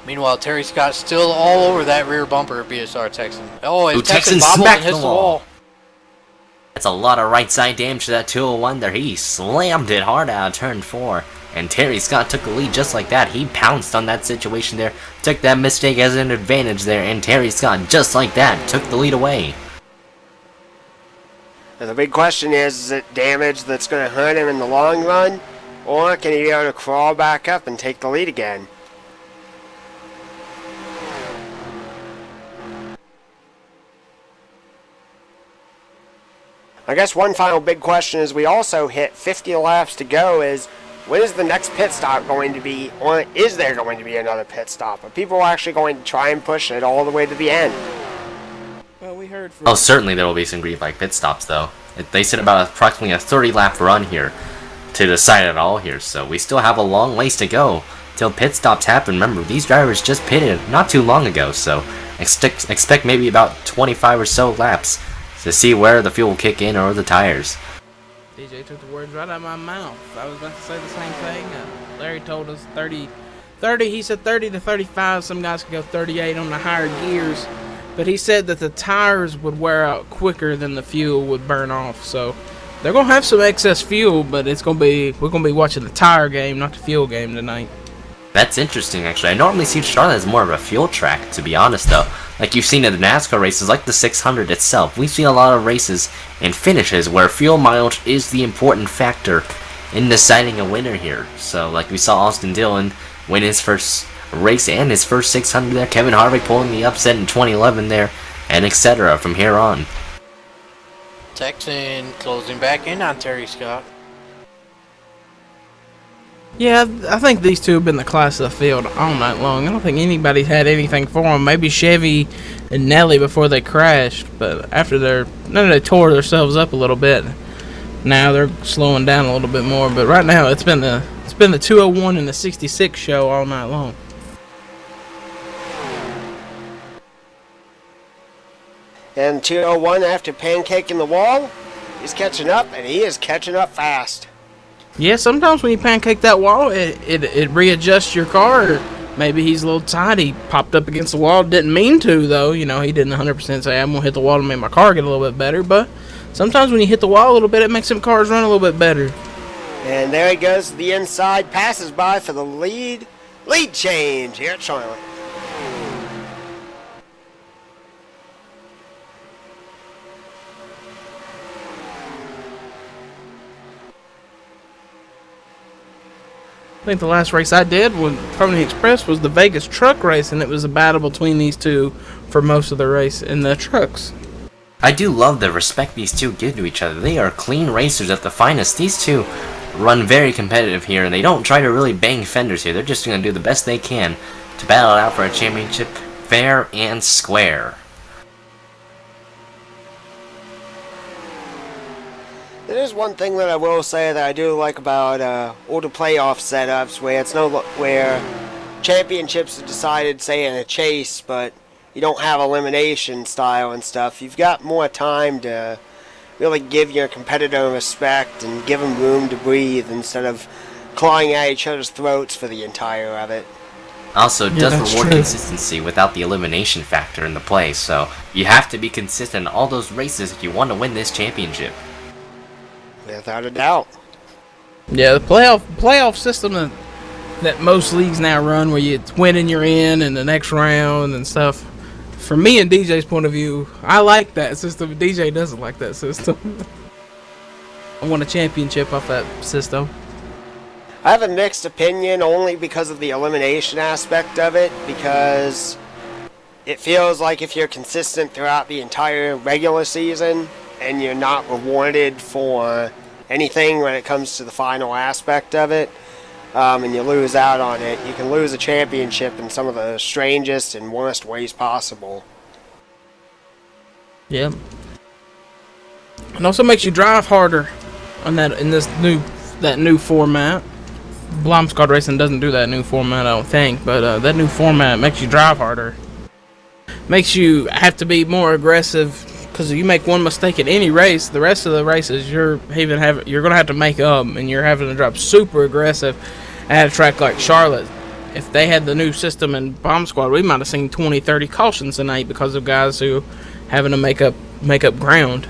Meanwhile, Terry Scott's still all over that rear bumper of BSR Texan. Oh, and Texan bobbled and hits the wall. That's a lot of right side damage to that 201 there. He slammed it hard out of turn 4. And Terry Scott took the lead just like that. He pounced on that situation there. Took that mistake as an advantage there. And Terry Scott, just like that, took the lead away. And the big question is it damage that's going to hurt him in the long run? Or can he be able to crawl back up and take the lead again? I guess one final big question is we also hit 50 laps to go is when is the next pit stop going to be, or is there going to be another pit stop? Are people actually going to try and push it all the way to the end? Well, we heard from... Oh, certainly there will be some green flag pit stops though. They said about approximately a 30 lap run here to decide it all here, so we still have a long ways to go till pit stops happen. Remember, these drivers just pitted not too long ago, so expect maybe about 25 or so laps to see where the fuel will kick in or the tires. DJ took the words right out of my mouth. I was about to say the same thing. Larry told us 30, he said 30 to 35. Some guys could go 38 on the higher gears. But he said that the tires would wear out quicker than the fuel would burn off. So they're going to have some excess fuel, but we're going to be watching the tire game, not the fuel game tonight. That's interesting, actually. I normally see Charlotte as more of a fuel track, to be honest, though. Like you've seen in the NASCAR races, like the 600 itself. We've seen a lot of races and finishes where fuel mileage is the important factor in deciding a winner here. So, like we saw Austin Dillon win his first race and his first 600 there. Kevin Harvick pulling the upset in 2011 there, and etc. from here on. Texan closing back in on Terry Scott. Yeah, I think these two have been the class of the field all night long. I don't think anybody's had anything for them. Maybe Chevy and Nelly before they crashed, but after they tore themselves up a little bit. Now they're slowing down a little bit more. But right now it's been the 201 and the 66 show all night long. And 201 after pancaking the wall, he's catching up, and he is catching up fast. Yeah, sometimes when you pancake that wall, it readjusts your car Maybe he's a little tight. He popped up against the wall. Didn't mean to, though. You know, he didn't 100% say, I'm going to hit the wall to make my car get a little bit better. But sometimes when you hit the wall a little bit, it makes some cars run a little bit better. And there he goes to the inside, passes by for the lead change here at Charlotte. I think the last race I did from the Express was the Vegas truck race, and it was a battle between these two for most of the race in the trucks. I do love the respect these two give to each other. They are clean racers at the finest. These two run very competitive here, and they don't try to really bang fenders here. They're just going to do the best they can to battle it out for a championship fair and square. There's one thing that I will say that I do like about all the playoff setups where championships are decided, say, in a chase, but you don't have elimination style and stuff. You've got more time to really give your competitor respect and give them room to breathe instead of clawing at each other's throats for the entire of it. Also, it does reward consistency without the elimination factor in the play, so you have to be consistent in all those races if you want to win this championship. Without a doubt. Yeah, the playoff system that most leagues now run, where you win and you're in the next round and stuff. From me and DJ's point of view, I like that system. DJ doesn't like that system. I won a championship off that system. I have a mixed opinion only because of the elimination aspect of it, because it feels like if you're consistent throughout the entire regular season and you're not rewarded for anything when it comes to the final aspect of it, and you lose out on it, you can lose a championship in some of the strangest and worst ways possible. Yeah. It also makes you drive harder on that in this new format. Blind Squad Racing doesn't do that new format, I don't think, but that new format makes you drive harder. Makes you have to be more aggressive, because if you make one mistake in any race, the rest of the races you're going to have to make up, and you're having to drive super aggressive at a track like Charlotte. If they had the new system in Bomb Squad, we might have seen 20, 30 cautions tonight because of guys who having to make up ground.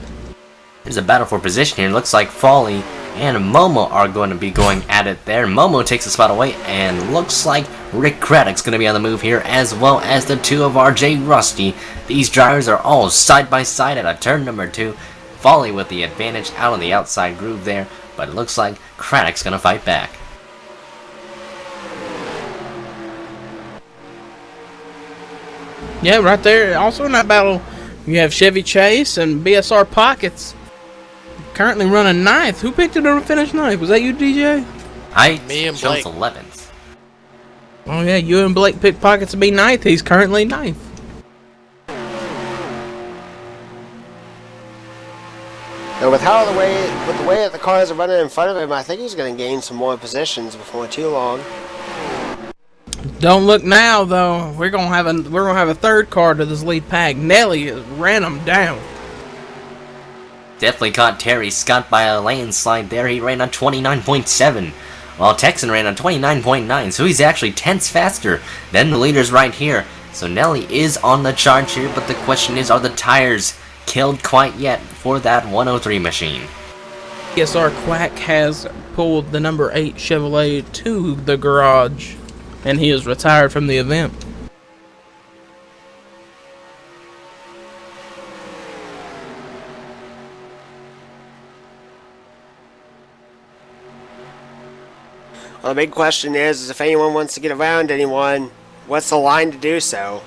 There's a battle for position here. Looks like Folly and Momo are going to be going at it there. Momo takes a spot away, and looks like Rick Craddock's going to be on the move here, as well as the two of RJ Rusty. These drivers are all side by side at a turn number 2. Folly with the advantage out on the outside groove there, but it looks like Craddock's going to fight back. Yeah, right there. Also in that battle, you have Chevy Chase and BSR Pockets currently running 9th. Who picked it to finish 9th? Was that you, DJ? Me and chose Blake. 11th. Oh yeah, you and Blake picked Pockets to be 9th. He's currently 9th. And with the way that the cars are running in front of him, I think he's going to gain some more positions before too long. Don't look now, though. We're gonna have a third car to this lead pack. Nelly ran him down. Definitely caught Terry Scott by a landslide there. He ran on 29.7, while Texan ran on 29.9, so he's actually tenths faster than the leaders right here. So Nelly is on the charge here, but the question is, are the tires killed quite yet for that 103 machine? BSR Quack has pulled the number 8 Chevrolet to the garage, and he is retired from the event. Well, the big question is if anyone wants to get around anyone, what's the line to do so?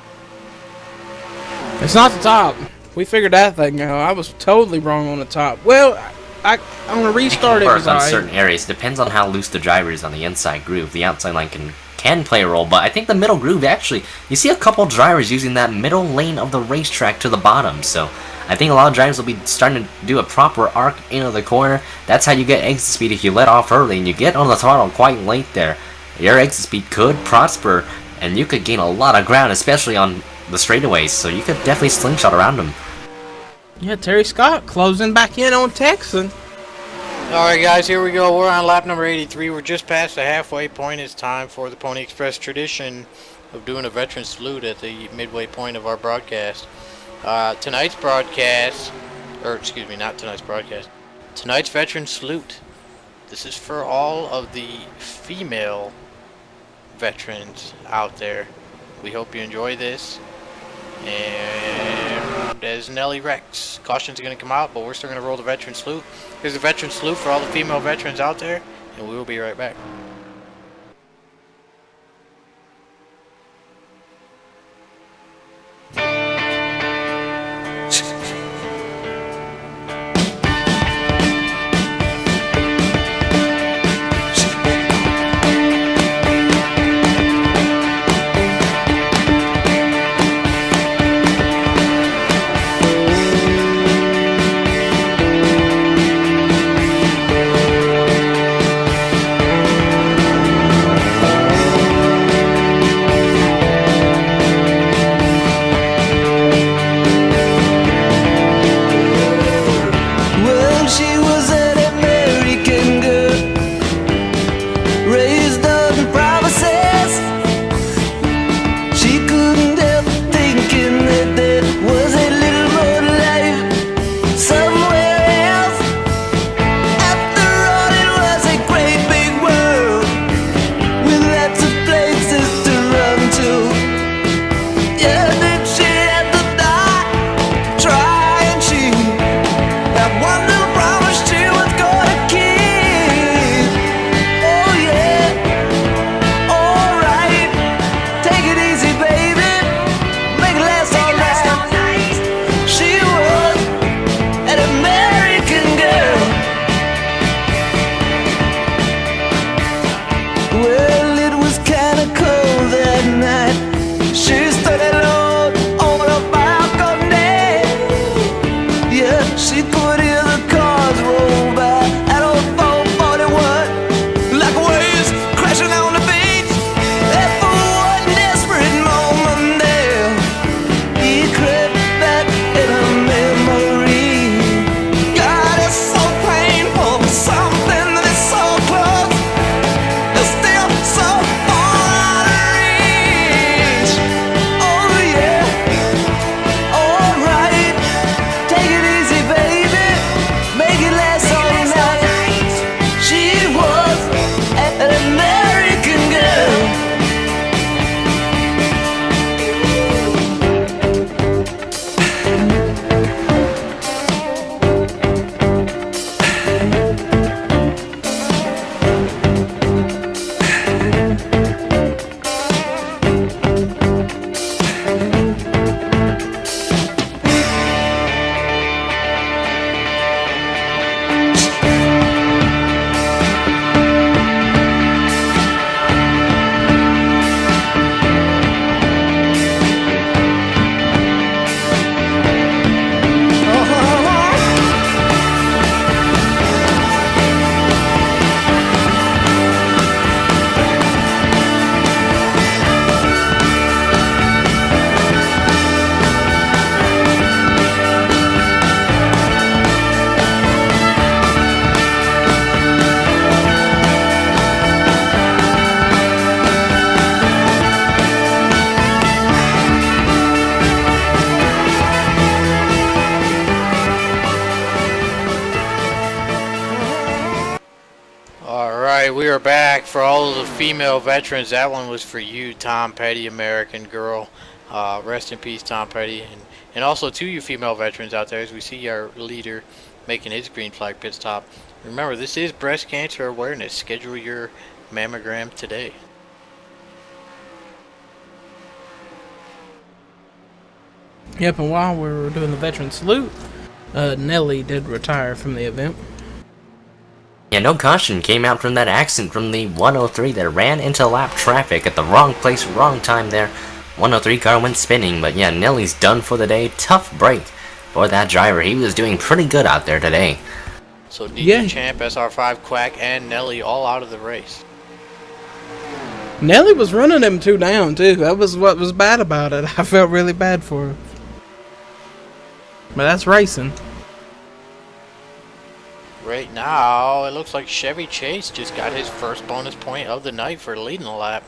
It's not the top. We figured that thing out. I was totally wrong on the top. Well, I on a restart it was on alright. certain areas. Depends on how loose the driver is on the inside groove. The outside line can play a role, but I think the middle groove actually, you see a couple drivers using that middle lane of the racetrack to the bottom, so I think a lot of drivers will be starting to do a proper arc into the corner. That's how you get exit speed if you let off early and you get on the throttle quite late there. Your exit speed could prosper, and you could gain a lot of ground, especially on the straightaways, so you could definitely slingshot around them. Yeah, Terry Scott closing back in on Texan. Alright guys, here we go. We're on lap number 83. We're just past the halfway point. It's time for the Pony Express tradition of doing a veteran salute at the midway point of our broadcast. Tonight's broadcast, or excuse me, not tonight's broadcast. Tonight's veteran salute. This is for all of the female veterans out there. We hope you enjoy this. And as Nelly Rex, caution's going to come out, but we're still going to roll the veteran salute. Here's a veteran salute for all the female veterans out there, and we will be right back. We are back. For all of the female veterans, that one was for you, Tom Petty, American Girl. Rest in peace, Tom Petty. And also to you female veterans out there, as we see our leader making his green flag pit stop. Remember, this is Breast Cancer Awareness. Schedule your mammogram today. Yep, and while we were doing the veteran salute, Nelly did retire from the event. Yeah, no caution came out from that accident from the 103 that ran into lap traffic at the wrong place, wrong time there. 103 car went spinning, but yeah, Nelly's done for the day. Tough break for that driver. He was doing pretty good out there today. So DJ Champ, SR5, Quack, and Nelly all out of the race. Nelly was running them two down, too. That was what was bad about it. I felt really bad for him. But that's racing. right now, it looks like Chevy Chase just got his first bonus point of the night for leading the lap.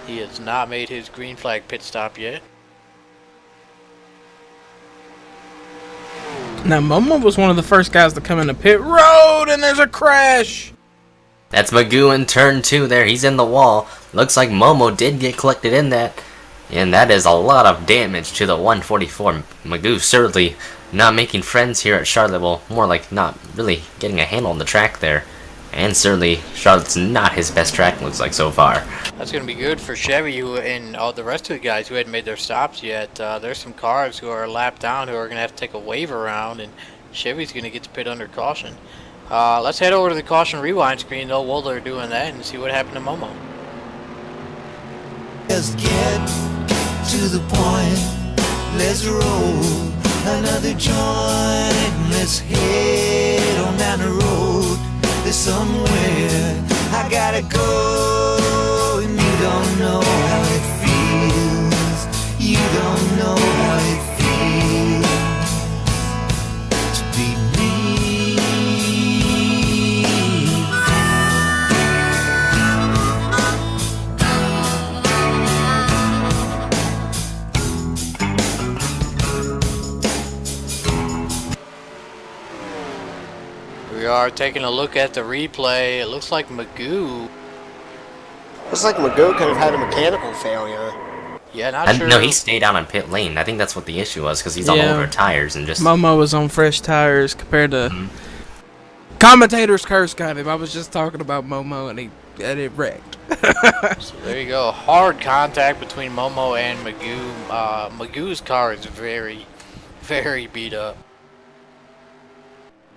He has not made his green flag pit stop yet. Now, Momo was one of the first guys to come into pit road, and there's a crash. That's Magoo in turn 2 there. He's in the wall. Looks like Momo did get collected in that. And that is a lot of damage to the 144. Magoo certainly not making friends here at Charlotte. Well, more like not really getting a handle on the track there. And certainly Charlotte's not his best track, looks like, so far. That's going to be good for Chevy and all the rest of the guys who hadn't made their stops yet. There's some cars who are lapped down who are going to have to take a wave around, and Chevy's going to get to pit under caution. Let's head over to the caution rewind screen, though, while they're doing that, and see what happened to Momo. Just get to the point, let's roll another joint, let's head on down the road. There's somewhere I gotta go, and you don't know how it feels, you don't know how it feels to be me. We are taking a look at the replay. It looks like Magoo. Looks like Magoo could have had a mechanical failure. Yeah, not sure. No, he stayed out on pit lane. I think that's what the issue was, because he's on older tires and just... Momo was on fresh tires compared to... Commentator's curse got him. I was just talking about Momo, and it wrecked. So there you go. Hard contact between Momo and Magoo. Magoo's car is very, very beat up.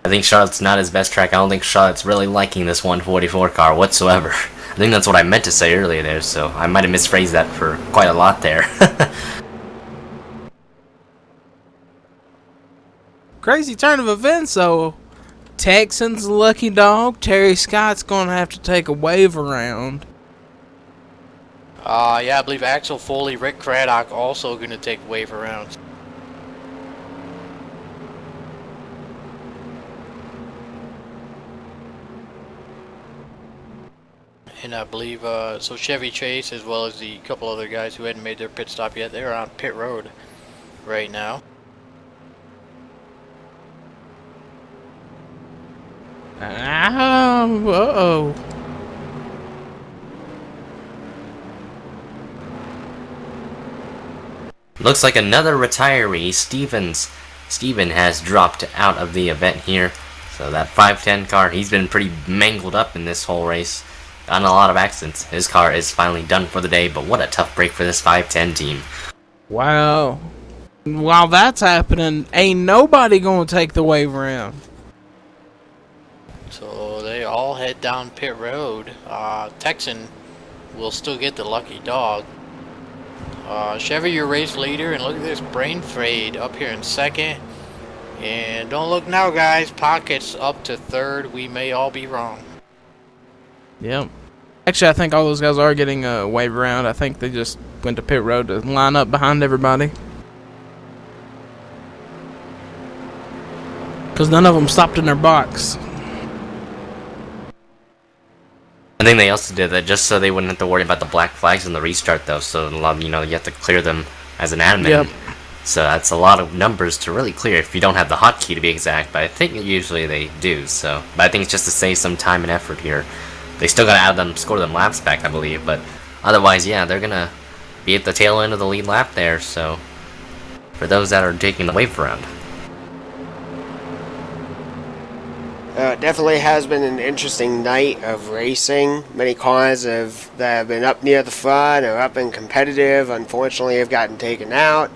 I think Charlotte's not his best track. I don't think Charlotte's really liking this 144 car whatsoever. I think that's what I meant to say earlier there, so I might have misphrased that for quite a lot there. Crazy turn of events, though. Texans lucky dog. Terry Scott's going to have to take a wave around. Yeah, I believe Axel Foley, Rick Craddock also going to take wave arounds. And I believe, so Chevy Chase, as well as the couple other guys who hadn't made their pit stop yet, they're on pit road right now. Uh-oh. Looks like another retiree, Steven has dropped out of the event here. So that 510 car, he's been pretty mangled up in this whole race. Gotten a lot of accidents. His car is finally done for the day, but what a tough break for this 510 team. Wow. While that's happening, ain't nobody gonna take the wave around. So they all head down pit road. Texan will still get the lucky dog. Chevy, your race leader, and look at this, Brain Fade up here in second. And don't look now, guys. Pockets up to third. We may all be wrong. Yep. Actually, I think all those guys are getting a wave around. I think they just went to pit road to line up behind everybody. Because none of them stopped in their box. I think they also did that just so they wouldn't have to worry about the black flags in the restart, though. So, you have to clear them as an admin. Yep. So that's a lot of numbers to really clear if you don't have the hotkey to be exact. But I think usually they do. So, but I think it's just to save some time and effort here. They still gotta add them, score them laps back, I believe. But otherwise, yeah, they're gonna be at the tail end of the lead lap there. So for those that are taking the wave around. It definitely has been an interesting night of racing. Many cars that have been up near the front or up and competitive, unfortunately, have gotten taken out.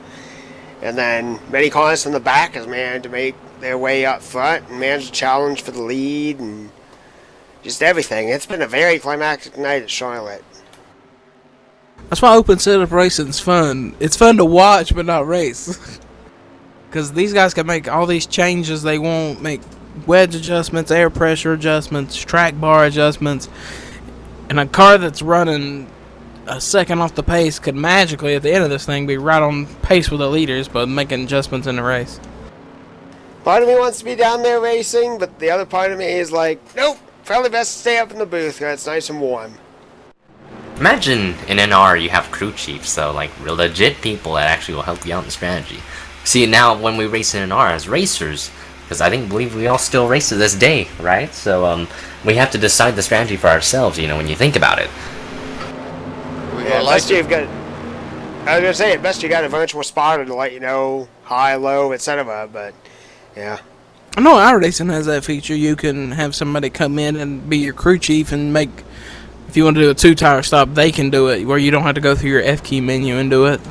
And then many cars from the back has managed to make their way up front and managed to challenge for the lead and just everything. It's been a very climactic night at Charlotte. That's why open setup racing's fun. It's fun to watch, but not race. Because these guys can make all these changes they want, make wedge adjustments, air pressure adjustments, track bar adjustments. And a car that's running a second off the pace could magically, at the end of this thing, be right on pace with the leaders, but making adjustments in the race. Part of me wants to be down there racing, but the other part of me is like, nope, probably best to stay up in the booth because it's nice and warm. Imagine in NR you have crew chiefs, so like real legit people that actually will help you out in strategy. See, now when we race in NR as racers, because I believe we all still race to this day, right? So we have to decide the strategy for ourselves, you know, when you think about it. Yeah, best you've got. I was gonna say, at best you got a virtual spotter to let you know high, low, etc. But yeah. I know our racing has that feature. You can have somebody come in and be your crew chief and make. If you want to do a 2-tire stop, they can do it, where you don't have to go through your F key menu and do it.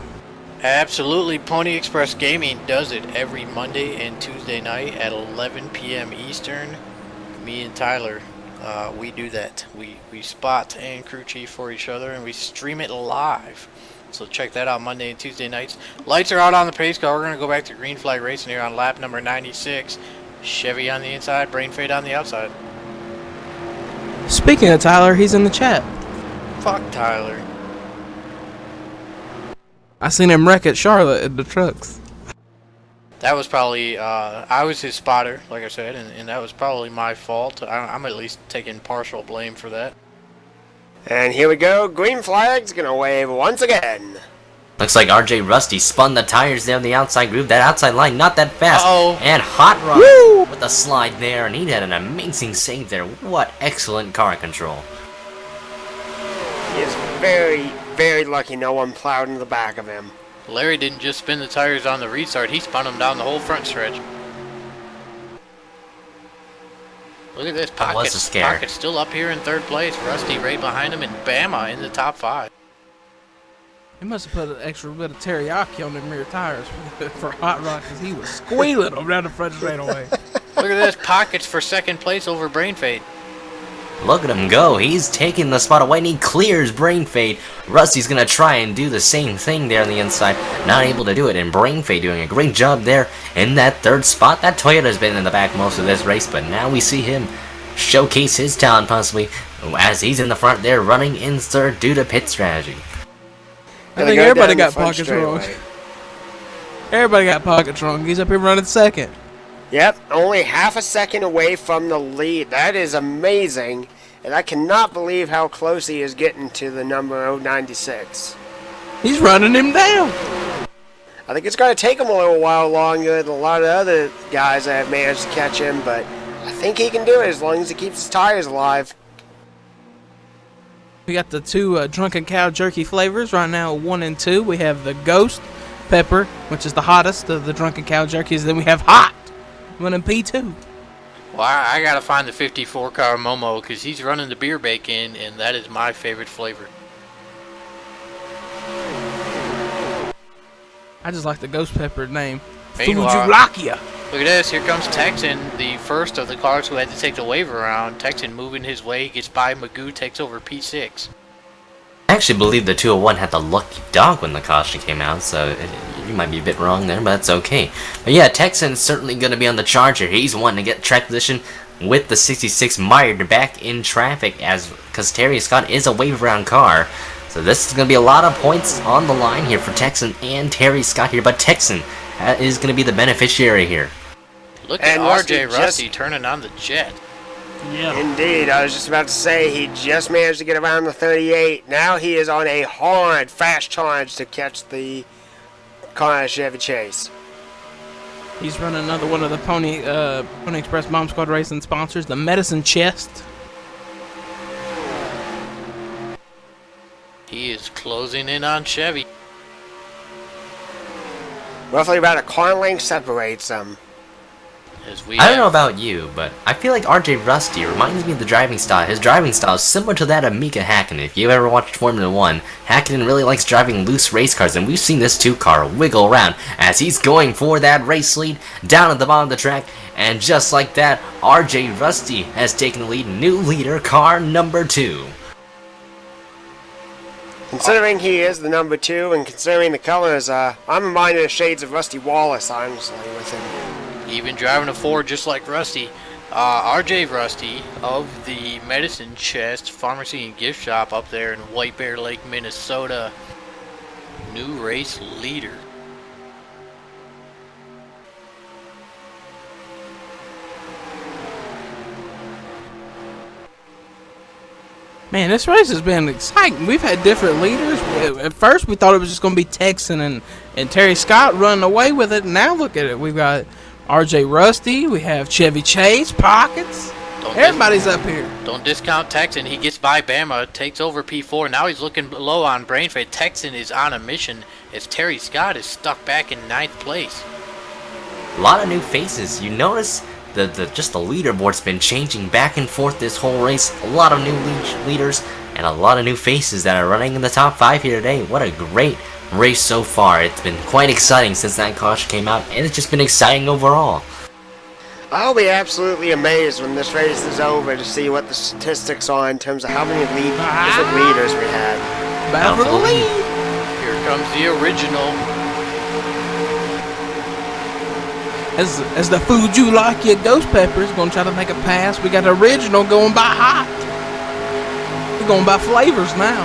Absolutely. Pony Express Gaming does it every Monday and Tuesday night at 11 p.m. Eastern. Me and Tyler, we do that. We spot and crew chief for each other, and we stream it live. So check that out Monday and Tuesday nights. Lights are out on the pace car. We're going to go back to green flag racing here on lap number 96. Chevy on the inside, brain fade on the outside. Speaking of Tyler, he's in the chat. Fuck Tyler. I seen him wreck at Charlotte in the trucks. That was probably, I was his spotter, like I said, and that was probably my fault. I'm at least taking partial blame for that. And here we go. Green flag's gonna wave once again. Looks like RJ Rusty spun the tires there on the outside groove. That outside line, not that fast. And Hot Rod with the slide there, and he had an amazing save there. What excellent car control. He is very, very lucky no one plowed into the back of him. Larry didn't just spin the tires on the restart, he spun them down the whole front stretch. Look at this, Pocket's still up here in third place. Rusty right behind him, and Bama in the top 5. He must have put an extra bit of teriyaki on them rear tires for Hot Rod, because he was squealing them down the front straightaway. Look at this, Pockets for second place over Brain Fade. Look at him go. He's taking the spot away, and he clears Brain Fade. Rusty's going to try and do the same thing there on the inside. Not able to do it, and Brain Fade doing a great job there in that third spot. That Toyota's been in the back most of this race, but now we see him showcase his talent possibly as he's in the front there running in third due to pit strategy. I think everybody got Pockets wrong. Everybody got Pockets wrong. He's up here running second. Yep, only half a second away from the lead. That is amazing. And I cannot believe how close he is getting to the number 096. He's running him down. I think it's going to take him a little while longer than a lot of other guys that have managed to catch him, but I think he can do it as long as he keeps his tires alive. We got the 2 Drunken Cow Jerky flavors right now, 1 and 2. We have the Ghost Pepper, which is the hottest of the Drunken Cow Jerkies. Then we have Hot, running P2. Well, I gotta find the 54 car Momo, because he's running the beer bacon, and that is my favorite flavor. I just like the Ghost Pepper name. Meanwhile, Fujirakia. Look at this, here comes Texan, the first of the cars who had to take the wave around. Texan moving his way, gets by Magoo, takes over P6. I actually believe the 201 had the lucky dog when the caution came out, so you might be a bit wrong there, but that's okay. But yeah, Texan's certainly going to be on the charge here. He's wanting to get track position with the 66 mired back in traffic because Terry Scott is a wave around car. So this is going to be a lot of points on the line here for Texan and Terry Scott here, but Texan is going to be the beneficiary here. Look at RJ Rusty turning on the jet. Yeah. Indeed, I was just about to say he just managed to get around the 38. Now he is on a hard, fast charge to catch the car Chevy Chase. He's running another one of the Pony Express Bomb Squad Racing sponsors, the Medicine Chest. He is closing in on Chevy. Roughly about a car length separates them. I don't know about you, but I feel like RJ Rusty reminds me of the driving style. His driving style is similar to that of Mika Hakkinen. If you ever watched Formula 1, Hakkinen really likes driving loose race cars, and we've seen this 2-car wiggle around as he's going for that race lead down at the bottom of the track. And just like that, RJ Rusty has taken the lead. New leader, car number 2. Considering he is the number 2, and considering the colors, I'm reminded of shades of Rusty Wallace, honestly, with him. Even driving a Ford just like Rusty. RJ Rusty of the Medicine Chest Pharmacy and Gift Shop up there in White Bear Lake, Minnesota. New race leader. Man, this race has been exciting. We've had different leaders. At first, we thought it was just going to be Texan and Terry Scott running away with it. Now look at it. We've got R.J. Rusty. We have Chevy Chase, Pockets. Everybody's up here. Don't discount Texan. He gets by Bama, takes over P4. Now he's looking low on brain fade. Texan is on a mission as Terry Scott is stuck back in 9th place. A lot of new faces. You notice just the leaderboard's been changing back and forth this whole race. A lot of new leaders and a lot of new faces that are running in the top 5 here today. What a great race so far. It's been quite exciting since that caution came out, and it's just been exciting overall. I'll be absolutely amazed when this race is over to see what the statistics are in terms of how many different leaders we had. Battle for the lead. Here comes the original. As the food you like, your ghost pepper is going to try to make a pass. We got the original going by hot. We're going by flavors now.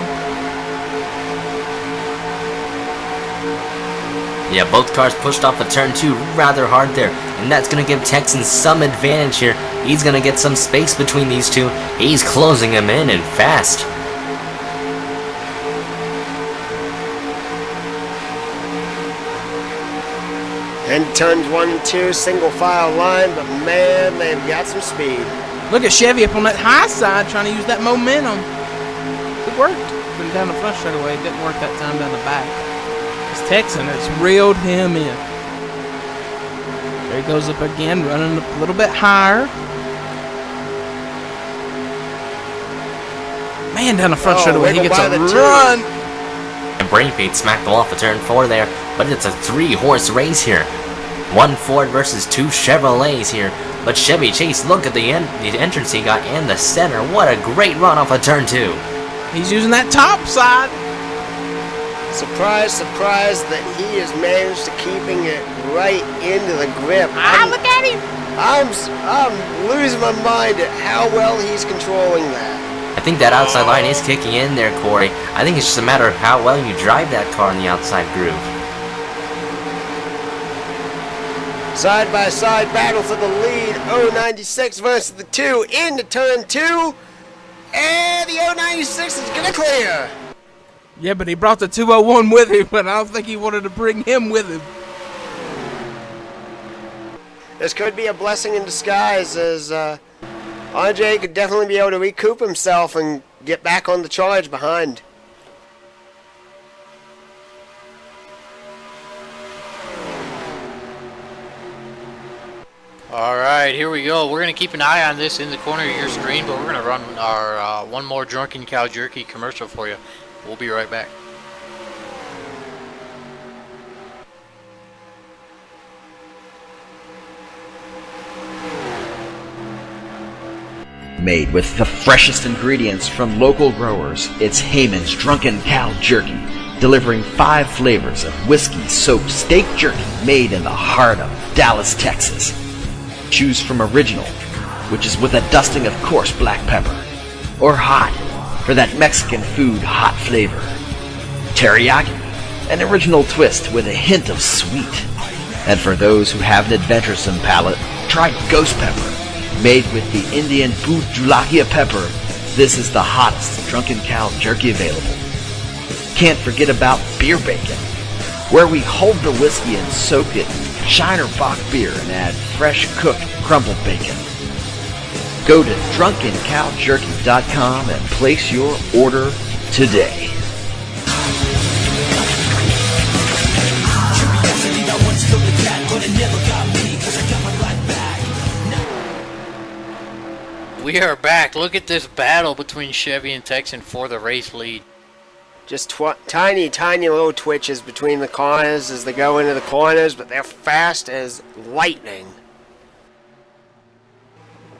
Yeah, both cars pushed off of turn 2 rather hard there, and that's going to give Texan some advantage here. He's going to get some space between these two. He's closing him in and fast. And turns 1 and 2, single file line, but man, they've got some speed. Look at Chevy up on that high side trying to use that momentum. It worked. Been down the front straightaway. It didn't work that time down the back. It's Texan has reeled him in. There he goes up again, running a little bit higher. Man, down the front straightaway, he gets a run. And Brainfade smacked him off of turn 4 there, but it's a 3-horse race here. 1 Ford versus 2 Chevrolets here. But Chevy Chase, look at the entrance he got and the center. What a great run off of turn 2. He's using that top side. Surprise, surprise that he has managed to keeping it right into the grip. Look at him. I'm losing my mind at how well he's controlling that. I think that outside line is kicking in there, Corey. I think it's just a matter of how well you drive that car in the outside groove. Side-by-side battle for the lead. 096 versus the 2 into turn 2. And the 096 is going to clear. Yeah, but he brought the 201 with him, but I don't think he wanted to bring him with him. This could be a blessing in disguise, as RJ could definitely be able to recoup himself and get back on the charge behind. Alright, here we go. We're going to keep an eye on this in the corner of your screen, but we're going to run our one more Drunken Cow Jerky commercial for you. We'll be right back. Made with the freshest ingredients from local growers, it's Heyman's Drunken Cow Jerky, delivering 5 flavors of whiskey-soaked steak jerky made in the heart of Dallas, Texas. Choose from original, which is with a dusting of coarse black pepper, or hot, for that Mexican food hot flavor. Teriyaki, an original twist with a hint of sweet. And for those who have an adventuresome palate, try Ghost Pepper. Made with the Indian Bhut Julakia pepper, this is the hottest Drunken Cow Jerky available. Can't forget about beer bacon, where we hold the whiskey and soak it in Shiner Bock beer and add fresh cooked crumbled bacon. Go to drunkencowjerky.com and place your order today. We are back. Look at this battle between Chevy and Texan for the race lead. Just tiny little twitches between the cars as they go into the corners, but they're fast as lightning.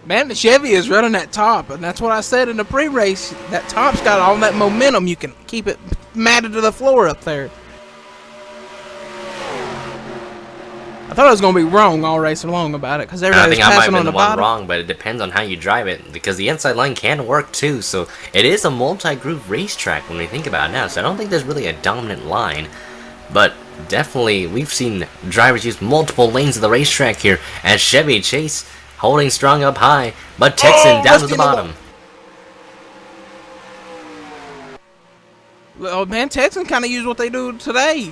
Man, the Chevy is running that top, and that's what I said in the pre-race. That top's got all that momentum. You can keep it matted to the floor up there. I thought I was going to be wrong all racing along about it, because everybody's passing on the bottom. I think I might have been the one wrong, but it depends on how you drive it, because the inside line can work too, so it is a multi-groove racetrack when we think about it now, so I don't think there's really a dominant line. But definitely, we've seen drivers use multiple lanes of the racetrack here, as Chevy Chase holding strong up high, but Texan down to the bottom. Oh man, Texan kind of used what they do today.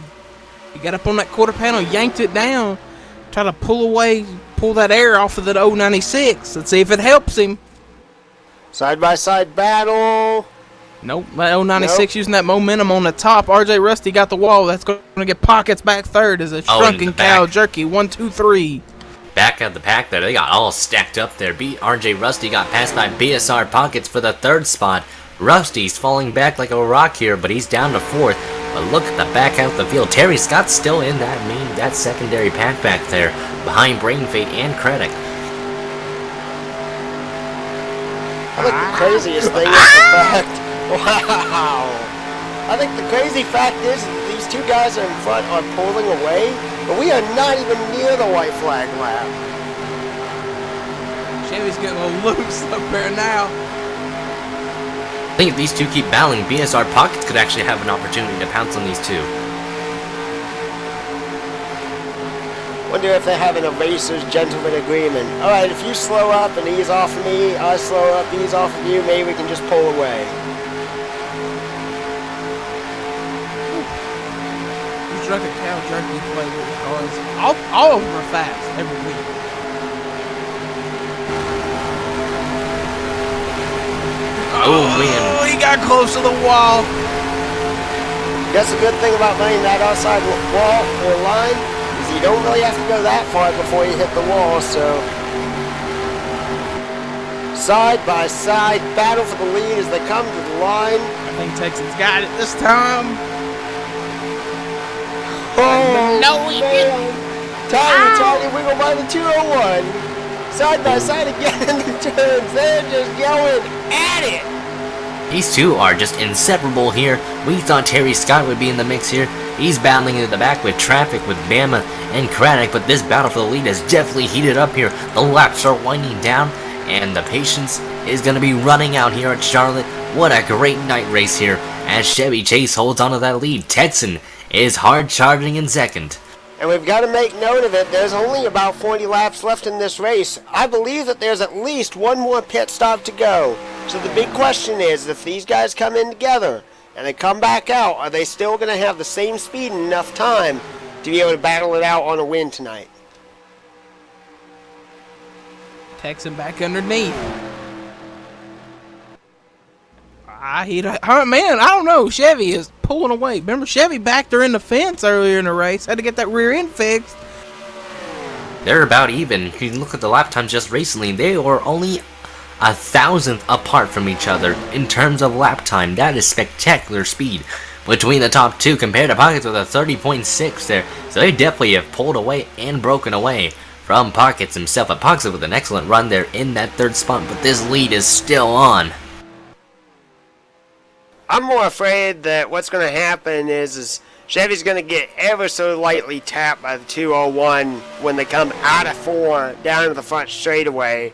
He got up on that quarter panel, yanked it down, try to pull that air off of the 096. Let's see if it helps him. Side-by-side battle. Nope, that 096 using that momentum on the top. RJ Rusty got the wall. That's going to get Pockets back third as a Shrunken Cow Jerky. 1, 2, 3. Back of the pack there, they got all stacked up there. RJ Rusty got passed by BSR Pockets for the third spot. Rusty's falling back like a rock here, but he's down to fourth. But look at the back out the field. Terry Scott's still in that secondary pack back there, behind Brain Fate and Credit. I think the craziest thing is the fact. Wow. I think the crazy fact is that these two guys in front are pulling away, but we are not even near the white flag lap. Chevy's getting a little loose up there now. I think if these two keep battling, BSR Pockets could actually have an opportunity to pounce on these two. Wonder if they're having a racer's gentleman agreement. Alright, if you slow up and ease off of me, I slow up, ease off of you, maybe we can just pull away. These Drunken Cow Jerky flavor cars, all of them are fast every week. Oh man. He got close to the wall. That's the good thing about laying that outside wall or line, is you don't really have to go that far before you hit the wall, so. Side by side battle for the lead as they come to the line. I think Texas got it this time. Oh, no, he didn't. Tiny wiggle by the 201. Side by side again in the turns. They're just going at it. These two are just inseparable here. We thought Terry Scott would be in the mix here. He's battling into the back with traffic with Bama and Craddock, but this battle for the lead has definitely heated up here. The laps are winding down, and the patience is going to be running out here at Charlotte. What a great night race here as Chevy Chase holds onto that lead. Texan is hard charging in second. And we've got to make note of it. There's only about 40 laps left in this race. I believe that there's at least one more pit stop to go. So the big question is, if these guys come in together and they come back out, are they still going to have the same speed and enough time to be able to battle it out on a win tonight? Texan back underneath. Man, I don't know. Chevy is pulling away. Remember, Chevy backed her in the fence earlier in the race. Had to get that rear end fixed. They're about even. If you look at the lap times just recently, they were only 1,000th apart from each other in terms of lap time. That is spectacular speed between the top two compared to Pockets with a 30.6 there. So they definitely have pulled away and broken away from Pockets himself. But Pockets with an excellent run there in that third spot, but this lead is still on. I'm more afraid that what's going to happen is Chevy's going to get ever so lightly tapped by the 201 when they come out of 4 down to the front straightaway,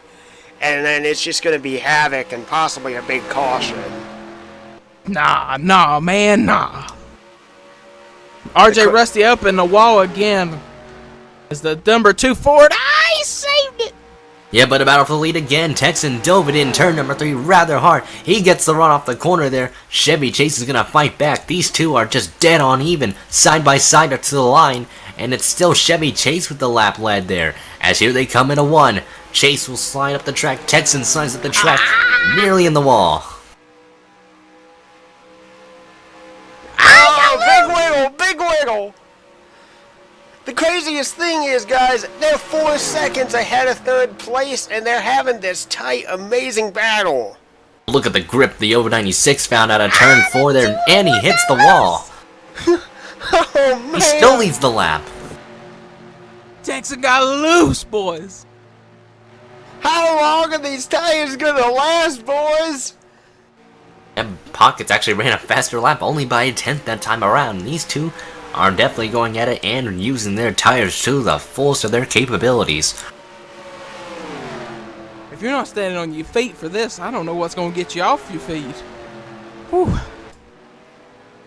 and then it's just going to be havoc and possibly a big caution. Nah, man, nah. RJ Rusty up in the wall again as the number 2 Ford. He saved it. Yeah, but a battle for the lead again. Texan dove it in turn number 3 rather hard. He gets the run off the corner there. Chevy Chase is going to fight back. These two are just dead on even, side by side up to the line. And it's still Chevy Chase with the lap lead there. As here they come in a 1. Chase will slide up the track. Texan slides up the track, nearly in the wall. Oh, big wiggle. The craziest thing is, guys, they're 4 seconds ahead of third place, and they're having this tight, amazing battle. Look at the grip the over 96 found out of turn 4 there, and he hits the wall. Oh, man. He still leads the lap. Texan got loose, boys. How long are these tires gonna last, boys? And Pockets actually ran a faster lap, only by a 10th that time around. These two are definitely going at it and using their tires to the fullest of their capabilities. If you're not standing on your feet for this, I don't know what's going to get you off your feet. Whew.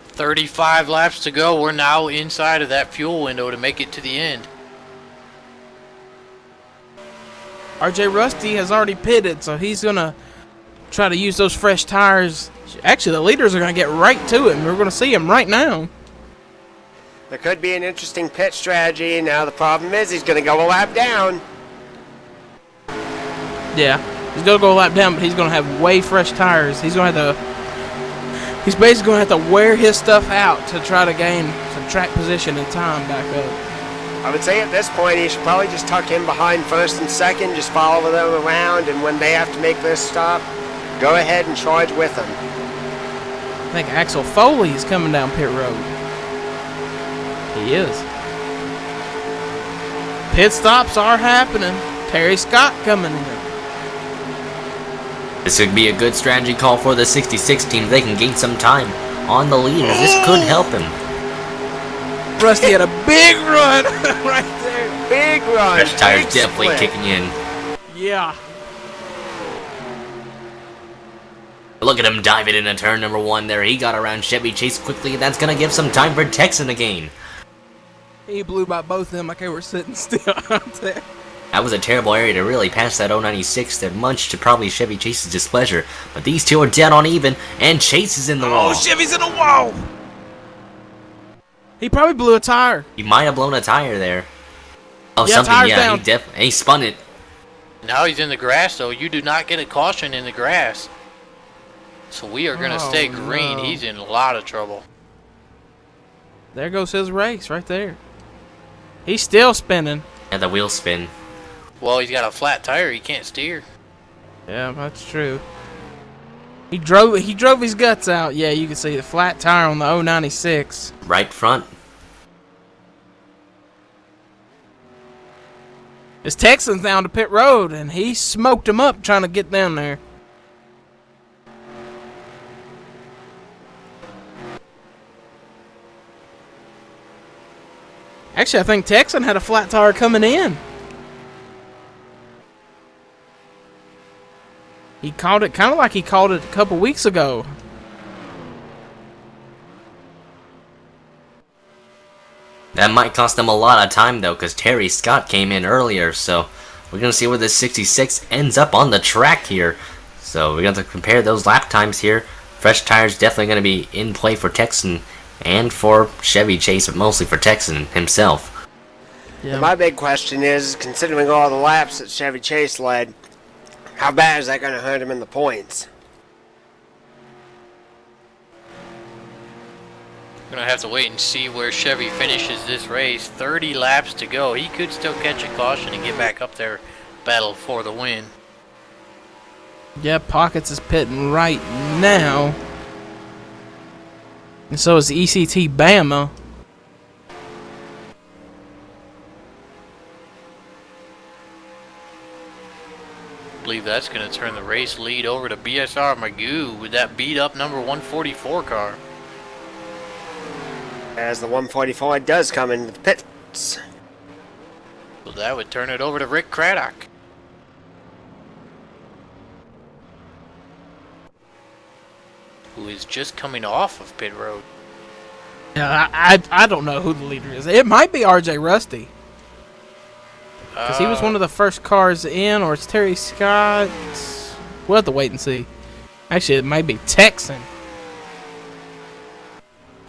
35 laps to go. We're now inside of that fuel window to make it to the end. RJ Rusty has already pitted, so he's going to try to use those fresh tires. Actually, the leaders are going to get right to it, and we're going to see him right now. There could be an interesting pit strategy. Now the problem is he's going to go a lap down. Yeah, he's going to go a lap down, but he's going to have way fresh tires. He's going to have to... He's basically going to have to wear his stuff out to try to gain some track position and time back up. I would say at this point he should probably just tuck in behind first and second, just follow them around, and when they have to make this stop, go ahead and charge with them. I think Axel Foley is coming down pit road. He is. Pit stops are happening. Terry Scott coming in. This would be a good strategy call for the 66 team. They can gain some time on the leaders. This could help him. Rusty had a big run right there. Big run. Fresh tires definitely kicking in. Yeah. Look at him diving into turn number 1 there. He got around Chevy Chase quickly. That's going to give some time for Texan to gain. He blew by both of them like they were sitting still out there. That was a terrible area to really pass that 096 that much to probably Chevy Chase's displeasure. But these two are dead on even, and Chase is in the wall. Oh, Chevy's in the wall! He probably blew a tire. He might have blown a tire there. Oh, yeah, something, yeah, down. He spun it. Now he's in the grass, though. You do not get a caution in the grass. So we are going to stay green. No. He's in a lot of trouble. There goes his race right there. He's still spinning. Yeah, the wheels spin. Well, he's got a flat tire. He can't steer. Yeah, that's true. He drove his guts out. Yeah, you can see the flat tire on the 096. Right front. This Texan's down to pit road, and he smoked him up trying to get down there. Actually, I think Texan had a flat tire coming in. He called it kind of like he called it a couple weeks ago. That might cost them a lot of time, though, because Terry Scott came in earlier. So we're going to see where this 66 ends up on the track here. So we're going to compare those lap times here. Fresh tires definitely going to be in play for Texan and for Chevy Chase, but mostly for Texan himself. Yeah. My big question is, considering all the laps that Chevy Chase led, how bad is that going to hurt him in the points? We're going to have to wait and see where Chevy finishes this race. 30 laps to go. He could still catch a caution and get back up there, battle for the win. Yeah, Pockets is pitting right now. And so is ECT Bama. I believe that's going to turn the race lead over to BSR Magoo with that beat up number 144 car. As the 144 does come into the pits. So that would turn it over to Rick Craddock. Who is just coming off of pit road. Yeah, I don't know who the leader is. It might be RJ Rusty. Because he was one of the first cars in, or it's Terry Scott. We'll have to wait and see. Actually, it might be Texan.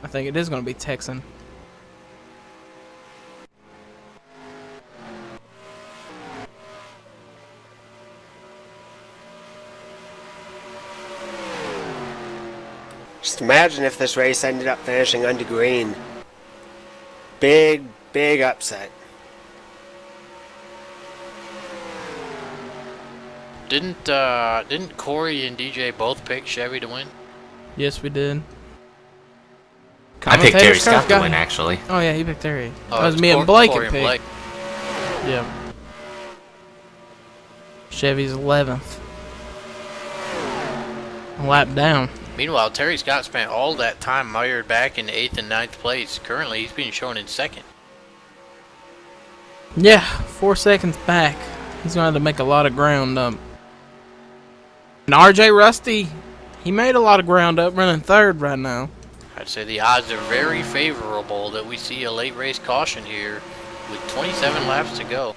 I think it is going to be Texan. Just imagine if this race ended up finishing under green. Big, big upset. Didn't Corey and DJ both pick Chevy to win? Yes, we did. I picked Terry Scott to win, actually. Oh, yeah, he picked Terry. Oh, that was me and Blake Corey that picked. Blake. Yeah. Chevy's 11th. A lap down. Meanwhile, Terry Scott spent all that time mired back in 8th and 9th place. Currently, he's being shown in 2nd. Yeah, 4 seconds back. He's going to have to make a lot of ground up. And RJ Rusty, he made a lot of ground up running 3rd right now. I'd say the odds are very favorable that we see a late race caution here with 27 laps to go.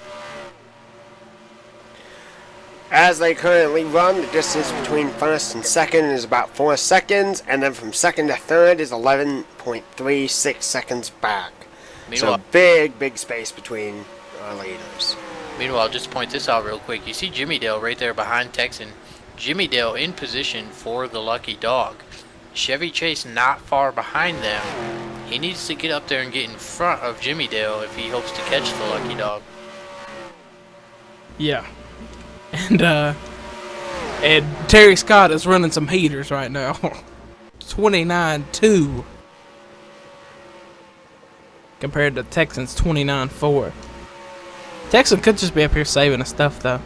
As they currently run, the distance between first and second is about 4 seconds, and then from second to third is 11.36 seconds back. Meanwhile, So big space between our leaders. Meanwhile, just to point this out real quick, you see Jimmy Dale right there behind Texan. Jimmy Dale in position for the lucky dog. Chevy Chase not far behind them. He needs to get up there and get in front of Jimmy Dale if he hopes to catch the lucky dog. Yeah. And Terry Scott is running some heaters right now. 29-2 compared to Texans 29-4. Texan could just be up here saving his stuff though.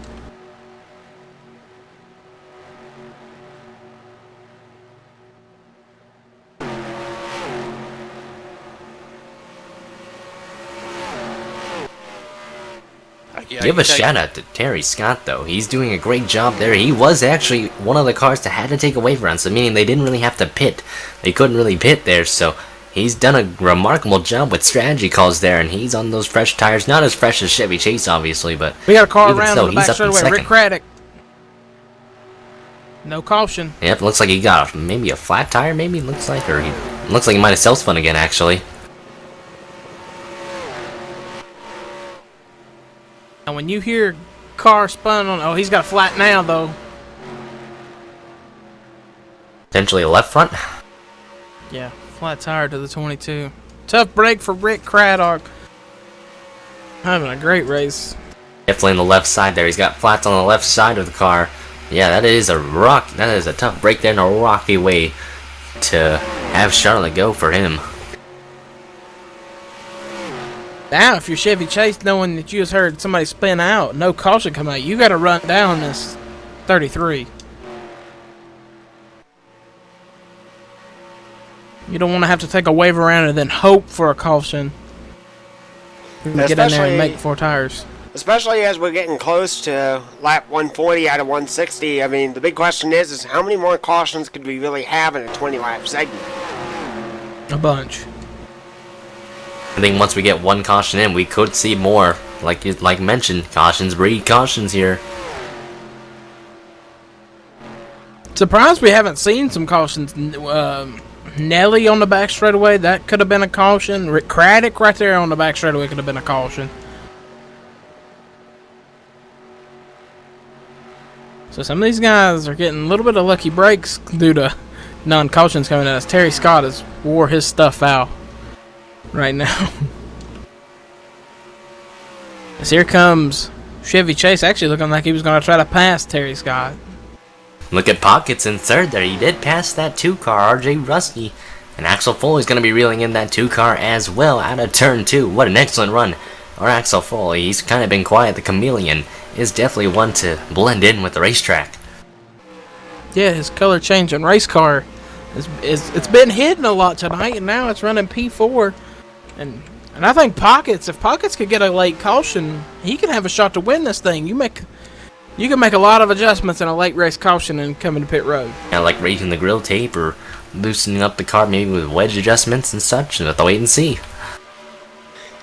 Give a shout out to Terry Scott though. He's doing a great job there. He was actually one of the cars that had to take a wave run, so meaning they didn't really have to pit. They couldn't really pit there, so he's done a remarkable job with strategy calls there, and he's on those fresh tires. Not as fresh as Chevy Chase, obviously, but We got a car even around so, on the he's back up in straightaway. Rick second. Craddock. No caution. Yep, looks like he got maybe a flat tire. Maybe it looks like, or he looks like he might have self-spun again actually. And when you hear car spun on, oh, he's got a flat now though. Potentially a left front. Yeah, flat tire to the 22. Tough break for Rick Craddock. Having a great race. Definitely on the left side there. He's got flats on the left side of the car. Yeah, that is a tough break there and a rocky way to have Charlotte go for him. Now, if you're Chevy Chase, knowing that you just heard somebody spin out, no caution come out, you got to run down this 33. You don't want to have to take a wave around and then hope for a caution. Get in there and make 4 tires. Especially as we're getting close to lap 140 out of 160. I mean, the big question is how many more cautions could we really have in a 20-lap segment? A bunch. I think once we get one caution in, we could see more. Like mentioned, cautions breed cautions here. Surprised we haven't seen some cautions. Nelly on the back straightaway, that could have been a caution. Rick Craddock right there on the back straightaway could have been a caution. So some of these guys are getting a little bit of lucky breaks due to non-cautions coming in as Terry Scott has wore his stuff out right now. As here comes Chevy Chase, actually looking like he was going to try to pass Terry Scott. Look at Pockets in third there. He did pass that 2 car, RJ Rusty. And Axel Foley's going to be reeling in that 2 car as well out of turn 2. What an excellent run. Or Axel Foley, he's kind of been quiet. The chameleon is definitely one to blend in with the racetrack. Yeah, his color change and race car it's been hidden a lot tonight, and now it's running P4. And I think Pockets, if Pockets could get a late caution, he can have a shot to win this thing. You can make a lot of adjustments in a late race caution and come into pit road. Yeah, like raising the grill tape or loosening up the car maybe with wedge adjustments and such. We'll have to wait and see.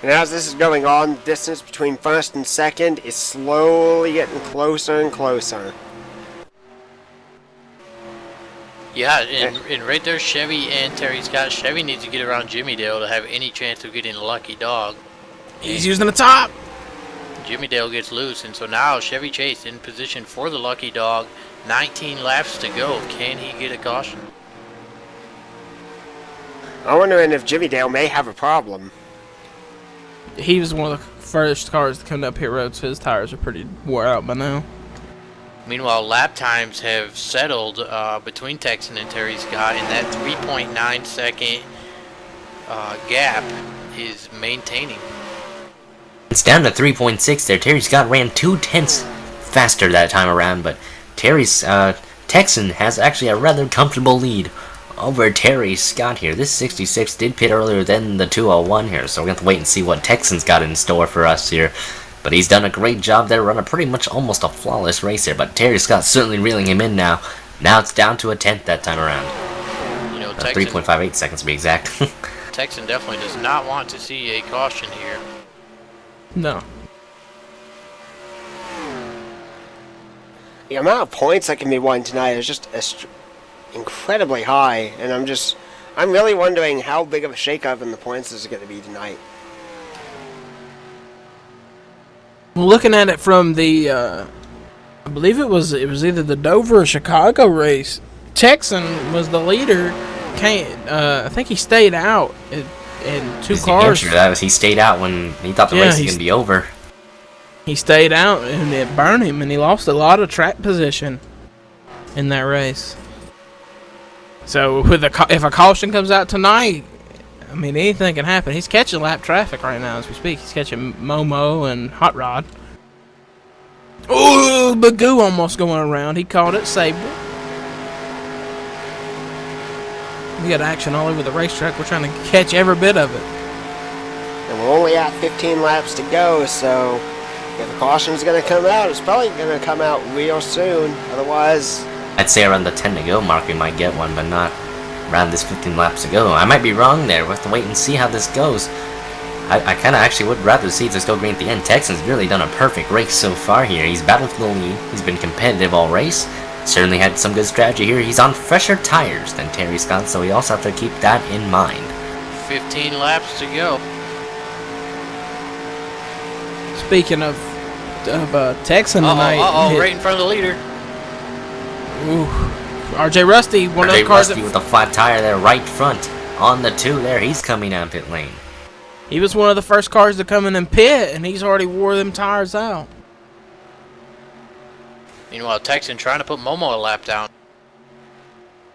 And as this is going on, the distance between first and second is slowly getting closer and closer. Yeah, and right there, Chevy and Terry Scott. Chevy needs to get around Jimmy Dale to have any chance of getting a lucky dog. He's using the top. Jimmy Dale gets loose, and so now Chevy Chase in position for the lucky dog. 19 laps to go. Can he get a caution? I'm wondering if Jimmy Dale may have a problem. He was one of the first cars to come up pit road, so his tires are pretty wore out by now. Meanwhile, lap times have settled between Texan and Terry Scott, and that 3.9 second gap is maintaining. It's down to 3.6 there. Terry Scott ran 0.2 faster that time around, but Texan has actually a rather comfortable lead over Terry Scott here. This 66 did pit earlier than the 201 here, so we're going to have to wait and see what Texan's got in store for us here. But he's done a great job there, running pretty much almost a flawless race here. But Terry Scott's certainly reeling him in now. Now it's down to a 10th that time around. You know, 3.58 seconds to be exact. Texan definitely does not want to see a caution here. No. the amount of points that can be won tonight is just incredibly high, and I'm really wondering how big of a shakeup in the points is going to be tonight. Well, looking at it from the, I believe it was either the Dover or Chicago race. Texan was the leader. I think he stayed out in two cars. He stayed out when he thought the race was going to be over. He stayed out and it burned him, and he lost a lot of track position in that race. So if a caution comes out tonight, I mean, anything can happen. He's catching lap traffic right now as we speak. He's catching Momo and Hot Rod. Ooh, Bagoo almost going around. He caught it, saved it. We got action all over the racetrack. We're trying to catch every bit of it. And we're only at 15 laps to go, so if a caution's going to come out, it's probably going to come out real soon. Otherwise, I'd say around the 10 to go mark we might get one, but not around this 15 laps to go. I might be wrong there. We'll have to wait and see how this goes. I kind of actually would rather see this go green at the end. Texan's really done a perfect race so far here. He's battled for the lead. He's been competitive all race. Certainly had some good strategy here. He's on fresher tires than Terry Scott, so we also have to keep that in mind. 15 laps to go. Speaking of Texan tonight. Right in front of the leader. Ooh. RJ Rusty, one of the cars with a flat tire there right front on the 2 there. He's coming down pit lane. He was one of the first cars to come in and pit, and he's already wore them tires out. Meanwhile, Texan trying to put Momo a lap down.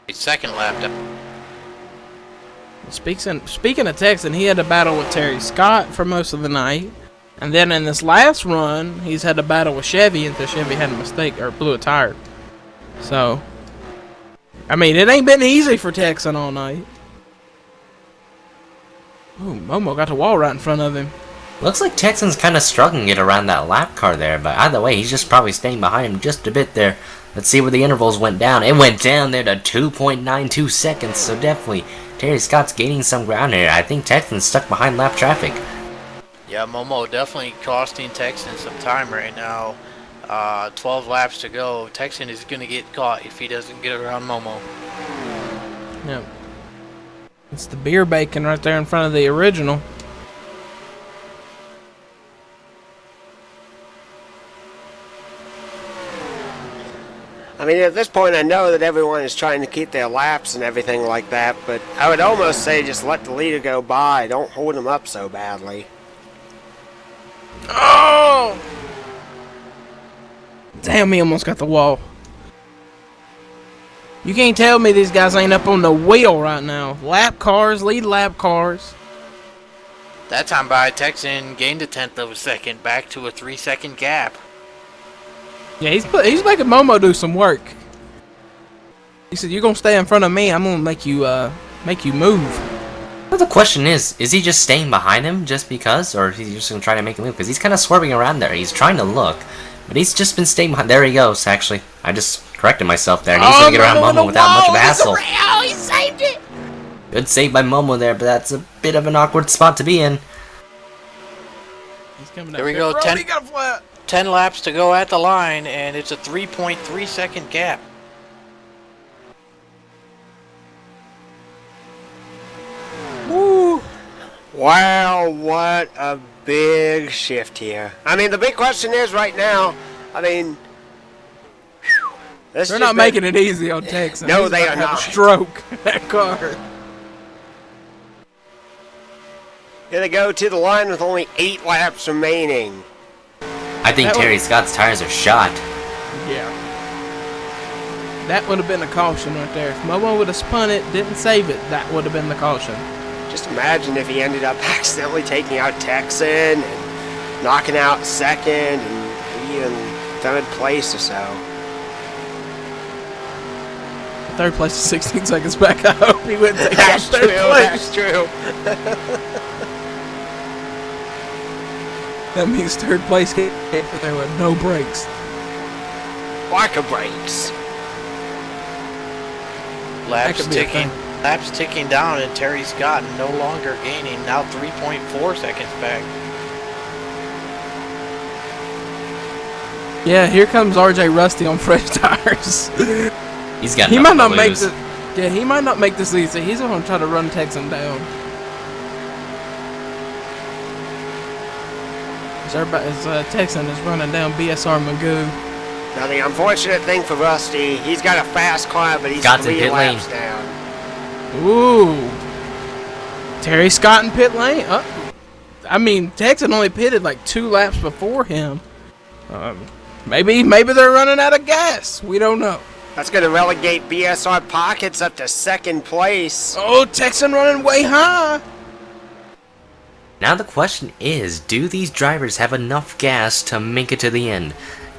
His second lap down. Speaking of Texan, he had a battle with Terry Scott for most of the night. And then in this last run, he's had a battle with Chevy until Chevy had a mistake or blew a tire. So, I mean, it ain't been easy for Texan all night. Ooh, Momo got the wall right in front of him. Looks like Texan's kind of struggling to get around that lap car there, but either way, he's just probably staying behind him just a bit there. Let's see where the intervals went down. It went down there to 2.92 seconds, so definitely Terry Scott's gaining some ground here. I think Texan's stuck behind lap traffic. Yeah, Momo definitely costing Texan some time right now. 12 laps to go. Texan is going to get caught if he doesn't get around Momo. Yep. It's the beer bacon right there in front of the original. I mean, at this point, I know that everyone is trying to keep their laps and everything like that, but I would almost say just let the leader go by. Don't hold him up so badly. Oh! Damn, he almost got the wall. You can't tell me these guys ain't up on the wheel right now. Lap cars, lead lap cars. That time by Texan gained a 1/10 of a second, back to a 3-second gap. Yeah, he's making Momo do some work. He said, "You're gonna stay in front of me. I'm gonna make you move." Well, the question is he just staying behind him just because, or is he just gonna try to make him move? Because he's kind of swerving around there. He's trying to look, but he's just been staying behind. There he goes. Actually, I just corrected myself there. And he's gonna get around Momo without much of a hassle. Oh, he saved it. Good save by Momo there, but that's a bit of an awkward spot to be in. He's coming. There we go. 10 laps to go at the line, and it's a 3.3 second gap. Woo! Wow, what a big shift here. I mean, the big question is right now, I mean, they're not making it easy on Texas. No, they are not. Have a stroke, that car. Here they go to the line with only 8 laps remaining. I think Terry Scott's tires are shot. Yeah. That would have been a caution right there. If Momo would have spun it, didn't save it, that would have been the caution. Just imagine if he ended up accidentally taking out Texan and knocking out second and maybe even third place or so. Third place is 16 seconds back. I hope he wouldn't take out third place. That's true. That means third place hit there with no brakes. Like a brakes. Laps ticking down, and Terry Scott no longer gaining, now 3.4 seconds back. Yeah, here comes RJ Rusty on fresh tires. He's got he might nothing not to make lose. he might not make this easy. He's going to try to run Texan down. Texan is running down BSR Magoo. Now the unfortunate thing for Rusty, he's got a fast car, but he's Scott's in 3 pit laps lane. down. Ooh. Terry Scott in pit lane. I mean, Texan only pitted like 2 laps before him. Maybe they're running out of gas. We don't know. That's going to relegate BSR Pockets up to 2nd place. Oh, Texan running way high. Now the question is, do these drivers have enough gas to make it to the end?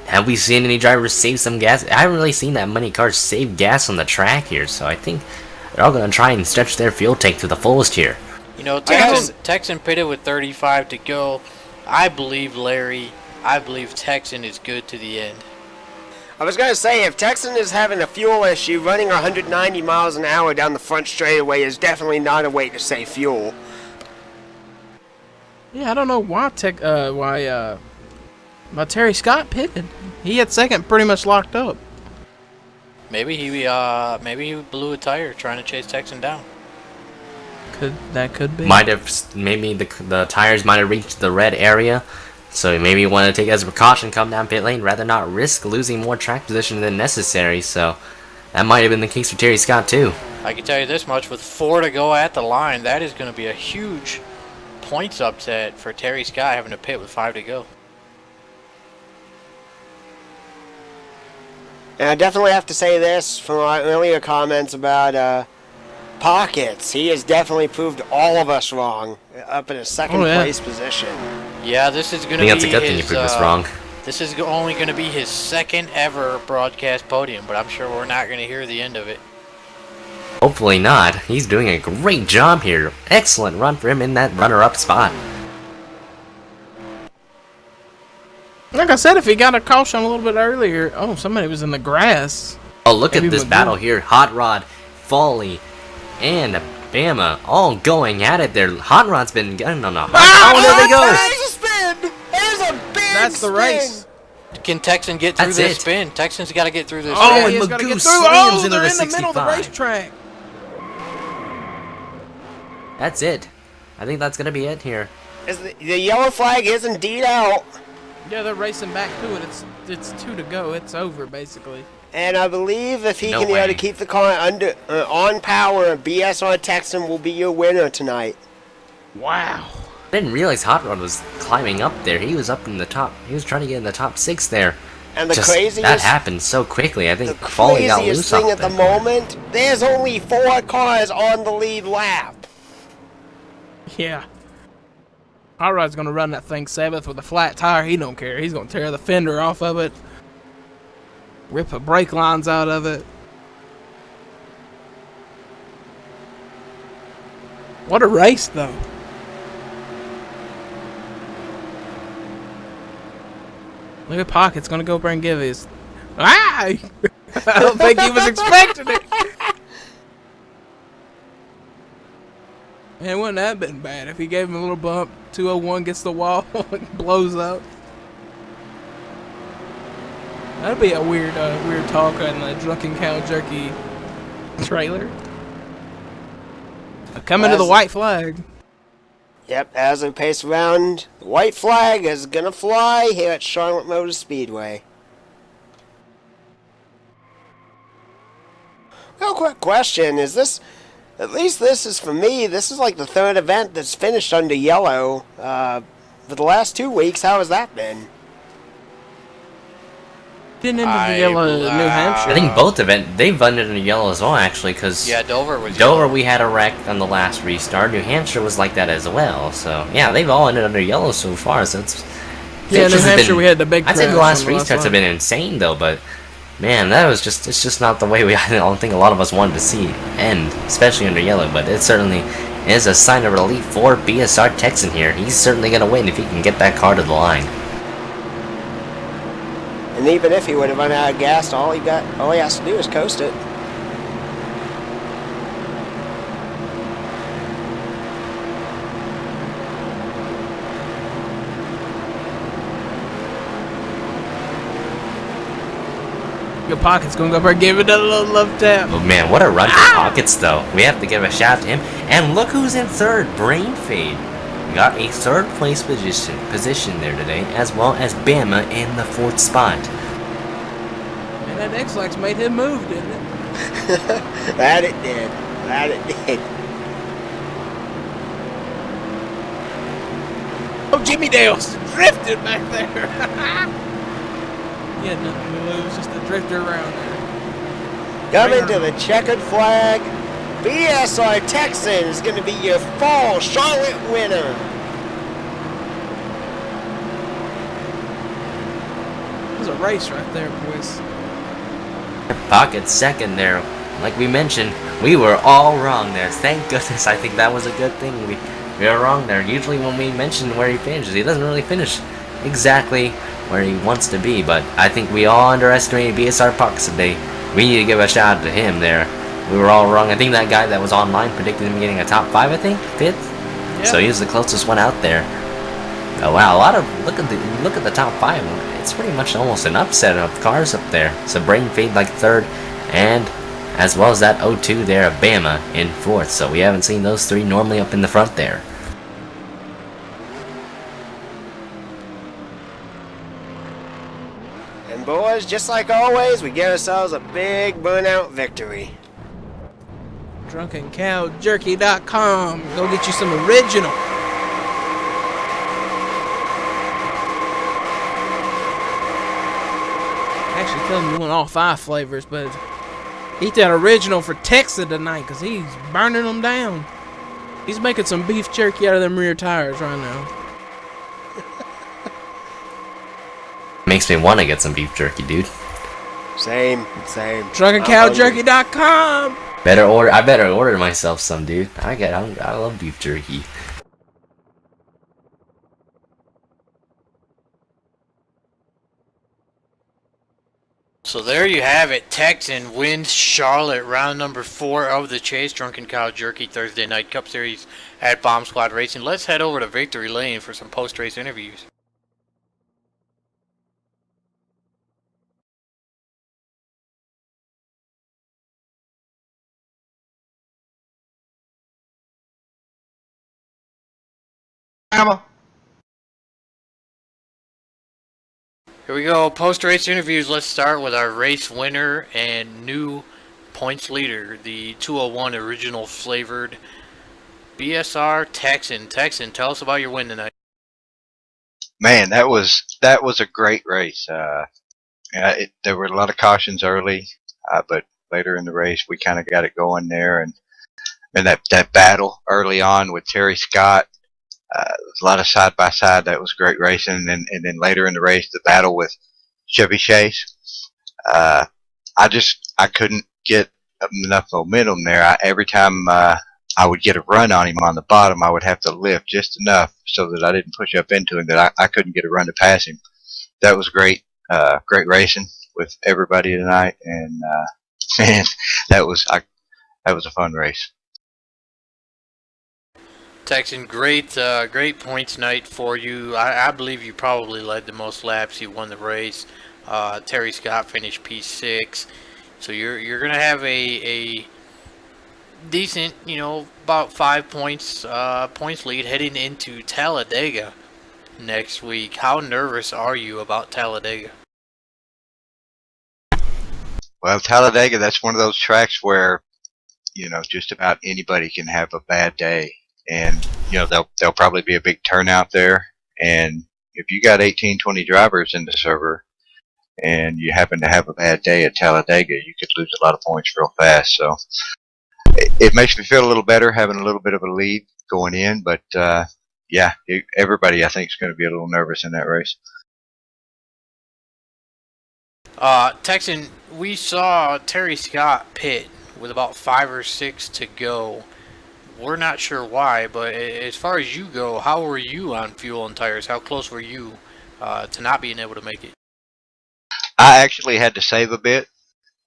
Have we seen any drivers save some gas? I haven't really seen that many cars save gas on the track here, so I think they're all going to try and stretch their fuel tank to the fullest here. You know, Texan pitted with 35 to go. I believe Texan is good to the end. I was going to say, if Texan is having a fuel issue, running 190 miles an hour down the front straightaway is definitely not a way to save fuel. Yeah, I don't know why Terry Scott pitted. He had 2nd pretty much locked up. Maybe he blew a tire trying to chase Texan down. That could be. Maybe the tires might have reached the red area, so maybe you want to take it as a precaution, come down pit lane, rather not risk losing more track position than necessary. So that might have been the case for Terry Scott too. I can tell you this much: with 4 to go at the line, that is going to be a huge points upset for Terry Scott having to pit with 5 to go. And I definitely have to say this from our earlier comments about Pockets. He has definitely proved all of us wrong up in a 2nd place position. Yeah, this is going to I be think that's a good thing you proved us wrong. This is only going to be his 2nd ever broadcast podium, but I'm sure we're not going to hear the end of it. Hopefully not. He's doing a great job here. Excellent run for him in that runner-up spot. Like I said, if he got a caution a little bit earlier... Oh, somebody was in the grass. Oh, look at this battle here. Hot Rod, Foley, and Bama all going at it there. Hot Rod's been gunning on a hot... Oh, there they go! There's a spin! There's a big That's the spin. race. Can Texan get through this spin? Texan's got to get through this Oh, spin. and He's gotta Magoo get through. slams Oh, into they're the in the middle of the 65. racetrack. That's it. I think that's going to be it here. The yellow flag is indeed out. Yeah, they're racing back to it. It's 2 to go. It's over, basically. And I believe if he No can be able to way. keep the car on power, BSR Texan will be your winner tonight. Wow. I didn't realize Hot Rod was climbing up there. He was up in the top. He was trying to get in the top 6 there. And the Just, craziest... that happened so quickly. I think The Foley got craziest loose thing off at the there. moment, there's only 4 cars on the lead lap. Yeah. Hot Rod's going to run that thing 7th with a flat tire. He don't care. He's going to tear the fender off of it. Rip the brake lines out of it. What a race, though. Look at Pocket's going to go over and give his... Ah! I don't think he was expecting it. Man, wouldn't that have been bad if he gave him a little bump, 201 gets the wall, and blows up. That'd be a weird talk on the Drunken Cow Jerky trailer. Coming to the white flag. Yep, as we pace around, the white flag is gonna fly here at Charlotte Motor Speedway. Real quick question, is this, at least this is for me, this is like the 3rd event that's finished under yellow. For the last 2 weeks, how has that been? Didn't end up in yellow New Hampshire. I think both they've ended in yellow as well, actually, because Yeah, Dover was Dover yellow. we had a wreck on the last restart. New Hampshire was like that as well. So yeah, they've all ended under yellow so far. So it's Yeah, New Hampshire we had the big I'd say the crash last on the last restarts have lap. been insane though, but man, it's just not the way I don't think a lot of us wanted to see it end, especially under yellow. But it certainly is a sign of relief for BSR Texan here. He's certainly gonna win if he can get that car to the line. And even if he would have run out of gas, all he has to do is coast it. at Pocket's going to go up there and give it a little love tap. Oh man, what a run for Pockets though. We have to give a shout to him. And look who's in third, Brain Fade. Got a third place position there today, as well as Bama in the fourth spot. And that X-Lax made him move, didn't it? That it did. That it did. Oh, Jimmy Dale's drifted back there. He had nothing to lose, just a drifter around there. Coming to the checkered flag, BSR Texan is going to be your fall Charlotte winner. It was a race right there, boys. Pocket second there. Like we mentioned, we were all wrong there. Thank goodness. I think that was a good thing. We were wrong there. Usually when we mention where he finishes, he doesn't really finish exactly where he wants to be. But I think we all underestimated BSR Pockets today. We need to give a shout out to him there. We were all wrong. I think that guy that was online predicted him getting a top 5, I think, 5th. Yep. So he was the closest one out there. Oh wow, a lot of look at the top 5. It's pretty much almost an upset of cars up there. So Brain Fade like 3rd, and as well as that 0-2 there of Bama in 4th. So we haven't seen those 3 normally up in the front there. And boys, just like always, we get ourselves a big burnout victory. DrunkenCowJerky.com. Go get you some original. Actually, tell him you want all 5 flavors, but eat that original for Texas tonight, because he's burning them down. He's making some beef jerky out of them rear tires right now. Makes me want to get some beef jerky, dude. Same. DrunkenCowJerky.com. I better order myself some, dude. I love beef jerky. So there you have it. Texan wins Charlotte, round number 4 of the Chase Drunken Cow Jerky Thursday Night Cup Series at Bomb Squad Racing. Let's head over to Victory Lane for some post-race interviews. Here we go, post-race interviews. Let's start with our race winner and new points leader, the 201 original flavored BSR Texan. Texan, tell us about your win tonight. Man, that was a great race. There were a lot of cautions early, but later in the race we kind of got it going there, and that battle early on with Terry Scott. A lot of side by side. That was great racing, and then later in the race, the battle with Chevy Chase. I couldn't get enough momentum there. Every time I would get a run on him on the bottom, I would have to lift just enough so that I didn't push up into him, that I couldn't get a run to pass him. That was great, great racing with everybody tonight, and man, that was a fun race. Texan, great points night for you. I believe you probably led the most laps. You won the race. Terry Scott finished P6. So you're gonna have a decent, about 5 points lead heading into Talladega next week. How nervous are you about Talladega? Well, Talladega, that's one of those tracks where just about anybody can have a bad day. And there'll probably be a big turnout there, and if you got 18-20 drivers in the server and you happen to have a bad day at Talladega, you could lose a lot of points real fast. So it makes me feel a little better having a little bit of a lead going in, but everybody I think is going to be a little nervous in that race. Texan, we saw Terry Scott pit with about 5 or 6 to go. We're not sure why, but as far as you go, how were you on fuel and tires? How close were you to not being able to make it? I actually had to save a bit.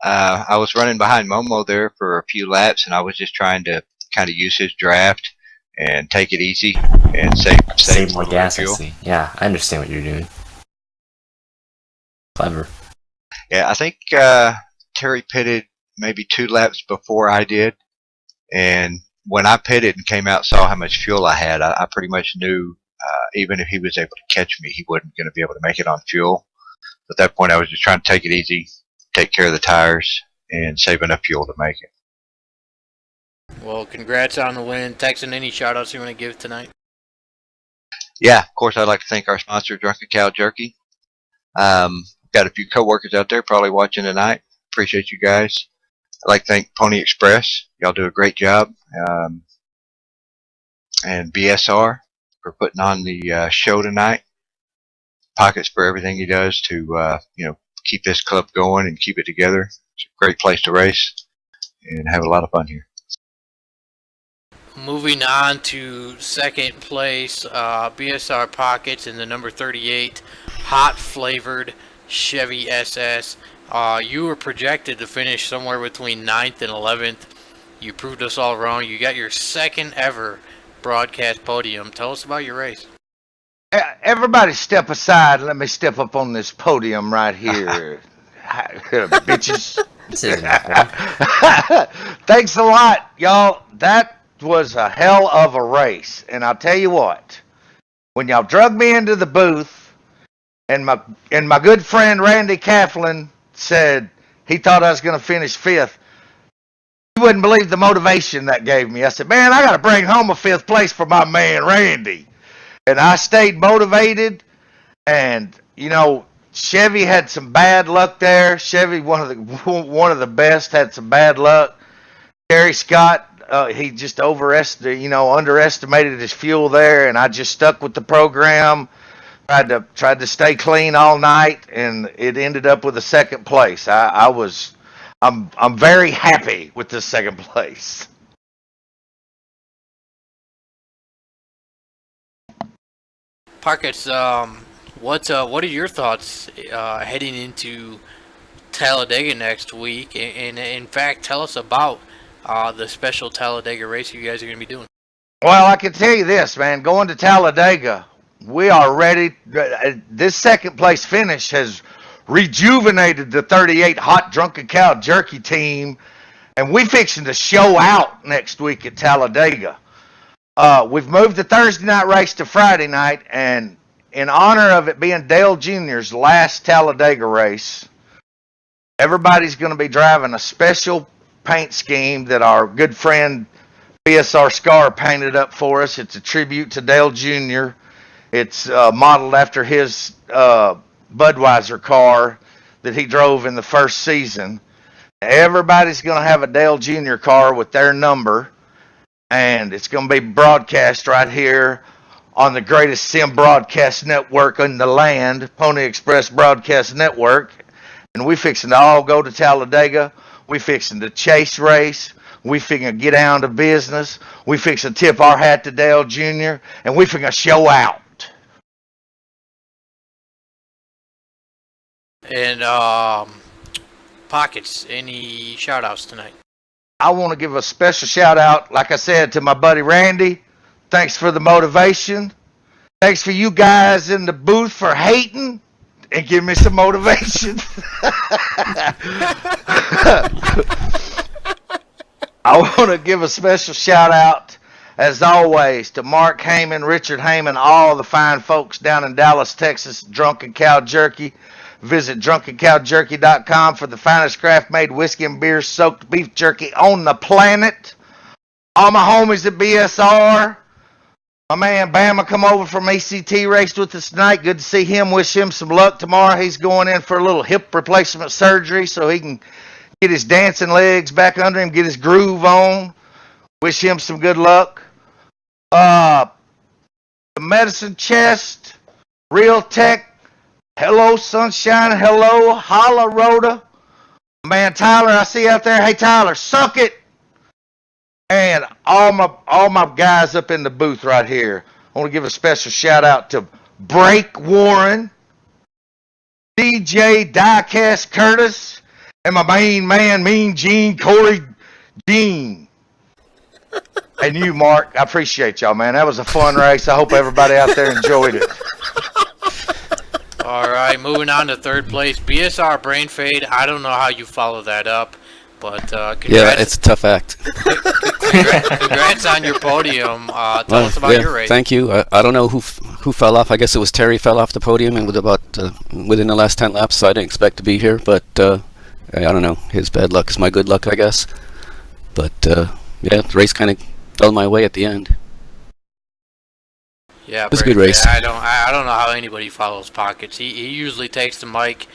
I was running behind Momo there for a few laps, and I was just trying to kind of use his draft and take it easy and save more gas. I see. Yeah, I understand what you're doing. Clever. Yeah, I think Terry pitted maybe 2 laps before I did, and when I pitted and came out, saw how much fuel I had, I pretty much knew even if he was able to catch me, he wasn't going to be able to make it on fuel. At that point, I was just trying to take it easy, take care of the tires, and save enough fuel to make it. Well, congrats on the win. Texan, any shout-outs you want to give tonight? Yeah, of course, I'd like to thank our sponsor, Drunken Cow Jerky. Got a few coworkers out there probably watching tonight. Appreciate you guys. I'd like to thank Pony Express. Y'all do a great job. And BSR for putting on the show tonight. Pockets for everything he does to keep this club going and keep it together. It's a great place to race and have a lot of fun here. Moving on to second place, BSR Pockets in the number 38 hot flavored Chevy SS. You were projected to finish somewhere between 9th and 11th. You proved us all wrong. You got your second ever broadcast podium. Tell us about your race. Everybody step aside. Let me step up on this podium right here. Bitches. Thanks a lot, y'all. That was a hell of a race. And I'll tell you what, when y'all drug me into the booth and my good friend Randy Kaplan said he thought I was going to finish 5th, you wouldn't believe the motivation that gave me. I said, man, I got to bring home a 5th place for my man Randy. And I stayed motivated, and Chevy had some bad luck there. Chevy, one of the best, had some bad luck. Terry Scott, he just underestimated his fuel there, and I just stuck with the program. Tried to stay clean all night, and it ended up with a 2nd place. I'm very happy with this 2nd place. Pockets, what are your thoughts heading into Talladega next week? And in fact, tell us about the special Talladega race you guys are going to be doing. Well, I can tell you this, man. Going to Talladega, we are ready. This 2nd place finish has rejuvenated the 38 Hot Drunken Cow Jerky team, and we fixing to show out next week at Talladega. We've moved the Thursday night race to Friday night, and in honor of it being Dale Jr.'s last Talladega race, everybody's going to be driving a special paint scheme that our good friend BSR Scar painted up for us. It's a tribute to Dale Jr. It's modeled after his Budweiser car that he drove in the first season. Everybody's going to have a Dale Jr. car with their number, and it's going to be broadcast right here on the greatest sim broadcast network in the land, Pony Express Broadcast Network. And we fixing to all go to Talladega. We fixing to chase race. We fixing to get down to business. We fixing to tip our hat to Dale Jr. And we fixing to show out. And Pockets, any shout-outs tonight? I want to give a special shout-out, like I said, to my buddy Randy. Thanks for the motivation. Thanks for you guys in the booth for hating and giving me some motivation. I want to give a special shout-out, as always, to Mark Heyman, Richard Heyman, all the fine folks down in Dallas, Texas, Drunken Cow Jerky. Visit drunkencowjerky.com for the finest craft-made whiskey and beer soaked beef jerky on the planet. All my homies at BSR. My man Bama come over from ACT, raced with us tonight. Good to see him. Wish him some luck tomorrow. He's going in for a little hip replacement surgery so he can get his dancing legs back under him, get his groove on. Wish him some good luck. The Medicine Chest, Real Tech, hello Sunshine, hello Holla Rhoda. Man Tyler, I see you out there. Hey Tyler, suck it. And all my guys up in the booth right here. I want to give a special shout out to Break Warren, DJ Diecast Curtis, and my main man, Mean Gene, Corey Gene. And you, Mark, I appreciate y'all, man. That was a fun race. I hope everybody out there enjoyed it. All right, moving on to third place, BSR Brain Fade. I don't know how you follow that up, but congrats. Yeah, it's a tough act. Congrats on your podium. Tell us about your race. Thank you. I don't know who fell off. I guess it was Terry fell off the podium and within the last 10 laps, so I didn't expect to be here. But I don't know. His bad luck is my good luck, I guess. But yeah, the race kind of fell my way at the end. Yeah, it was a good race. I don't know how anybody follows Pockets. He usually takes the mic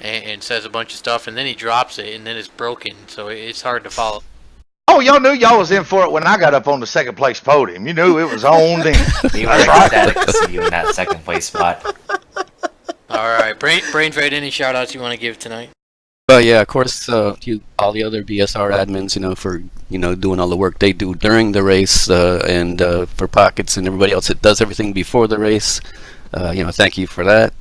and says a bunch of stuff, and then he drops it, and then it's broken. So it's hard to follow. Oh, y'all knew y'all was in for it when I got up on the second place podium. You knew it was on then. We were ecstatic to see you in that second place spot. All right, Brain Fade, any shout outs you want to give tonight? Yeah, of course, you all the other BSR admins, for doing all the work they do during the race, and for Pockets and everybody else that does everything before the race. Thank you for that.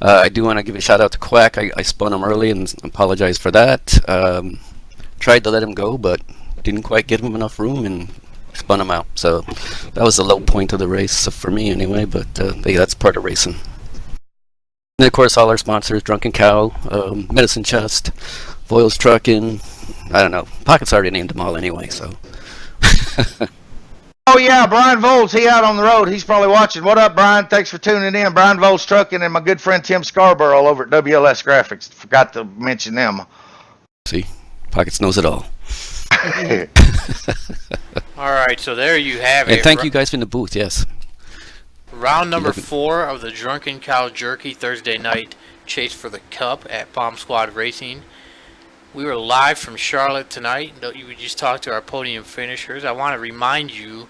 I do want to give a shout out to Quack. I spun him early and apologize for that. Tried to let him go, but didn't quite give him enough room and spun him out. So that was the low point of the race for me anyway, but yeah, that's part of racing. And of course, all our sponsors, Drunken Cow, Medicine Chest, Foils Trucking. I don't know. Pockets already named them all anyway, so. Oh, yeah, Brian Voles, he out on the road. He's probably watching. What up, Brian? Thanks for tuning in. Brian Voles Trucking and my good friend Tim Scarborough over at WLS Graphics. Forgot to mention them. See, Pockets knows it all. All right, so there you have it. And thank you guys for the booth, yes. Round number 4 of the Drunken Cow Jerky Thursday night chase for the Cup at Bomb Squad Racing. We were live from Charlotte tonight. We just talked to our podium finishers. I want to remind you,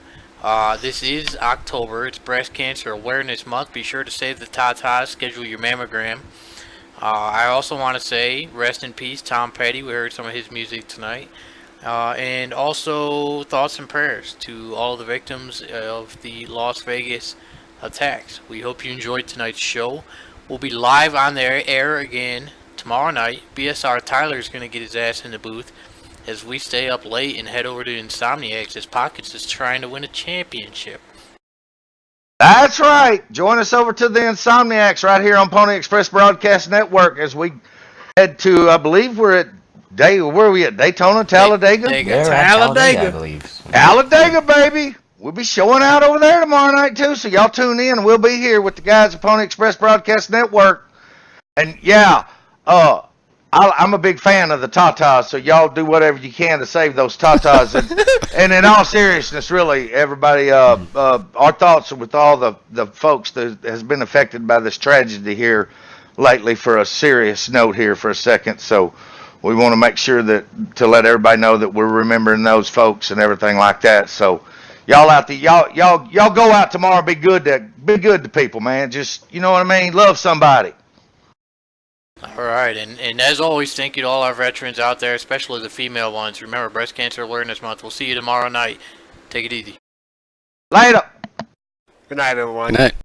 this is October. It's Breast Cancer Awareness Month. Be sure to save the tatas, schedule your mammogram. I also want to say, rest in peace, Tom Petty. We heard some of his music tonight. And also, thoughts and prayers to all the victims of the Las Vegas attacks. We hope you enjoyed tonight's show. We'll be live on the air again tomorrow night. BSR Tyler's going to get his ass in the booth as we stay up late and head over to Insomniacs as Pockets is trying to win a championship. That's right. Join us over to the Insomniacs right here on Pony Express Broadcast Network as we head to, I believe we're at where are we at? Daytona, Talladega? Talladega, I believe. Talladega, baby. We'll be showing out over there tomorrow night, too, so y'all tune in. We'll be here with the guys at Pony Express Broadcast Network. And, yeah, I'm a big fan of the Tatas, so y'all do whatever you can to save those Tatas. And in all seriousness, really, everybody, our thoughts are with all the folks that has been affected by this tragedy here lately for a serious note here for a second. So we want to make sure to let everybody know that we're remembering those folks and everything like that. So y'all out there, y'all go out tomorrow. Be good to people, man. Just, you know what I mean? Love somebody. All right, and as always, thank you to all our veterans out there, especially the female ones. Remember, Breast Cancer Awareness Month. We'll see you tomorrow night. Take it easy. Later. Good night, everyone. Good night.